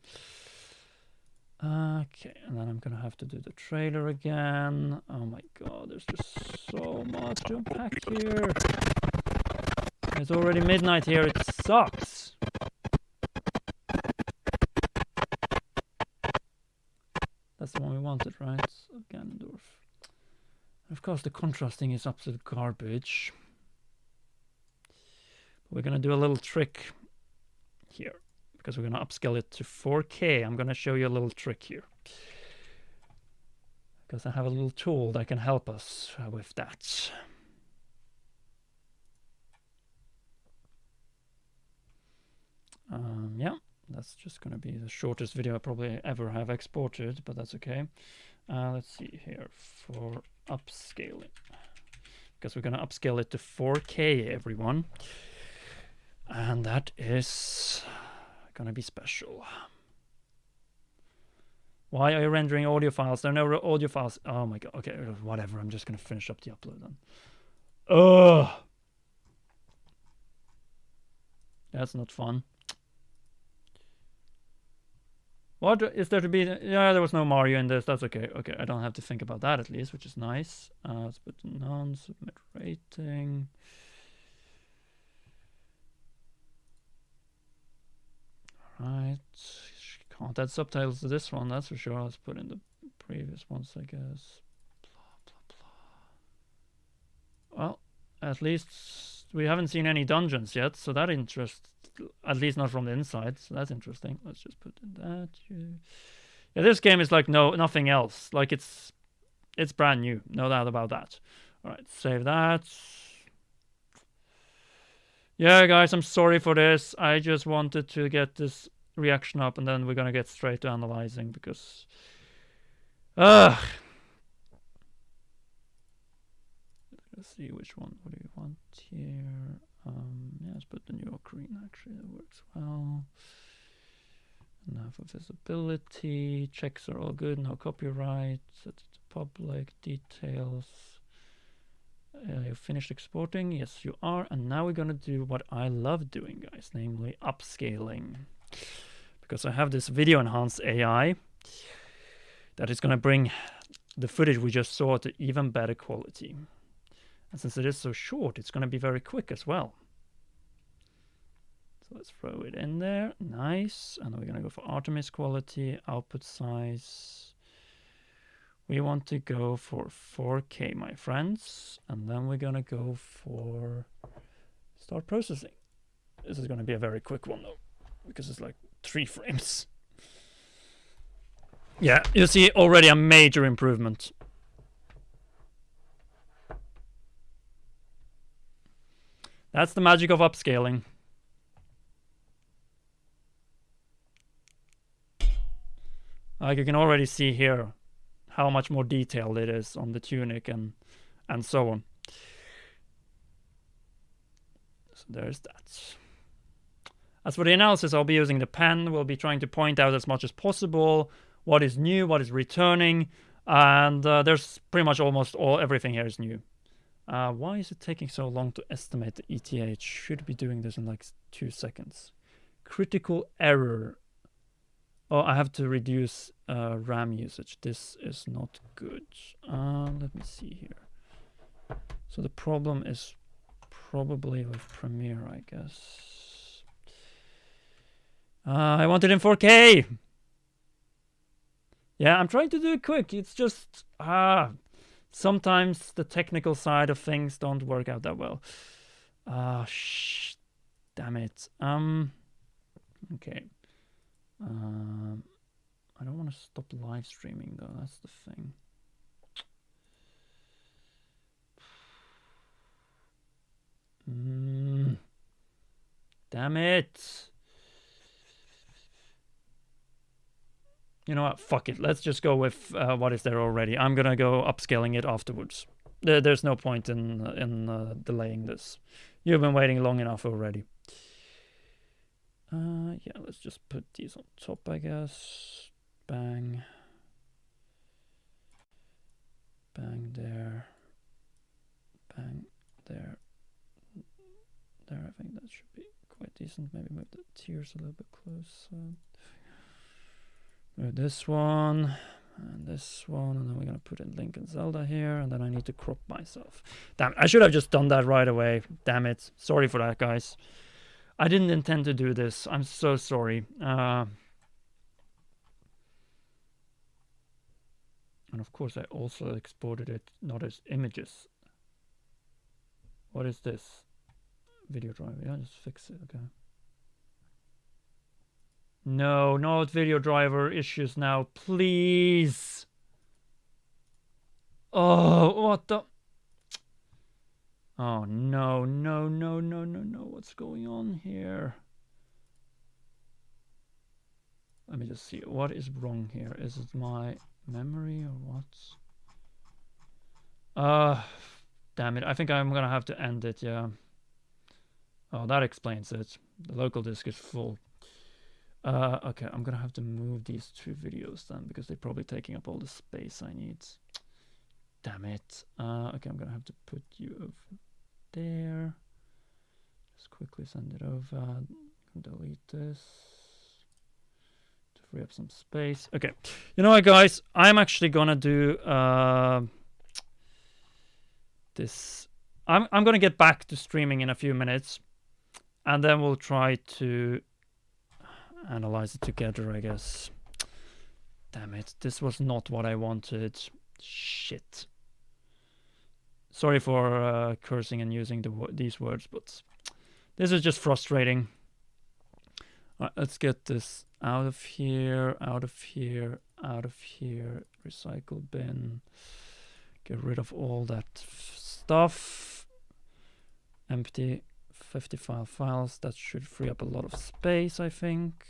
Okay, and then I'm gonna have to do the trailer again. Oh my god, there's just so much to unpack here. It's already midnight here, it sucks. That's the one we wanted, right? Ganondorf. Of course, the contrasting is absolute garbage. But we're gonna do a little trick here, because we're gonna upscale it to 4K. I'm gonna show you a little trick here, because I have a little tool that can help us with that. Yeah, that's just gonna be the shortest video I probably ever have exported, but that's okay. Let's see here for upscaling, because we're gonna upscale it to 4K, everyone, and that is gonna be special. Why are you rendering audio files? There are no audio files. Oh my god. Okay, whatever. I'm just gonna finish up the upload then. Ugh. That's not fun. What is there to be? Yeah, there was no Mario in this. That's okay. Okay, I don't have to think about that at least, which is nice. Let's put none, submit rating. Alright. Can't add subtitles to this one, that's for sure. Let's put in the previous ones, I guess. Blah, blah, blah. Well, at least we haven't seen any dungeons yet, so that interests, at least not from the inside, so that's interesting. Let's just put in that. Yeah, this game is like nothing else. Like it's brand new, no doubt about that. Alright, save that. Yeah, guys, I'm sorry for this. I just wanted to get this reaction up, and then we're gonna get straight to analyzing, because let's see which one. What do you want here? Yeah, let's put the new ocarina. Actually, that works well. Enough of visibility. Checks are all good. No copyright. Set it to public. Details. You finished exporting? Yes, you are. And now we're gonna do what I love doing, guys, namely upscaling. Because I have this video enhanced AI that is gonna bring the footage we just saw to even better quality. And since it is so short, it's gonna be very quick as well. So let's throw it in there. Nice. And we're gonna go for Artemis quality, output size. We want to go for 4K, my friends, and then we're gonna go for start processing. This is gonna be a very quick one though, because it's like 3 frames. Yeah, you see already a major improvement. That's the magic of upscaling. Like you can already see here how much more detailed it is on the tunic and so on. So there's that. As for the analysis, I'll be using the pen. We'll be trying to point out as much as possible what is new, what is returning, and there's pretty much almost everything here is new. Why is it taking so long to estimate the ETA? It should be doing this in like 2 seconds. Critical error. Oh, I have to reduce RAM usage. This is not good. Let me see here. So the problem is probably with Premiere, I guess. I want it in 4K. Yeah, I'm trying to do it quick. It's just sometimes the technical side of things don't work out that well. Damn it. Okay. I don't want to stop live streaming though. That's the thing. Damn it. You know what? Fuck it. Let's just go with what is there already. I'm gonna go upscaling it afterwards. There's no point in delaying this. You've been waiting long enough already. Yeah, let's just put these on top, I guess. Bang. Bang there. Bang there. There, I think that should be quite decent. Maybe move the tiers a little bit closer. Move this one and this one, and then we're gonna put in Link and Zelda here, and then I need to crop myself. Damn it, I should have just done that right away. Damn it. Sorry for that, guys. I didn't intend to do this. I'm so sorry. And of course, I also exported it not as images. What is this? Video driver. Yeah, just fix it. Okay. No, not video driver issues now. Please. Oh, what the? Oh, no, no, no, no, no, no. What's going on here? Let me just see. What is wrong here? Is it my memory or what? Damn it. I think I'm gonna have to end it, yeah. Oh, that explains it. The local disk is full. Okay, I'm gonna have to move these two videos then, because they're probably taking up all the space I need. Damn it. Okay, I'm gonna have to put you over there. Just quickly send it over. Delete this to free up some space. Okay, you know what, guys? I'm actually gonna do this. I'm gonna get back to streaming in a few minutes, and then we'll try to analyze it together, I guess. Damn it, this was not what I wanted. Shit. Sorry for cursing and using these words, but this is just frustrating. All right, let's get this out of here, out of here, out of here. Recycle bin. Get rid of all that stuff. Empty 50 files. That should free up a lot of space, I think.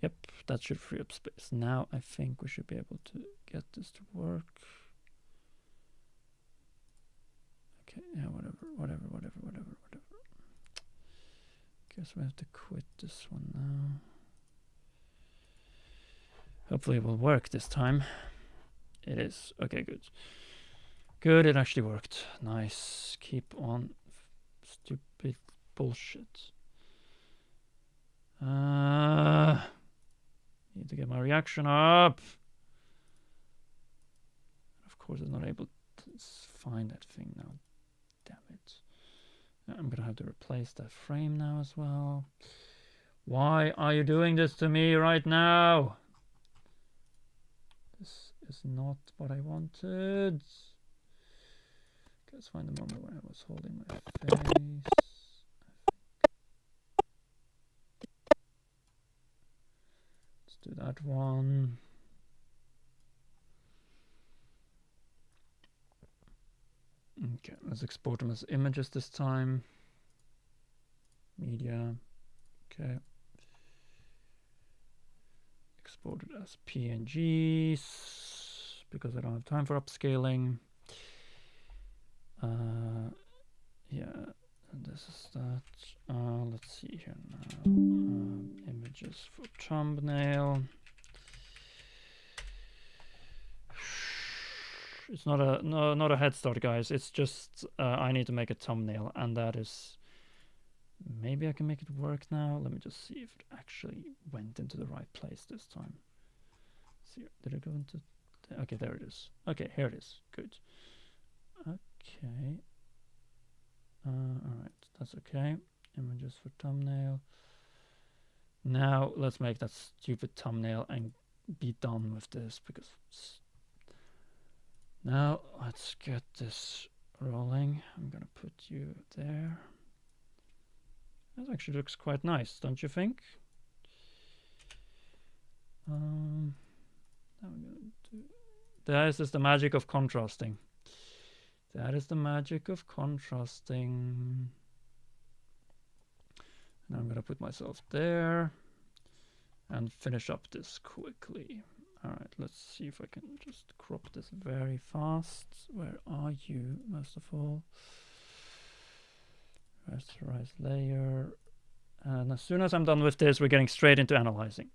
Yep, that should free up space. Now I think we should be able to get this to work. Okay, yeah, whatever. Guess we have to quit this one now. Hopefully it will work this time. It is. Okay, good. Good, it actually worked. Nice. Keep on. Stupid bullshit. Need to get my reaction up. Of course, I'm not able to find that thing now. Damn it. I'm gonna have to replace that frame now as well. Why are you doing this to me right now? This is not what I wanted. Let's find the moment where I was holding my face. Let's do that one. Okay, let's export them as images this time. Media. Okay. Export it as PNGs because I don't have time for upscaling. Yeah, and this is that. Let's see here now. Images for thumbnail. It's not a head start, guys. It's just I need to make a thumbnail, and that is. Maybe I can make it work now. Let me just see if it actually went into the right place this time. Let's see, did it go into Okay, there it is. Okay, here it is. Good. Okay. Alright, that's okay. Images for thumbnail. Now let's make that stupid thumbnail and be done with this, because now let's get this rolling. I'm gonna put you there. That actually looks quite nice, don't you think? Now we're gonna do. This is the magic of contrasting. That is the magic of contrasting. And I'm gonna put myself there and finish up this quickly. All right, let's see if I can just crop this very fast. Where are you, most of all? Rasterize layer. And as soon as I'm done with this, we're getting straight into analyzing.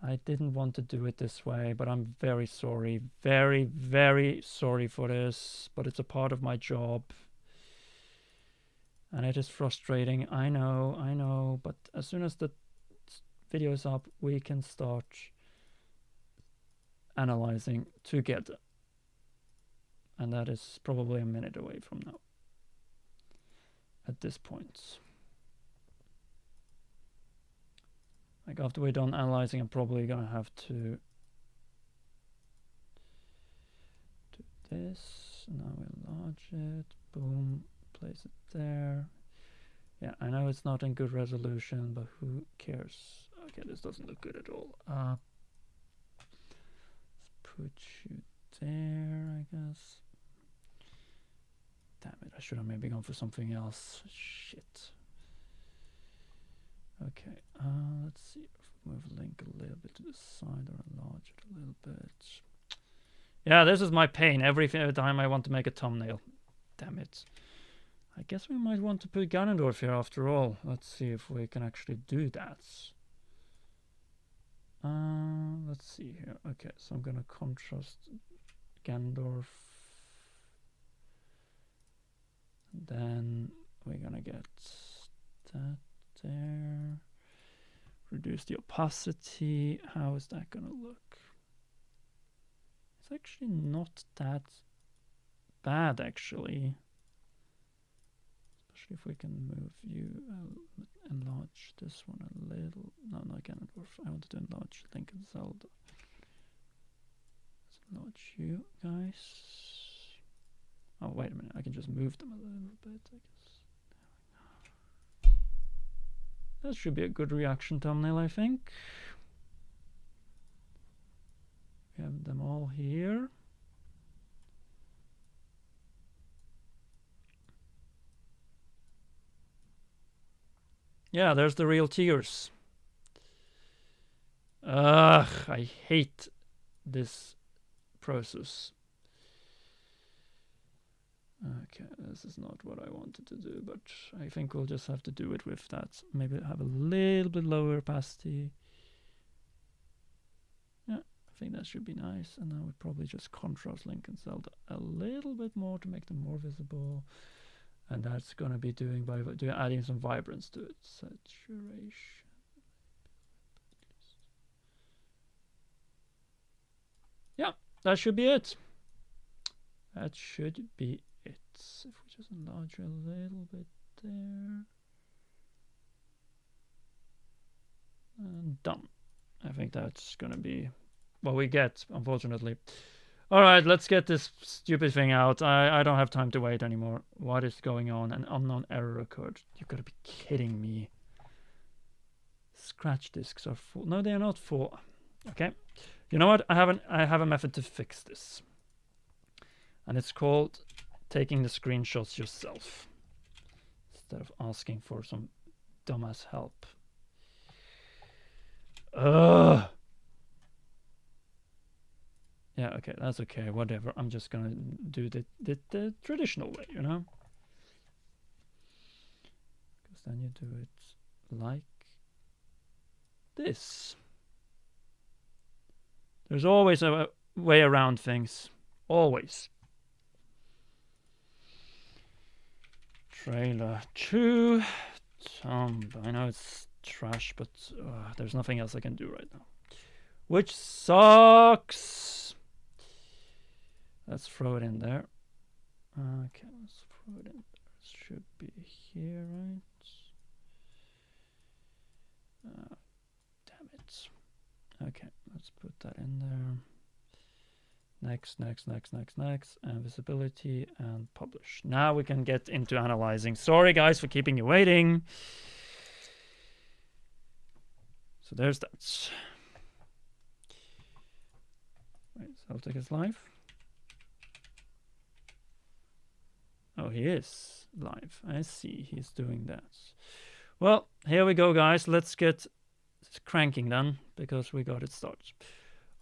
I didn't want to do it this way, but I'm very sorry. Very, very sorry for this, but it's a part of my job. And it is frustrating, I know, but as soon as the video is up, we can start analyzing together. And that is probably a minute away from now at this point. Like after we're done analyzing, I'm probably gonna have to do this. Now we enlarge it, boom, place it there. Yeah, I know it's not in good resolution, but who cares? Okay, this doesn't look good at all. Let's put you there, I guess. Damn it, I should have maybe gone for something else. Shit. Okay, let's see if we move link a little bit to the side or enlarge it a little bit. Yeah, this is my pain every time I want to make a thumbnail. Damn it. I guess we might want to put Ganondorf here after all. Let's see if we can actually do that. Let's see here. Okay, so I'm gonna contrast Ganondorf. And then we're gonna get that there. Reduce the opacity. How is that gonna look? It's actually not that bad, actually. Especially if we can move you, enlarge this one a little. No, not Ganondorf. I wanted to enlarge Link and Zelda. Let's enlarge you guys. Oh, wait a minute. I can just move them a little bit, I guess. That should be a good reaction thumbnail, I think. We have them all here. Yeah, there's the real tears. Ugh, I hate this process. Okay, this is not what I wanted to do, but I think we'll just have to do it with that. Maybe have a little bit lower opacity. Yeah, I think that should be nice. And now we probably just contrast Link and Zelda a little bit more to make them more visible. And that's going to be doing by adding some vibrance to it. Saturation. Yeah, that should be it. That should be it. If we just enlarge a little bit there. And done. I think that's going to be what we get, unfortunately. Alright, let's get this stupid thing out. I don't have time to wait anymore. What is going on? An unknown error occurred. You've got to be kidding me. Scratch disks are full. No, they are not full. Okay. You know what? I have a method to fix this. And it's called taking the screenshots yourself. Instead of asking for some dumbass help. Ugh. Yeah, okay, that's okay, whatever. I'm just gonna do the traditional way, you know? Because then you do it like this. There's always a way around things. Always. Trailer 2. I know it's trash, but there's nothing else I can do right now. which sucks. Let's throw it in there. Okay, let's throw it in there. It should be here, right? Damn it. Okay, let's put that in there. Next, and visibility and publish. Now we can get into analyzing. Sorry guys for keeping you waiting. So there's that. Wait, Celtic is live. Oh, he is live. I see, he's doing that. Well, here we go, guys. Let's get cranking then, because we got it started.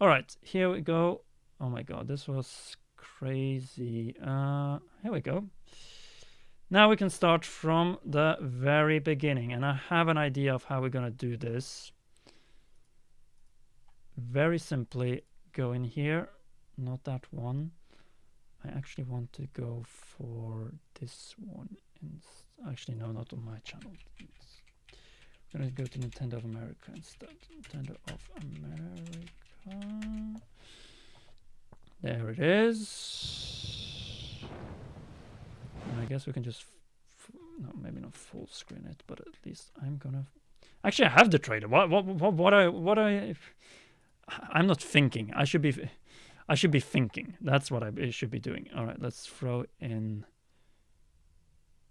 All right, here we go. Oh my god, this was crazy. Here we go. Now we can start from the very beginning, and I have an idea of how we're gonna do this. Very simply, go in here, not that one. I actually want to go for this one. Actually, no, not on my channel. I'm gonna go to Nintendo of America instead. Nintendo of America. There it is. And I guess we can just, no, maybe not full screen it, but at least I'm gonna. Actually, I have the trailer. I'm not thinking. I should be thinking. That's what I should be doing. All right, let's throw in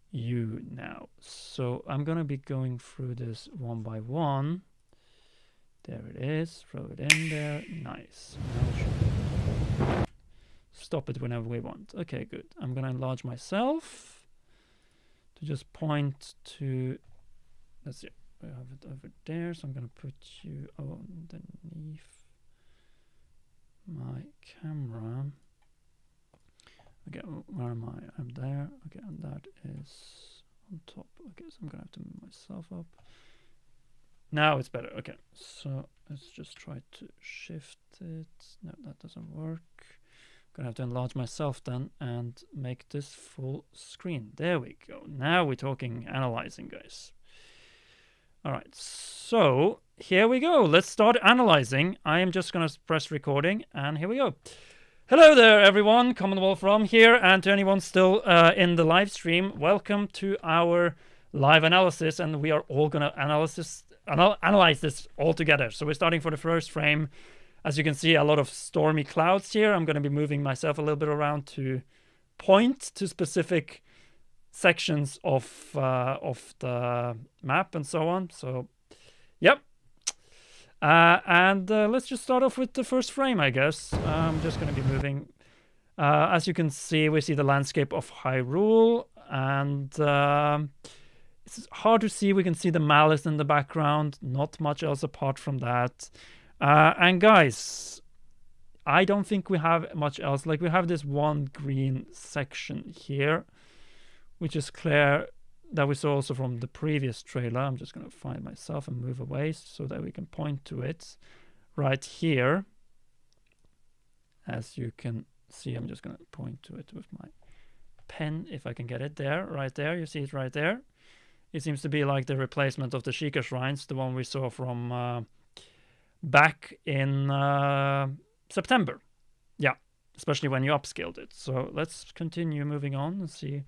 you now. So I'm gonna be going through this one by one. There it is. Throw it in there. Nice. Now it should stop it whenever we want. Okay, good. I'm gonna enlarge myself to just point to. Let's see. We have it over there. So I'm gonna put you underneath my camera. Okay, where am I? I'm there. Okay, and that is on top. Okay, so I'm gonna have to move myself up. Now it's better. Okay, so let's just try to shift it. No, that doesn't work. I'm gonna have to enlarge myself then and make this full screen. There we go. Now we're talking analyzing, guys. All right, so here we go. Let's start analyzing. I am just gonna press recording, and here we go. Hello there, everyone. Commonwealth from here, and to anyone still in the live stream, welcome to our live analysis, and we are all gonna analyze this all together. So we're starting for the first frame. As you can see, a lot of stormy clouds here. I'm gonna be moving myself a little bit around to point to specific sections of the map and so on. So, yep. And let's just start off with the first frame, I guess. I'm just going to be moving. As you can see, we see the landscape of Hyrule, and it's hard to see. We can see the Malice in the background. Not much else apart from that. And guys, I don't think we have much else. Like, we have this one green section here, which is clear, that we saw also from the previous trailer. I'm just going to find myself and move away so that we can point to it right here. As you can see, I'm just going to point to it with my pen, if I can get it there, right there. You see it right there. It seems to be like the replacement of the Sheikah Shrines, the one we saw from back in September. Yeah, especially when you upscaled it. So let's continue moving on and see.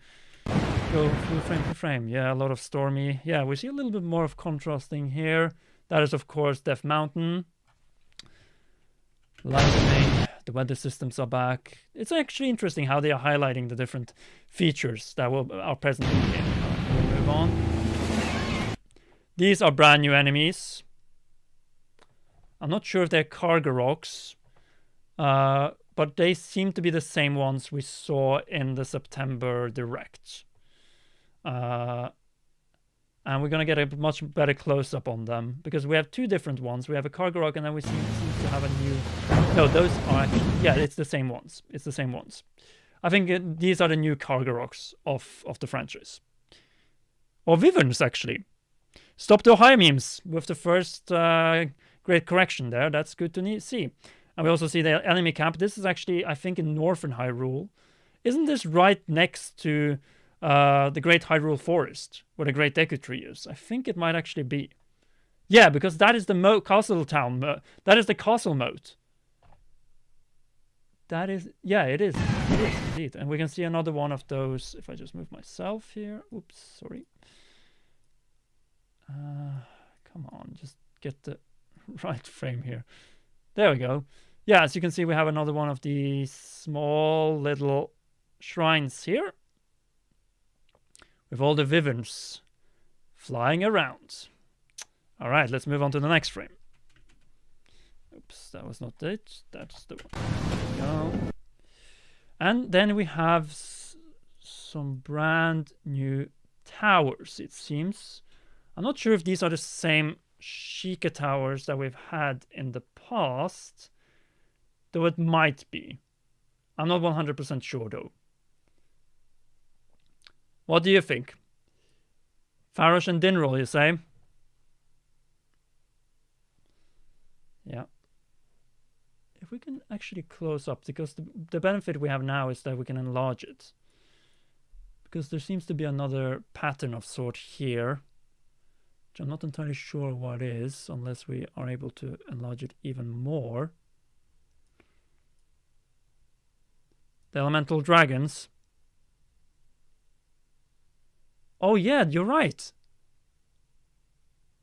Go through frame to frame. Yeah, a lot of stormy. Yeah, we see a little bit more of contrasting here. That is, of course, Death Mountain. Lightning. The weather systems are back. It's actually interesting how they are highlighting the different features that are present in the game. We'll move on. These are brand new enemies. I'm not sure if they're Kargaroks, but they seem to be the same ones we saw in the September Direct. And we're going to get a much better close-up on them, because we have two different ones. We have a Kargarok, and then we seem to have a new... No, those are actually... Yeah, it's the same ones. It's the same ones. I think these are the new Kargaroks of the franchise. Or Wyverns, actually. Stop the Ohio memes with the first great correction there. That's good to see. And we also see the enemy camp. This is actually, I think, in northern Hyrule. Isn't this right next to the Great Hyrule Forest, where the Great Deku Tree is? I think it might actually be. Yeah, because that is the castle town. That is the castle moat. That is, yeah, it is. It is indeed. And we can see another one of those. If I just move myself here. Oops, sorry. Come on, just get the right frame here. There we go. Yeah, as you can see, we have another one of these small little shrines here. With all the wyverns flying around. All right, let's move on to the next frame. Oops, that was not it. That's the one. There we go. And then we have some brand new towers, it seems. I'm not sure if these are the same Sheikah towers that we've had in the past, though it might be. I'm not 100% sure, though. What do you think? Farosh and Dinroll, you say? Yeah. If we can actually close up, because the benefit we have now is that we can enlarge it. Because there seems to be another pattern of sort here, which I'm not entirely sure what is, unless we are able to enlarge it even more. The elemental dragons. Oh yeah, you're right.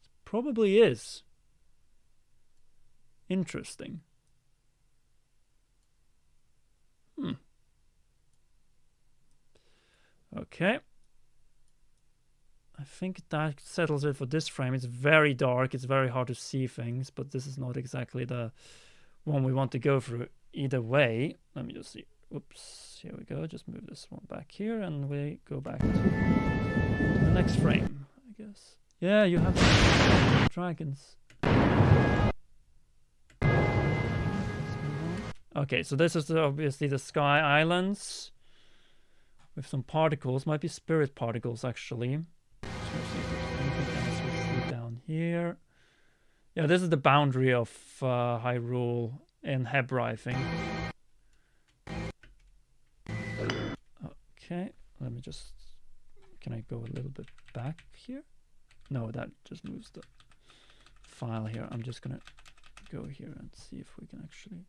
It probably is. Interesting. Okay. I think that settles it for this frame. It's very dark. It's very hard to see things, but this is not exactly the one we want to go through either way. Let me just see. Oops. Here we go. Just move this one back here, and we go back to the next frame, I guess. Yeah, you have the dragons. Okay, so this is obviously the Sky Islands with some particles. Might be spirit particles, actually. Anything else we see down here? Yeah, this is the boundary of Hyrule in Hebra, I think. Okay, let me just... Can I go a little bit back here? No, that just moves the file here. I'm just gonna go here and see if we can actually...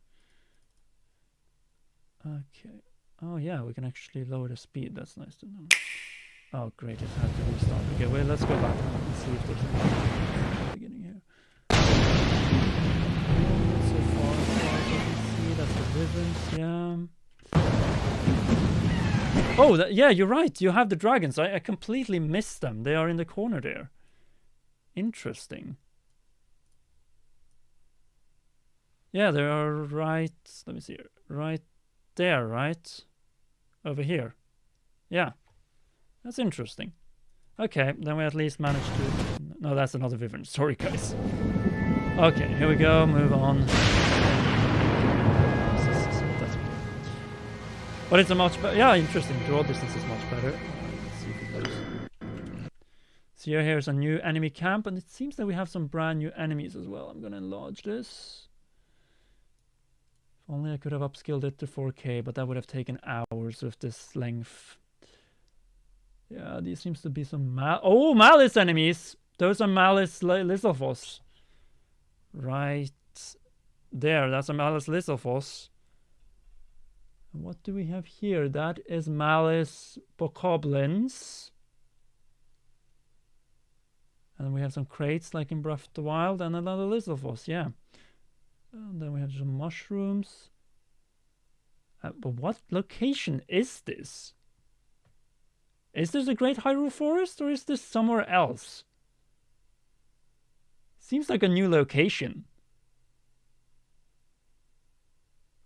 Okay. Oh yeah, we can actually lower the speed. That's nice to know. Oh great, it had to restart. Okay, well, let's go back and see if there's anything at the beginning here. So far as you can see, that's the wyverns, yeah. Oh, yeah, you're right. You have the dragons. I completely missed them. They are in the corner there. Interesting. Yeah, they are right... Let me see here. Right there, right? Over here. Yeah. That's interesting. Okay, then we at least managed to... No, that's another wyvern. Sorry, guys. Okay, here we go. Move on. That's okay. But it's a much better... Yeah, interesting. Draw distance is much better. Let's see if it goes. So here's a new enemy camp, and it seems that we have some brand new enemies as well. I'm going to enlarge this. If only I could have upscaled it to 4K, but that would have taken hours with this length. Yeah, these seems to be some Malice enemies. Those are Malice Lizalfos. Right there, that's a Malice Lizalfos. And what do we have here? That is Malice Bokoblins. And we have some crates like in Breath of the Wild, and another Lizalfos, yeah. And then we have some mushrooms. But what location is this? Is this a Great Hyrule Forest, or is this somewhere else? Seems like a new location.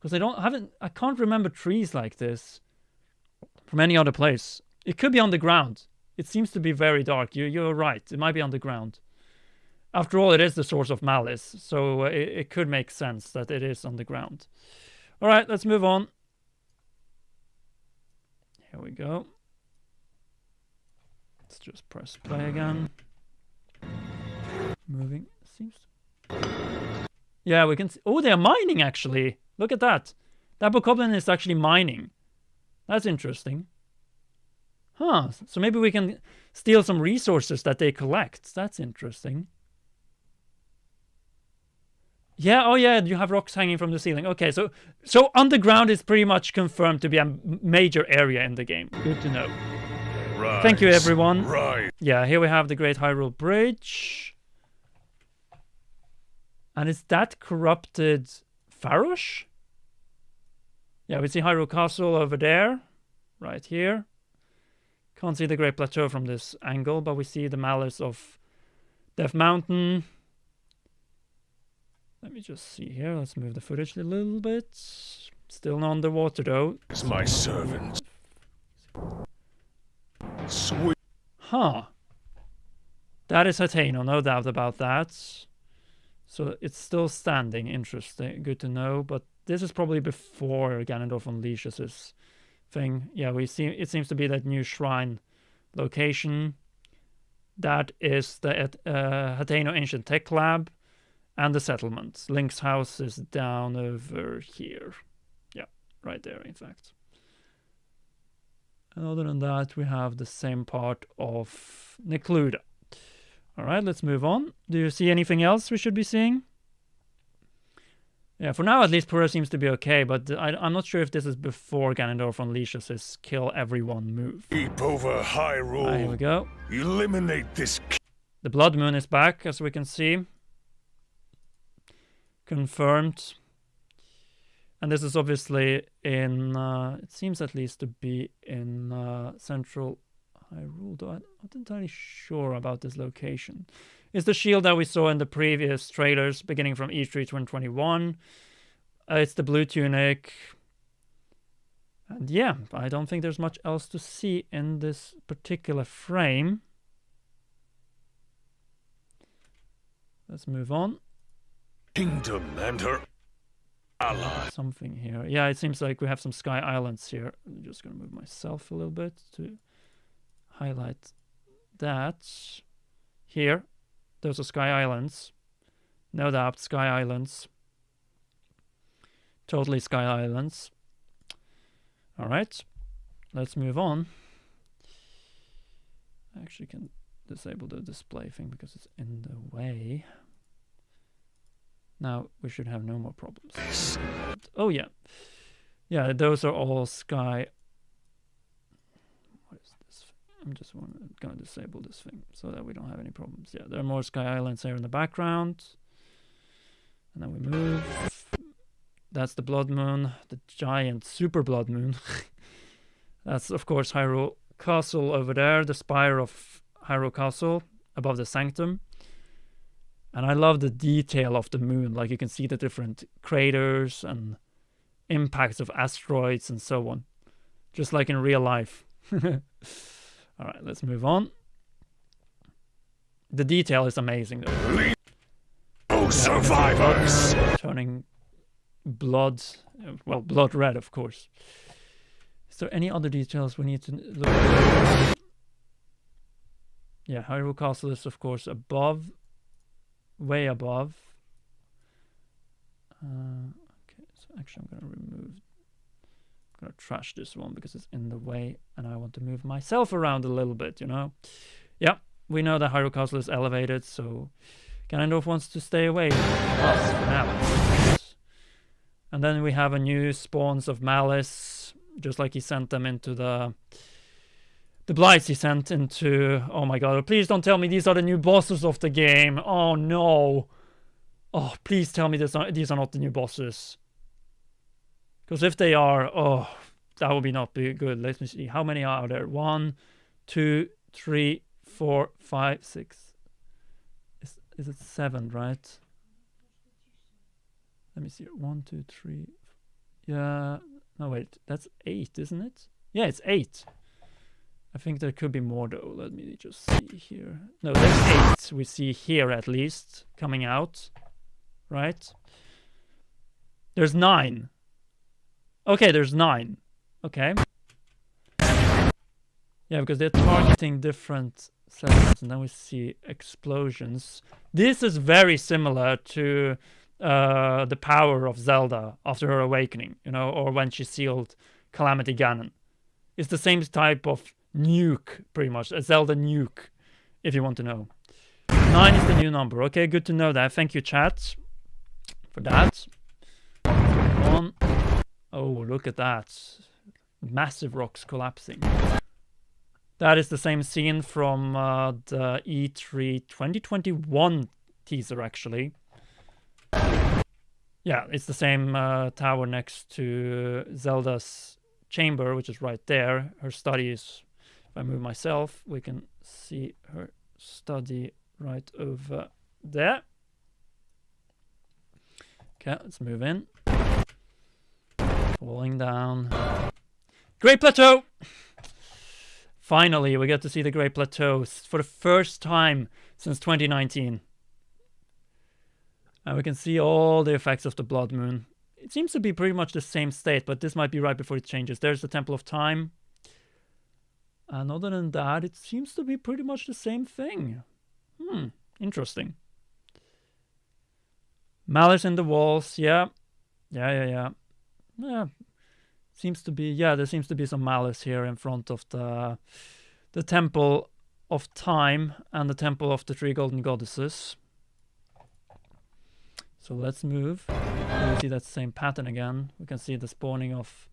Because I can't remember trees like this from any other place. It could be on the ground. It seems to be very dark. You're right. It might be on the ground. After all, it is the source of Malice, so it could make sense that it is on the ground. All right, let's move on. Here we go. Let's just press play again. Moving. Seems... Yeah, we can see... Oh, they're mining, actually. Look at that. That Bokoblin is actually mining. That's interesting. Huh. So maybe we can steal some resources that they collect. That's interesting. Yeah, oh yeah, you have rocks hanging from the ceiling. Okay, so underground is pretty much confirmed to be a major area in the game. Good to know. Rise, Thank you, everyone. rise. Yeah, here we have the Great Hyrule Bridge. And is that corrupted Farosh? Yeah, we see Hyrule Castle over there. Right here. Can't see the Great Plateau from this angle, but we see the malice of Death Mountain. Let me just see here. Let's move the footage a little bit. Still not underwater though. It's my servant. Sweet. Huh. That is Hateno, no doubt about that. So it's still standing. Interesting. Good to know. But this is probably before Ganondorf unleashes his thing. Yeah, we see. It seems to be that new shrine location. That is the Hateno Ancient Tech Lab. And the settlement. Link's house is down over here. Yeah, right there, in fact. And other than that, we have the same part of Necluda. All right, let's move on. Do you see anything else we should be seeing? Yeah, for now, at least, Pura seems to be okay, but I'm not sure if this is before Ganondorf unleashes his kill everyone move. Keep over Hyrule. Here we go. Eliminate this. The Blood Moon is back, as we can see. Confirmed. And this is obviously in, it seems at least to be in central Hyrule, though I'm not entirely sure about this location. It's the shield that we saw in the previous trailers, beginning from E3 2021. It's the blue tunic. And yeah, I don't think there's much else to see in this particular frame. Let's move on. Kingdom and her ally. Something here. Yeah, it seems like we have some Sky Islands here. I'm just going to move myself a little bit to highlight that. Here, those are Sky Islands. No doubt, Sky Islands. Totally Sky Islands. All right, let's move on. I actually can disable the display thing because it's in the way. Now we should have no more problems. Oh yeah. Yeah, those are all Sky. What is this? I'm just gonna disable this thing so that we don't have any problems. Yeah, there are more Sky Islands here in the background. And then we move. That's the Blood Moon, the giant super Blood Moon. That's of course Hyrule Castle over there, the spire of Hyrule Castle above the Sanctum. And I love the detail of the moon. Like you can see the different craters and impacts of asteroids and so on. Just like in real life. All right, let's move on. The detail is amazing though. Oh, survivors! Turning blood, well, blood red, of course. Is there any other details we need to look at? Yeah, Hyrule Castle is of course above. Way above. Okay, so actually I'm going to trash this one because it's in the way and I want to move myself around a little bit, you know. Yeah, we know that Hyrule Castle is elevated, so Ganondorf wants to stay away from us for now. And then we have a new spawns of Malice, just like he sent them into the blights he sent into... Oh my god, please don't tell me these are the new bosses of the game. Oh no. Oh, please tell me these are not the new bosses. Because if they are, oh, that would not be good. Let me see. How many are there? 1, 2, 3, 4, 5, 6. Is it 7, right? Let me see. 1, 2, 3. Yeah. No, wait. That's 8, isn't it? Yeah, it's 8. I think there could be more though. Let me just see here. No, there's 8 we see here at least coming out. Right? There's 9. Okay, there's 9. Okay. Yeah, because they're targeting different segments, and then we see explosions. This is very similar to the power of Zelda after her awakening, you know, or when she sealed Calamity Ganon. It's the same type of nuke, pretty much. A Zelda nuke, if you want to know. 9 is the new number. Okay, good to know that. Thank you, chat, for that. On. Oh, look at that. Massive rocks collapsing. That is the same scene from the E3 2021 teaser, actually. Yeah, it's the same tower next to Zelda's chamber, which is right there. Her study is, if I move myself, we can see her study right over there. Okay, let's move in. Falling down. Great Plateau! Finally, we get to see the Great Plateau for the first time since 2019. And we can see all the effects of the Blood Moon. It seems to be pretty much the same state, but this might be right before it changes. There's the Temple of Time. And other than that, it seems to be pretty much the same thing. Interesting. Malice in the walls, yeah. Yeah. Seems to be, yeah, there seems to be some malice here in front of the Temple of Time and the Temple of the Three Golden Goddesses. So let's move. We see that same pattern again. We can see the spawning of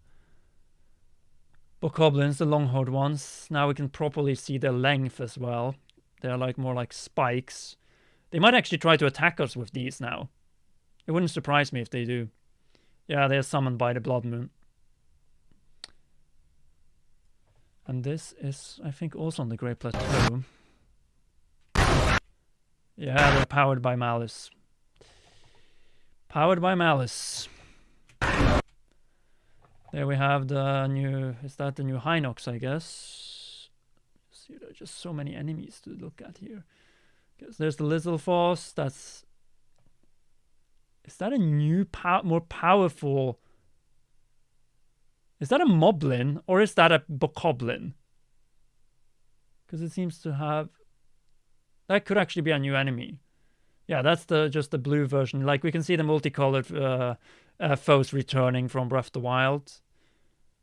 bokoblins, the long-haired ones. Now we can properly see their length as well. They're like more like spikes. They might actually try to attack us with these now. It wouldn't surprise me if they do. Yeah, they're summoned by the Blood Moon. And this is, I think, also on the Great Plateau. Yeah, they're powered by Malice. Powered by Malice. There we have the new, is that the new Hinox, I guess? See, there are just so many enemies to look at here. Because there's the Lizalfos, that's... Is that a new, more powerful... Is that a Moblin, or is that a Bokoblin? Because it seems to have... That could actually be a new enemy. Yeah, that's just the blue version. Like, we can see the multicolored foes returning from Breath of the Wild.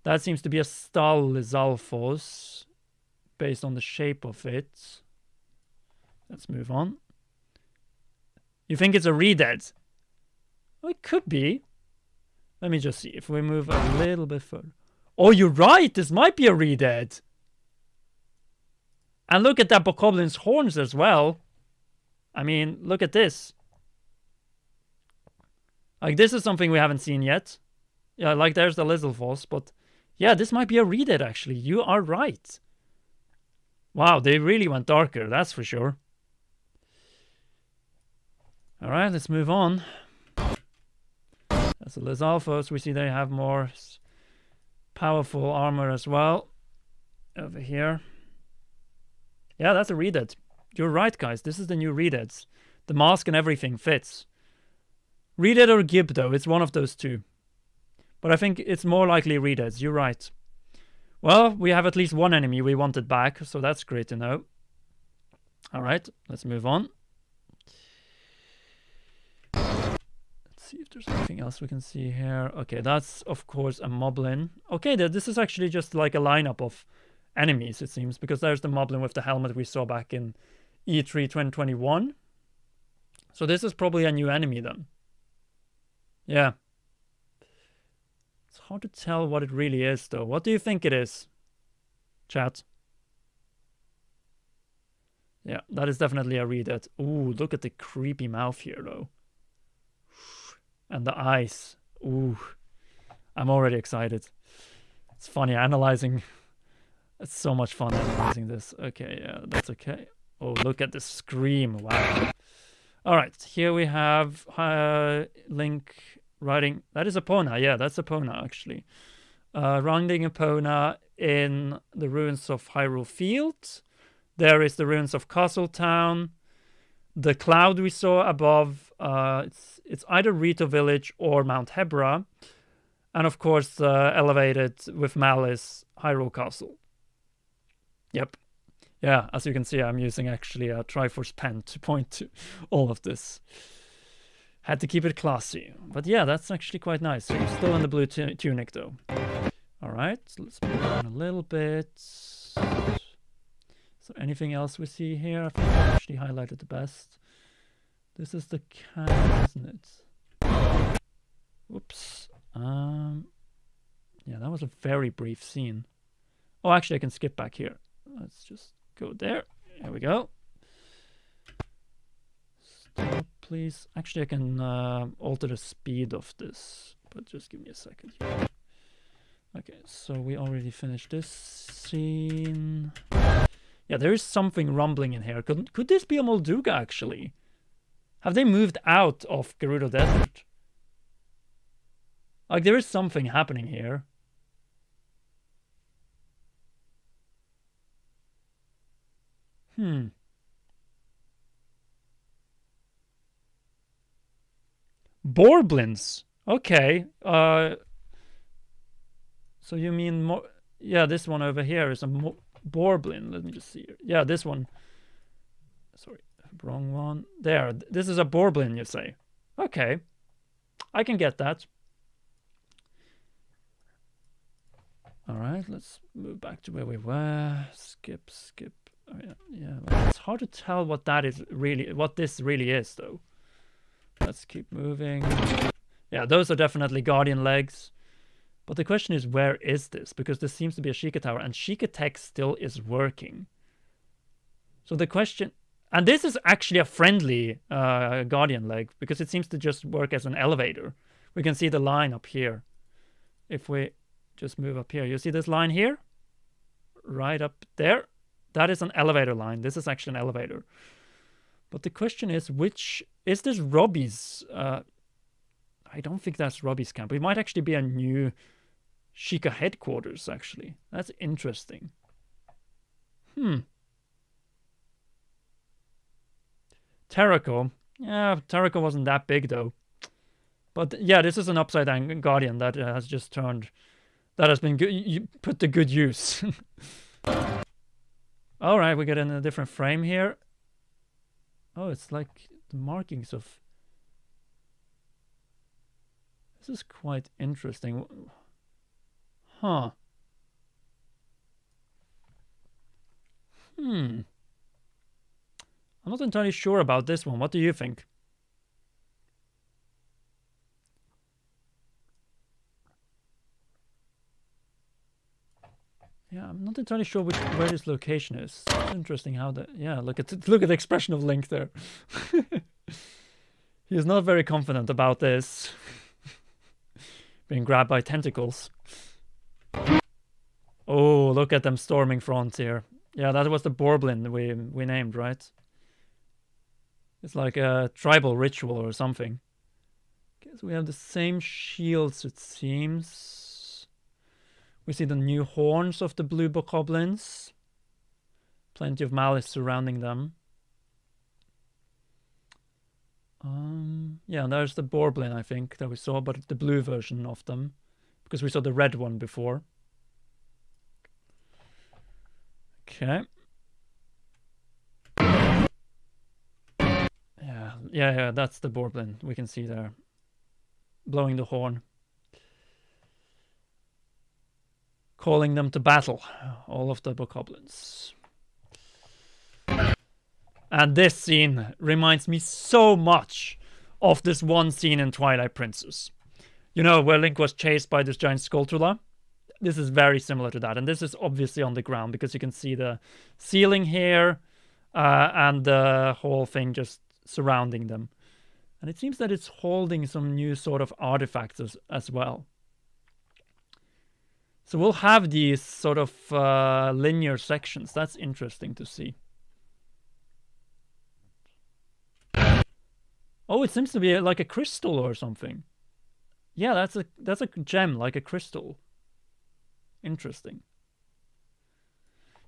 That seems to be a Stal Lizalfos, based on the shape of it. Let's move on. You think it's a Redead? Well, it could be. Let me just see. If we move a little bit further. Oh, you're right! This might be a Redead. And look at that Bokoblin's horns as well. I mean, look at this. Like, this is something we haven't seen yet. Yeah, like, there's the Lizalfos, but... Yeah, this might be a Redead, actually. You are right. Wow, they really went darker, that's for sure. Alright, let's move on. That's the Lizalfos. We see they have more powerful armor as well. Over here. Yeah, that's a Redead. You're right, guys. This is the new Redeads. The mask and everything fits. Redead or Gib, though. It's one of those two. But I think it's more likely Redeads. You're right. Well, we have at least one enemy we wanted back, so that's great to know. Alright, let's move on. Let's see if there's anything else we can see here. Okay, that's, of course, a Moblin. Okay, this is actually just like a lineup of enemies, it seems, because there's the Moblin with the helmet we saw back in E3 2021. So this is probably a new enemy then. Yeah. It's hard to tell what it really is, though. What do you think it is, chat? Yeah, that is definitely a Redead. Ooh, look at the creepy mouth here, though. And the eyes. Ooh. I'm already excited. It's funny analyzing. It's so much fun analyzing this. Okay, yeah, that's okay. Oh, look at the scream. Wow. Alright, here we have Link riding... That is Epona. Yeah, that's Epona, actually. Riding Epona in the ruins of Hyrule Field. There is the ruins of Castletown. The cloud we saw above, it's either Rito Village or Mount Hebra. And of course, elevated with Malice, Hyrule Castle. Yep. Yeah, as you can see, I'm using actually a Triforce pen to point to all of this. Had to keep it classy. But yeah, that's actually quite nice. So you're still in the blue tunic, though. Alright, so let's move on a little bit. So anything else we see here? I think I actually highlighted the best. This is the cannon, isn't it? Oops. Yeah, that was a very brief scene. Oh, actually, I can skip back here. Let's just go there. Here we go. Stop, please. Actually, I can alter the speed of this, but just give me a second here. Okay, so we already finished this scene. Yeah, there is something rumbling in here. Could this be a Molduga, actually? Have they moved out of Gerudo Desert? Like, there is something happening here. Borblins. Okay. So you mean more? Yeah, this one over here is a Borblin. Let me just see here. Yeah, this one. Sorry, wrong one. There. This is a Borblin, you say? Okay, I can get that. All right, let's move back to where we were. Skip. Oh, yeah. Well, it's hard to tell what that is really. What this really is, though. Let's keep moving. Yeah, those are definitely Guardian legs. But the question is, where is this? Because this seems to be a Sheikah Tower, and Sheikah Tech still is working. So the question... And this is actually a friendly Guardian leg, because it seems to just work as an elevator. We can see the line up here. If we just move up here. You see this line here? Right up there? That is an elevator line. This is actually an elevator. But the question is, which... Is this Robbie's... I don't think that's Robbie's camp. It might actually be a new Sheikah headquarters, actually. That's interesting. Terraco. Yeah, Terraco wasn't that big, though. But yeah, this is an upside down Guardian that has just turned... That has been put to good use. Alright, we get in a different frame here. Oh, it's like the markings of... This is quite interesting. Huh. I'm not entirely sure about this one. What do you think? Yeah, I'm not entirely sure where this location is. It's interesting how the... Yeah, look at the expression of Link there. He is not very confident about this. Being grabbed by tentacles. Oh, look at them storming Frontier. Yeah, that was the Borblin we named, right? It's like a tribal ritual or something. Guess we have the same shields, it seems. We see the new horns of the blue bokoblins. Plenty of malice surrounding them. Yeah, there's the Borblin, I think, that we saw, but the blue version of them. Because we saw the red one before. Okay. Yeah, that's the Borblin we can see there. Blowing the horn. Calling them to battle. All of the bokoblins. And this scene reminds me so much of this one scene in Twilight Princess. You know, where Link was chased by this giant Skulltula? This is very similar to that. And this is obviously on the ground because you can see the ceiling here and the whole thing just surrounding them. And it seems that it's holding some new sort of artifacts as well. So we'll have these sort of linear sections. That's interesting to see. Oh, it seems to be like a crystal or something. Yeah, that's a gem, like a crystal. Interesting.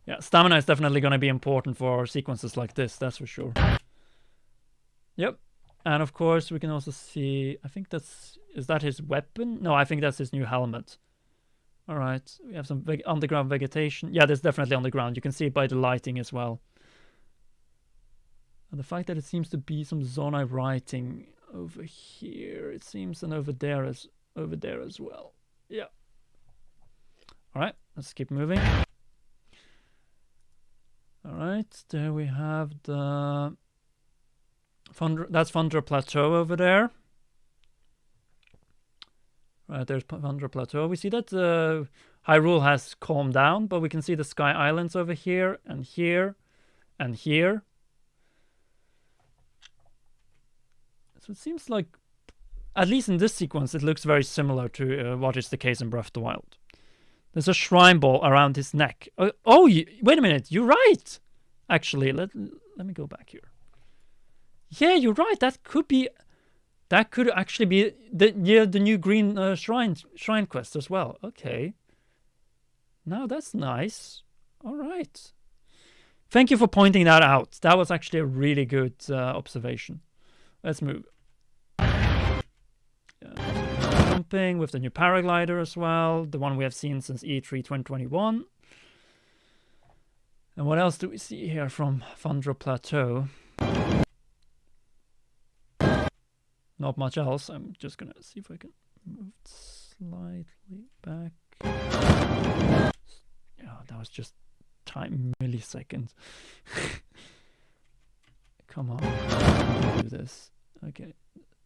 Yeah, stamina is definitely going to be important for sequences like this, that's for sure. Yep. And of course, we can also see... I think that's... Is that his weapon? No, I think that's his new helmet. Alright, we have some underground vegetation. Yeah, there's definitely underground. You can see it by the lighting as well. And the fact that it seems to be some Zonai writing over here, it seems, and over there as well. Yeah. All right, let's keep moving. All right, there we have the that's Fundra Plateau over there. Right, there's Pandora Plateau. We see that Hyrule has calmed down, but we can see the Sky Islands over here, and here, and here. So it seems like, at least in this sequence, it looks very similar to what is the case in Breath of the Wild. There's a shrine ball around his neck. Wait a minute, you're right! Actually, let me go back here. Yeah, you're right, that could actually be the new green shrine quest as well. Okay. Now that's nice. All right. Thank you for pointing that out. That was actually a really good observation. Let's move. Jumping with the new paraglider as well. The one we have seen since E3 2021. And what else do we see here from Pandora Plateau? Not much else. I'm just gonna see if I can move it slightly back. Yeah, that was just time milliseconds. Come on, do this. Okay,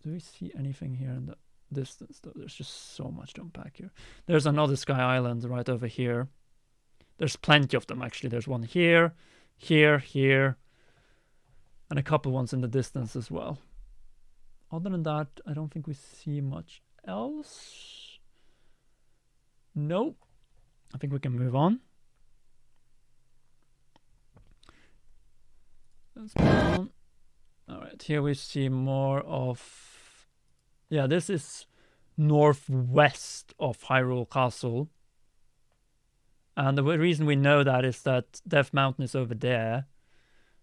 do we see anything here in the distance though? There's just so much to unpack here. There's another Sky Island right over here. There's plenty of them actually. There's one here, here, here, and a couple ones in the distance as well. Other than that, I don't think we see much else. Nope. I think we can move on. Let's move on. Alright, here we see more of... Yeah, this is northwest of Hyrule Castle. And the reason we know that is that Death Mountain is over there.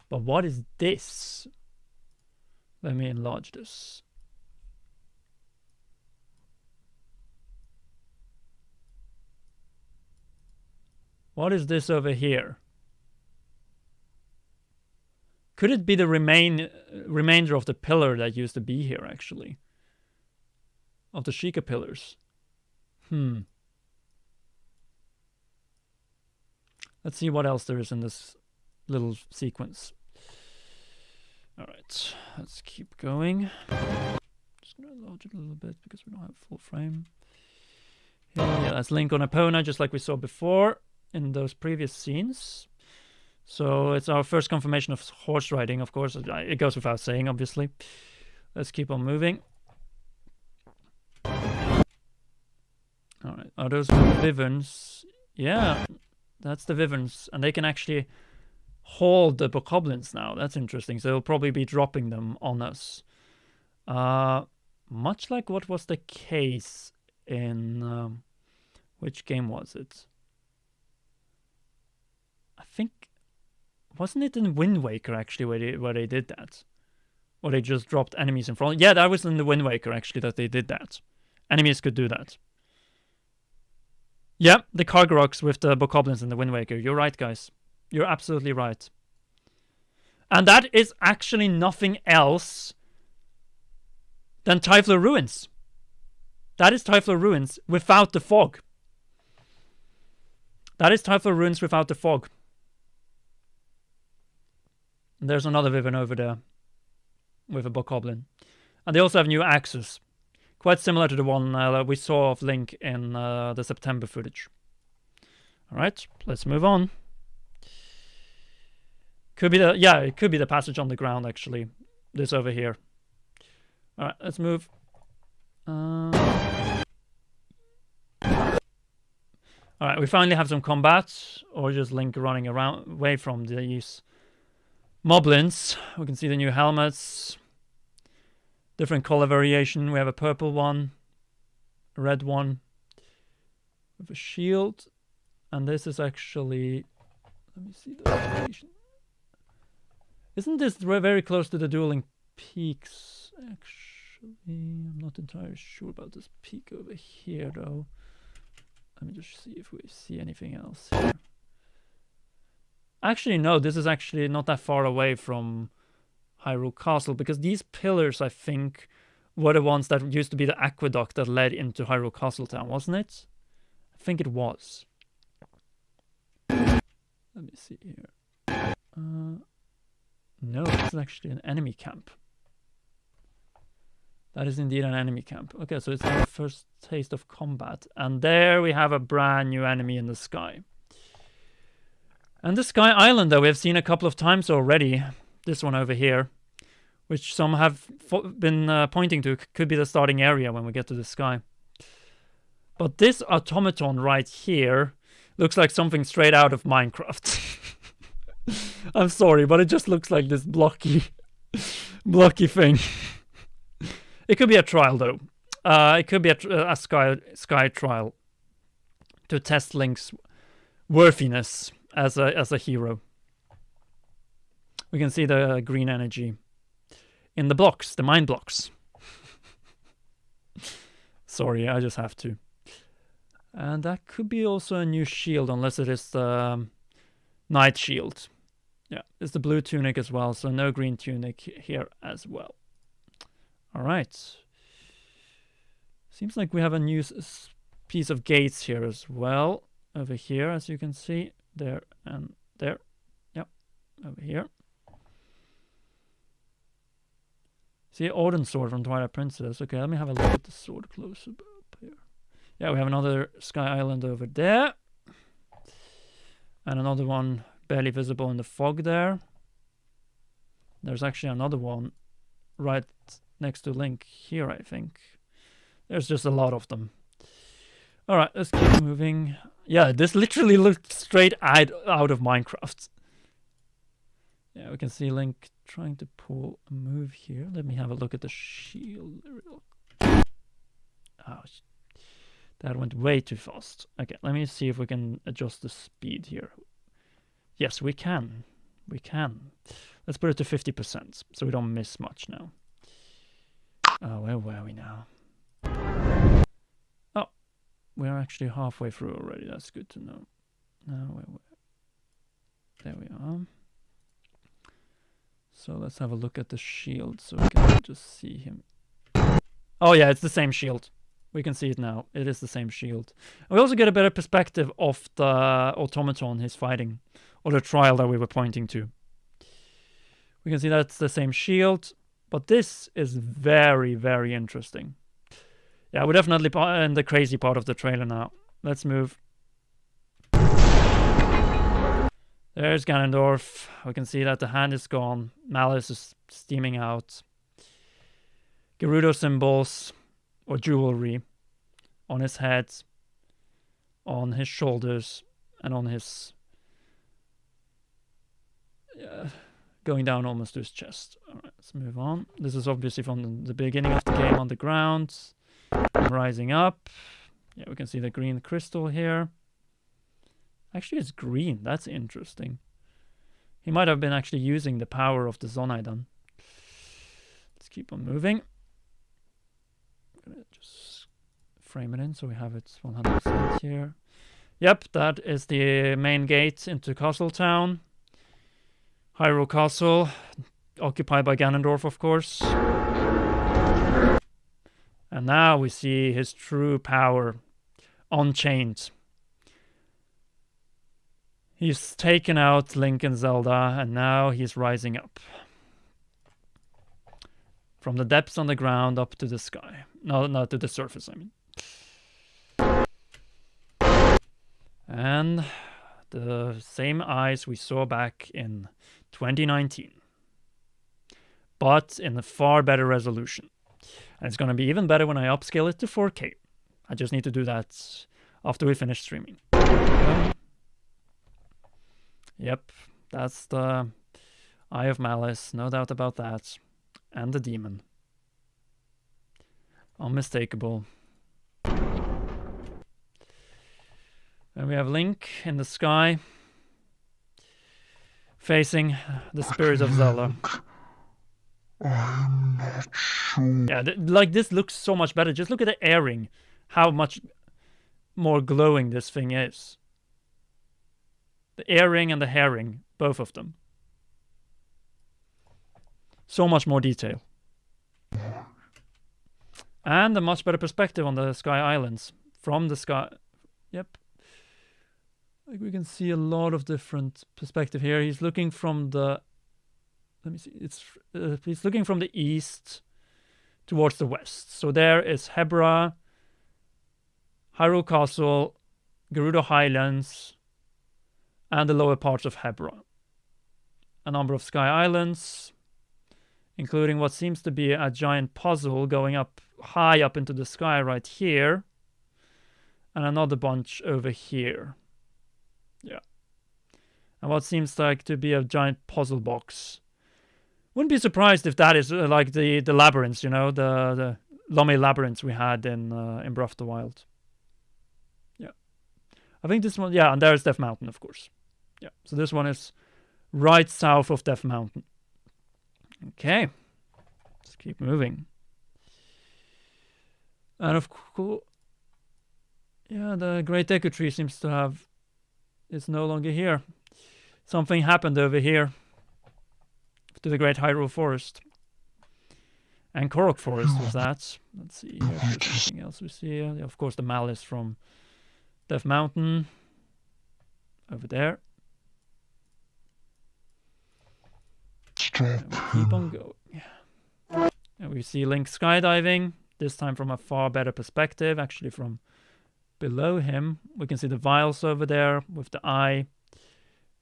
But what is this? Let me enlarge this. What is this over here? Could it be the remainder of the pillar that used to be here, actually? Of the Sheikah pillars? Let's see what else there is in this little sequence. Alright, let's keep going. Just gonna enlarge it a little bit because we don't have full frame. Yeah, that's Link on Epona, just like we saw before in those previous scenes. So it's our first confirmation of horse riding, of course. It goes without saying, obviously. Let's keep on moving. Alright, are those Wyverns? Yeah, that's the Wyverns. And they can actually hold the bokoblins now. That's interesting. So they'll probably be dropping them on us. Much like what was the case in... which game was it? I think... Wasn't it in Wind Waker, actually, where they did that? Or they just dropped enemies in front? Yeah, that was in the Wind Waker, actually, that they did that. Enemies could do that. Yeah, the Kargaroks with the bokoblins in the Wind Waker. You're right, guys. You're absolutely right. And that is actually nothing else than Typhloor Ruins. That is Typhloor Ruins without the fog. That is Typhloor Ruins without the fog. And there's another Wyvern over there with a bokoblin. And they also have new axes. Quite similar to the one we saw of Link in the September footage. Alright, let's move on. Could be the... Yeah, it could be the passage on the ground, actually. This over here. Alright, let's move. Alright, we finally have some combat. Or just Link running around away from these moblins. We can see the new helmets. Different color variation. We have a purple one. A red one. With a shield. And this is actually... Let me see the variation. Isn't this very close to the Dueling Peaks? Actually, I'm not entirely sure about this peak over here, though. Let me just see if we see anything else here. Actually, no, this is actually not that far away from Hyrule Castle, because these pillars, I think, were the ones that used to be the aqueduct that led into Hyrule Castle town, wasn't it? I think it was. Let me see here. No, this is actually an enemy camp. That is indeed an enemy camp. Okay, so it's our first taste of combat. And there we have a brand new enemy in the sky. And the Sky Island that we have seen a couple of times already. This one over here. Which some have been pointing to could be the starting area when we get to the sky. But this automaton right here looks like something straight out of Minecraft. I'm sorry, but it just looks like this blocky thing. It could be a trial, though. It could be a sky trial to test Link's worthiness as a hero. We can see the green energy in the blocks, the mine blocks. Sorry, I just have to. And that could be also a new shield, unless it is the night shield. Yeah, it's the blue tunic as well, so no green tunic here as well. All right. Seems like we have a new piece of gates here as well. Over here, as you can see. There and there. Yep, over here. See, Odin sword from Twilight Princess. Okay, let me have a look at the sword close up here. Yeah, we have another Sky Island over there. And another one barely visible in the fog there. There's actually another one right next to Link here, I think. There's just a lot of them. Alright, let's keep moving. Yeah, this literally looks straight out of Minecraft. Yeah, we can see Link trying to pull a move here. Let me have a look at the shield. Oh, that went way too fast. Okay, let me see if we can adjust the speed here. Yes, we can. We can. Let's put it to 50% so we don't miss much now. Oh, where were we now? Oh, we're actually halfway through already. That's good to know. Now, there we are. So let's have a look at the shield so we can just see him. Oh yeah, it's the same shield. We can see it now. It is the same shield. And we also get a better perspective of the automaton he's fighting, or the trial that we were pointing to. We can see that's the same shield, but this is very, very interesting. Yeah, we're definitely in the crazy part of the trailer now. Let's move. There's Ganondorf. We can see that the hand is gone. Malice is steaming out. Gerudo symbols or jewelry on his head, on his shoulders, and on his... going down almost to his chest. Alright, let's move on. This is obviously from the beginning of the game on the ground. Rising up. Yeah, we can see the green crystal here. Actually, it's green. That's interesting. He might have been actually using the power of the Zonaidan. Let's keep on moving. I'm gonna just frame it in so we have it 100% here. Yep, that is the main gate into Castletown. Hyrule Castle, occupied by Ganondorf, of course. And now we see his true power unchained. He's taken out Link and Zelda, and now he's rising up. From the depths on the ground up to the sky. No, not to the surface, I mean. And the same eyes we saw back in 2019. But in a far better resolution. And it's going to be even better when I upscale it to 4K. I just need to do that after we finish streaming. Yep, that's the Eye of Malice, no doubt about that. And the demon. Unmistakable. And we have Link in the sky, facing the spirit of Zelda. I'm not sure. Yeah, like this looks so much better. Just look at the airing, how much more glowing this thing is. The airing and the herring, both of them. So much more detail. And a much better perspective on the Sky Islands. From the sky. Yep. Like we can see a lot of different perspective here. He's looking from the... Let me see. He's looking from the east towards the west. So there is Hebra, Hyrule Castle, Gerudo Highlands, and the lower parts of Hebra. A number of Sky Islands, including what seems to be a giant puzzle going up high up into the sky right here, and another bunch over here. Yeah. And what seems like to be a giant puzzle box. Wouldn't be surprised if that is like the labyrinths, you know, the Lomé labyrinths we had in Breath of the Wild. Yeah. I think this one, yeah, and there's Death Mountain, of course. Yeah, so this one is right south of Death Mountain. Okay. Let's keep moving. And of course, yeah, the Great Deku Tree seems to have, it's no longer here. Something happened over here to the Great Hyrule Forest. And Korok Forest was that. Let's see here if there's anything else we see. Yeah, of course, the Malice from Death Mountain. Over there. And we keep on going. And we see Link skydiving, this time from a far better perspective, actually from below him. We can see the vials over there with the eye.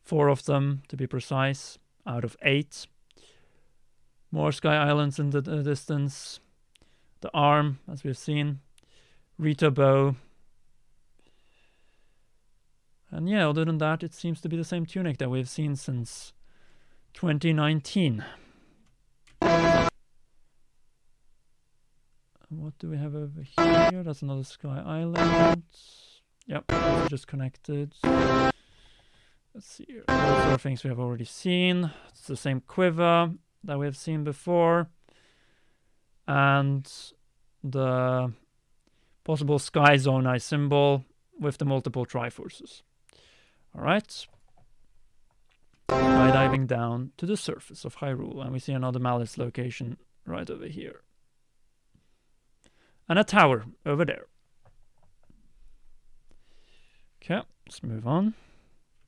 4 of them, to be precise, out of 8. More Sky Islands in the distance. The arm, as we've seen. Rito Bow. And yeah, other than that, it seems to be the same tunic that we've seen since 2019. What do we have over here? That's another Sky Island. Yep, those are just connected. Let's see here. Those are things we have already seen. It's the same quiver that we have seen before. And the possible Sky Zonai symbol with the multiple Triforces. Alright. Skydiving down to the surface of Hyrule. And we see another Malice location right over here. And a tower over there. Okay, let's move on.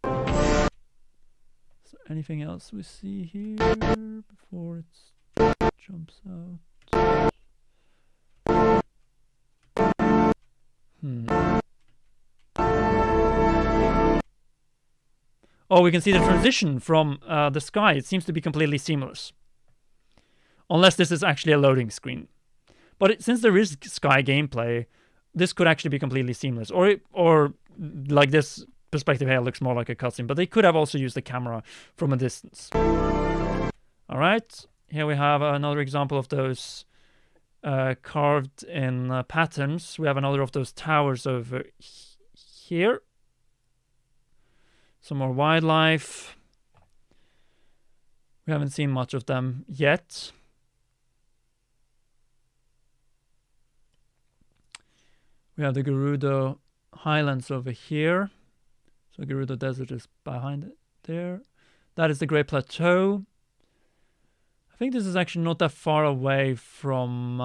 Is there anything else we see here before it jumps out? Oh, we can see the transition from the sky. It seems to be completely seamless. Unless this is actually a loading screen. But since there is sky gameplay, this could actually be completely seamless. Or like this perspective here looks more like a cutscene. But they could have also used the camera from a distance. Alright, here we have another example of those carved in patterns. We have another of those towers over here. Some more wildlife. We haven't seen much of them yet. We have the Gerudo Highlands over here. So Gerudo Desert is behind it there. That is the Great Plateau. I think this is actually not that far away from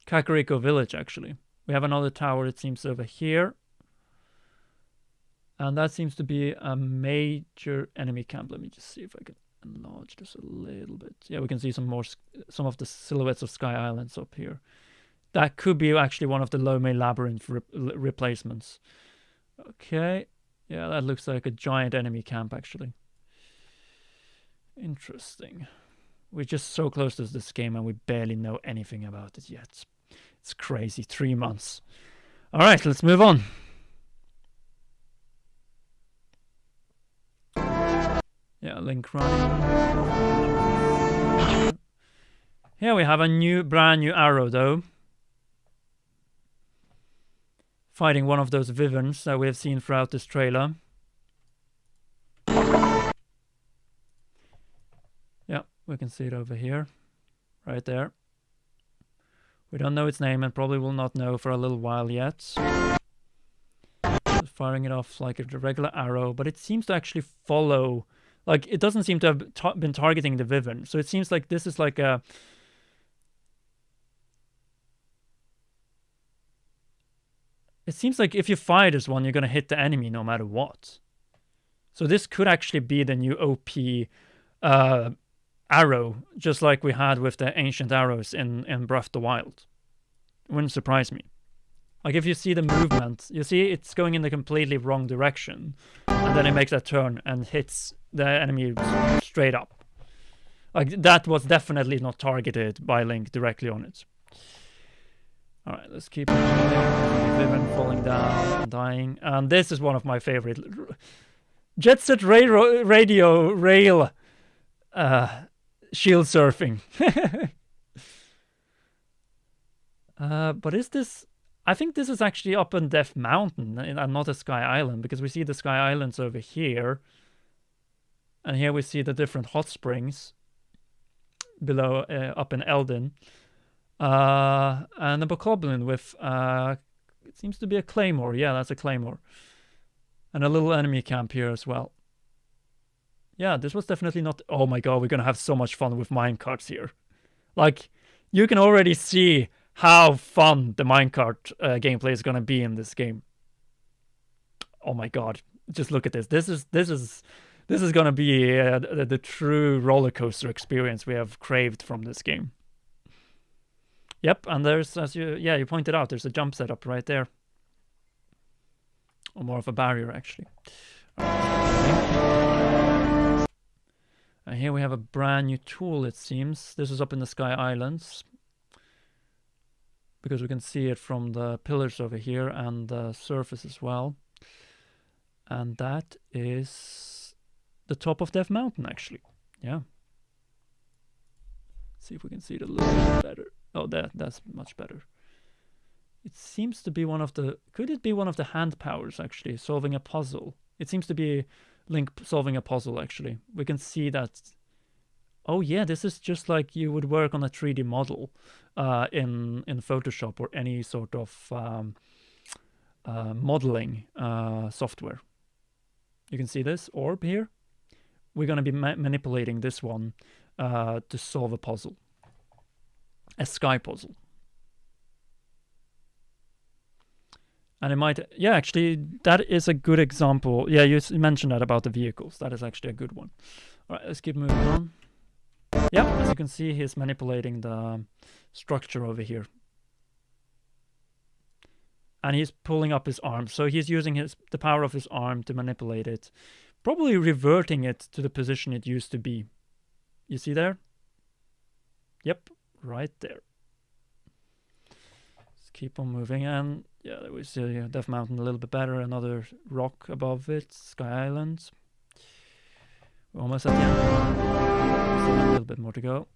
Kakariko Village, actually. We have another tower, it seems, over here. And that seems to be a major enemy camp. Let me just see if I can enlarge this a little bit. Yeah, we can see some of the silhouettes of Sky Islands up here. That could be actually one of the Lomé Labyrinth replacements. Okay. Yeah, that looks like a giant enemy camp, actually. Interesting. We're just so close to this game and we barely know anything about it yet. It's crazy. 3 months. All right, let's move on. Yeah, Link running. Here we have a brand new arrow, though. Fighting one of those Vivens that we have seen throughout this trailer. Yeah, we can see it over here. Right there. We don't know its name and probably will not know for a little while yet. Just firing it off like a regular arrow, but it seems to actually follow. Like, it doesn't seem to have been targeting the Viven. So it seems like this is like a... It seems like if you fire this one, you're going to hit the enemy no matter what. So this could actually be the new OP arrow, just like we had with the ancient arrows in Breath of the Wild. Wouldn't surprise me. Like, if you see the movement, you see it's going in the completely wrong direction, and then it makes a turn and hits the enemy straight up. Like, that was definitely not targeted by Link directly on it. Alright, let's keep moving. Vivian falling down and dying. And this is one of my favorite. Jet Set Radio Rail shield surfing. But is this... I think this is actually up on Death Mountain and not a Sky Island, because we see the Sky Islands over here. And here we see the different hot springs below, up in Eldin. And a bokoblin with, it seems to be a claymore. Yeah, that's a claymore. And a little enemy camp here as well. Yeah, this was definitely not... Oh my god, we're gonna have so much fun with minecarts here. Like, you can already see how fun the minecart gameplay is gonna be in this game. Oh my god, just look at this. This is gonna be the true roller coaster experience we have craved from this game. Yep, and there's, as you pointed out, there's a jump setup right there. Or more of a barrier, actually. And here we have a brand new tool, it seems. This is up in the Sky Islands, because we can see it from the pillars over here and the surface as well. And that is the top of Death Mountain, actually. Yeah. See if we can see it a little bit better. Oh, that's much better. It seems to be one of the... Could it be one of the hand powers, actually, solving a puzzle? It seems to be Link solving a puzzle, actually. We can see that... Oh yeah, this is just like you would work on a 3D model in Photoshop or any sort of modeling software. You can see this orb here. We're going to be manipulating this one to solve a puzzle. A sky puzzle. And it might... Yeah, actually, that is a good example. Yeah, you mentioned that about the vehicles. That is actually a good one. All right, let's keep moving on. Yep, as you can see, he's manipulating the structure over here. And he's pulling up his arm. So he's using the power of his arm to manipulate it. Probably reverting it to the position it used to be. You see there? Yep, right there. Let's keep on moving. And yeah, there we see Death Mountain a little bit better. Another rock above it. Sky Island. We're almost at the end. Still a little bit more to go.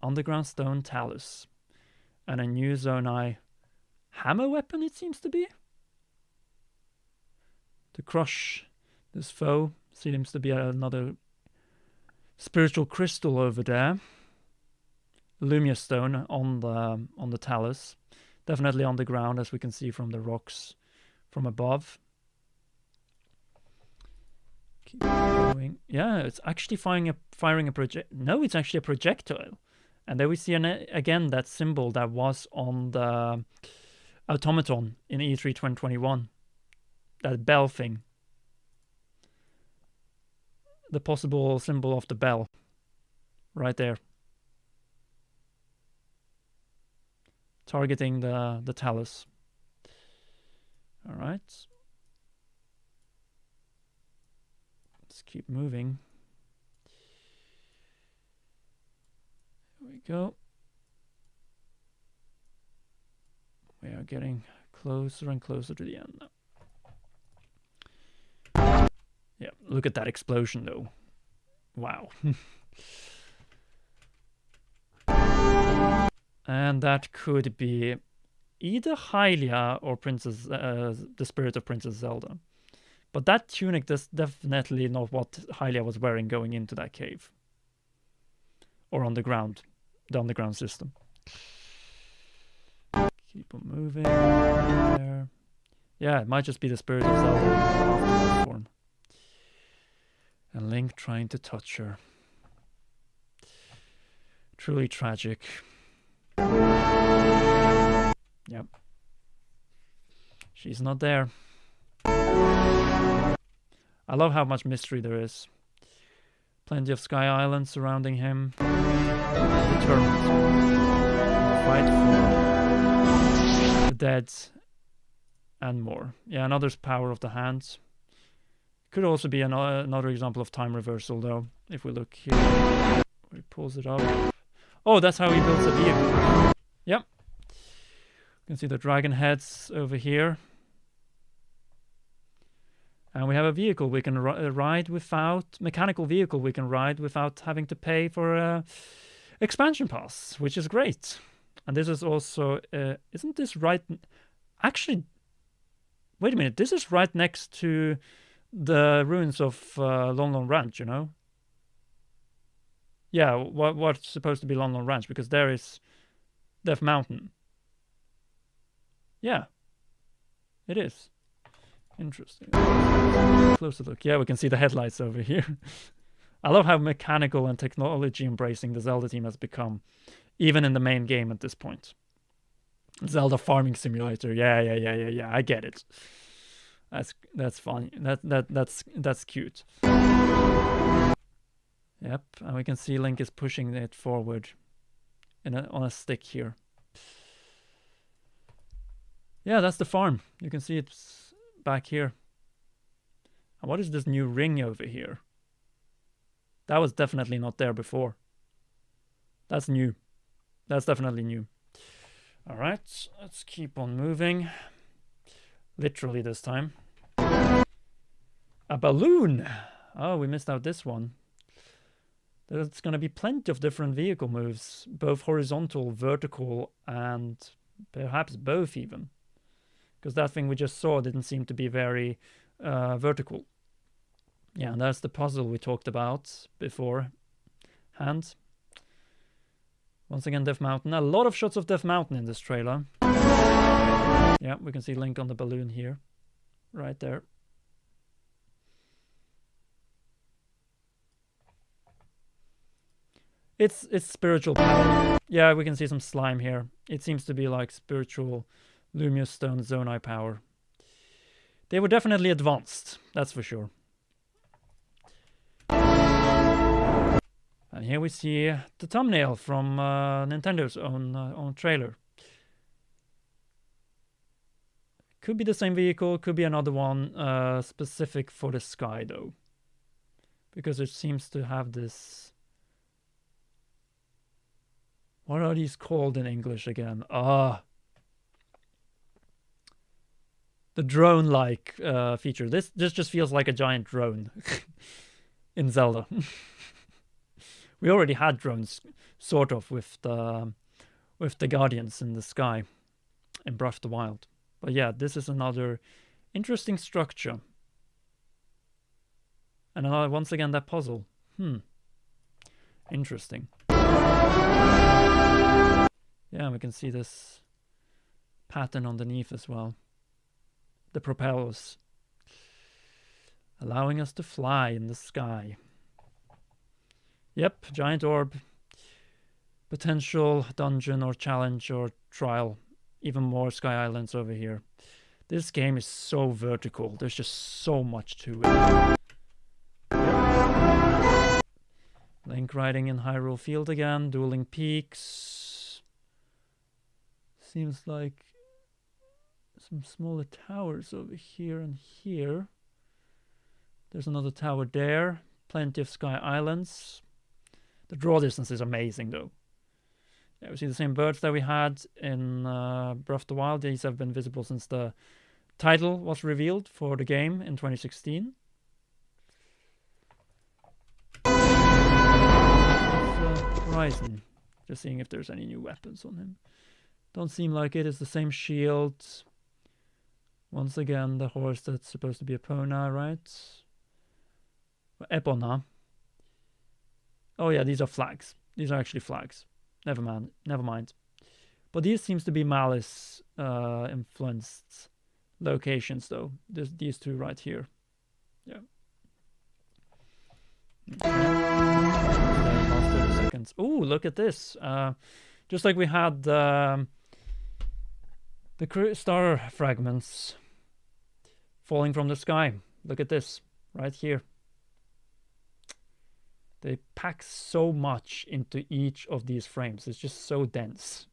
Underground Stone Talus. And a new Zonai hammer weapon, it seems to be. To crush this foe. Seems to be another spiritual crystal over there. Lumia Stone on the talus. Definitely on the ground, as we can see from the rocks from above. Keep going. Yeah, it's actually firing a project. No, it's actually a projectile. And there we see again that symbol that was on the automaton in E3 2021. That bell thing. The possible symbol of the bell. Right there. Targeting the talus. Alright. Let's keep moving. Here we go. We are getting closer and closer to the end now. Yeah, look at that explosion though. Wow. And that could be either Hylia or Princess, the spirit of Princess Zelda. But that tunic is definitely not what Hylia was wearing going into that cave. Or on the ground. The underground system. Keep on moving. There. Yeah, it might just be the spirit of Zelda in afterlife form. And Link trying to touch her. Truly tragic. Yep. She's not there. I love how much mystery there is. Plenty of Sky Islands surrounding him. Determined. Fight for the dead and more. Yeah, another power of the hands. Could also be another example of time reversal, though. If we look here, he pulls it up. Oh, that's how he builds a vehicle. Yep. You can see the dragon heads over here. And we have a vehicle we can ride without... Mechanical vehicle we can ride without having to pay for expansion pass, which is great. And this is also... isn't this right... Actually... Wait a minute. This is right next to the ruins of Lon Lon Ranch, you know? Yeah, what's supposed to be Lon Lon Ranch, because there is Death Mountain. Yeah, it is. Interesting. Closer look. Yeah, we can see the headlights over here. I love how mechanical and technology embracing the Zelda team has become, even in the main game at this point. Zelda Farming Simulator. Yeah. I get it. That's funny. That's cute. Yep, and we can see Link is pushing it forward on a stick here. Yeah, that's the farm. You can see it's back here. And what is this new ring over here? That was definitely not there before. That's new. That's definitely new. All right, let's keep on moving. Literally this time. A balloon! Oh, we missed out this one. There's going to be plenty of different vehicle moves, both horizontal, vertical, and perhaps both even. Because that thing we just saw didn't seem to be very vertical. Yeah, and that's the puzzle we talked about beforehand. Once again, Death Mountain. A lot of shots of Death Mountain in this trailer. Yeah, we can see Link on the balloon here. Right there. It's spiritual power. Yeah, we can see some slime here. It seems to be like spiritual Lumious Stone Zonai power. They were definitely advanced, that's for sure. And here we see the thumbnail from Nintendo's own trailer. Could be the same vehicle, could be another one specific for the sky though. Because it seems to have this... What are these called in English again? The drone-like feature. This just feels like a giant drone in Zelda. We already had drones, sort of, with the Guardians in the sky in Breath of the Wild. But yeah, this is another interesting structure. And once again, that puzzle. Interesting. Yeah, we can see this pattern underneath as well. The propellers. Allowing us to fly in the sky. Yep, giant orb. Potential dungeon or challenge or trial. Even more Sky Islands over here. This game is so vertical. There's just so much to it. Yep. Link riding in Hyrule Field again. Dueling Peaks. Seems like some smaller towers over here and here. There's another tower there. Plenty of Sky Islands. The draw distance is amazing though. Yeah, we see the same birds that we had in Breath of the Wild. These have been visible since the title was revealed for the game in 2016. Horizon. Just seeing if there's any new weapons on him. Don't seem like it. It's the same shield. Once again, the horse that's supposed to be Epona, right? Epona. Oh yeah, these are flags. These are actually flags. Never mind. But these seems to be Malice influenced locations though. There's these two right here. Yeah. Last 30 seconds. Ooh, look at this. Just like we had the star fragments falling from the sky. Look at this right here. They pack so much into each of these frames. It's just so dense.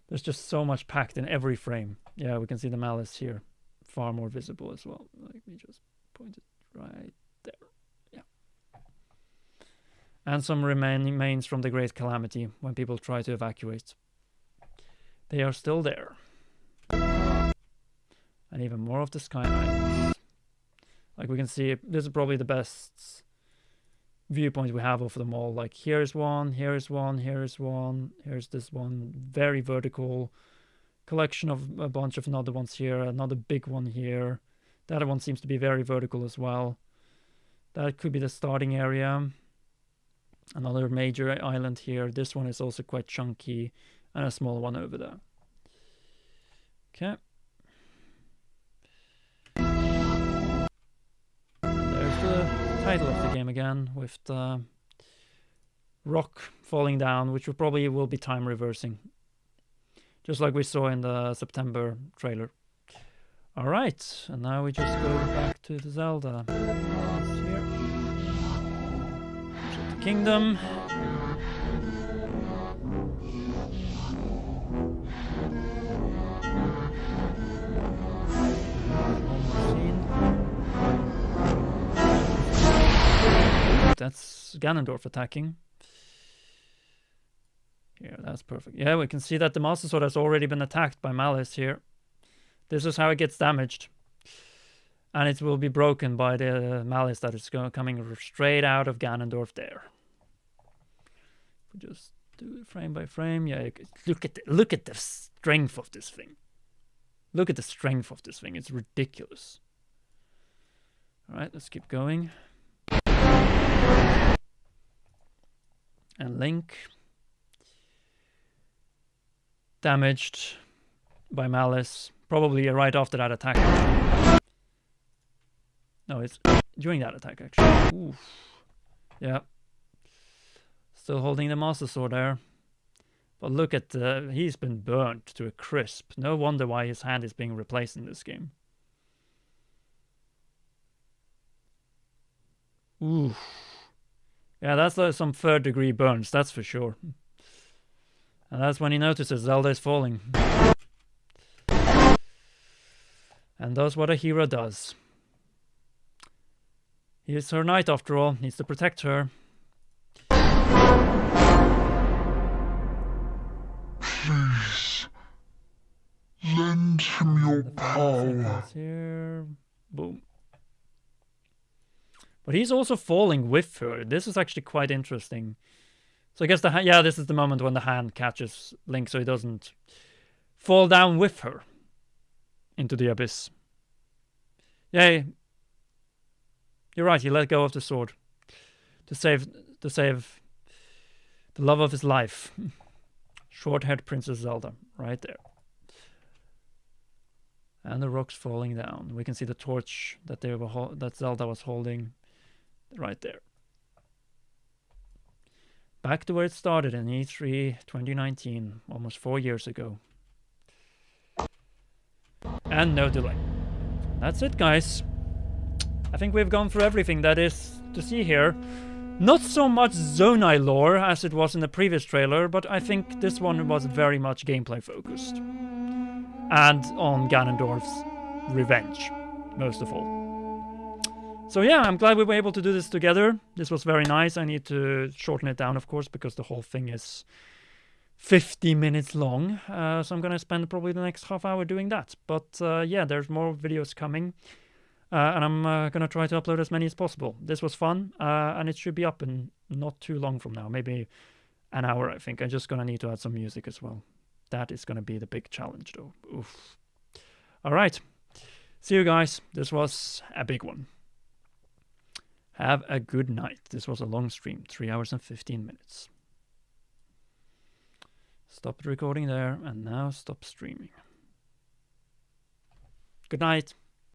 There's just so much packed in every frame. Yeah, we can see the malice here. Far more visible as well. Let me just point it right there. Yeah. And some remains from the Great Calamity when people try to evacuate. They are still there. And even more of the sky islands. Like we can see, this is probably the best viewpoint we have of them all. Like here's one, here's one, here's one, here's this one. Very vertical collection of a bunch of another ones here. Another big one here. The other one seems to be very vertical as well. That could be the starting area. Another major island here. This one is also quite chunky. And a small one over there. Okay. The title of the game again, with the rock falling down, which probably will be time reversing, just like we saw in the September trailer. All right, and now we just go back to the Zelda. Here. So the kingdom. That's Ganondorf attacking. Here, that's perfect. Yeah, we can see that the Master Sword has already been attacked by Malice here. This is how it gets damaged. And it will be broken by the Malice that is coming straight out of Ganondorf there. We just do it frame by frame. Yeah, look at the strength of this thing. Look at the strength of this thing. It's ridiculous. All right, let's keep going. And Link, damaged by Malice, probably right after that attack. No, it's during that attack actually. Oof. Yeah, still holding the Master Sword there, but look at he's been burnt to a crisp. No wonder why his hand is being replaced in this game. Oof. Yeah, that's like some third degree burns, that's for sure. And that's when he notices Zelda is falling. And does what a hero does. He is her knight after all, needs to protect her. Please, lend him your power. Here. Boom. But he's also falling with her. This is actually quite interesting. So I guess this is the moment when the hand catches Link so he doesn't fall down with her into the abyss. Yay. You're right, he let go of the sword to save the love of his life. Short-haired Princess Zelda, right there. And the rocks falling down. We can see the torch that that Zelda was holding. Right there. Back to where it started in E3 2019, almost 4 years ago. And no delay. That's it, guys. I think we've gone through everything that is to see here. Not so much Zonai lore as it was in the previous trailer, but I think this one was very much gameplay focused. And on Ganondorf's revenge, most of all. So yeah, I'm glad we were able to do this together. This was very nice. I need to shorten it down, of course, because the whole thing is 50 minutes long. So I'm going to spend probably the next half hour doing that. But yeah, there's more videos coming. And I'm going to try to upload as many as possible. This was fun, and it should be up in not too long from now. Maybe an hour, I think. I'm just going to need to add some music as well. That is going to be the big challenge, though. Oof. All right. See you guys. This was a big one. Have a good night. This was a long stream, 3 hours and 15 minutes. Stop the recording there, and now stop streaming. Good night.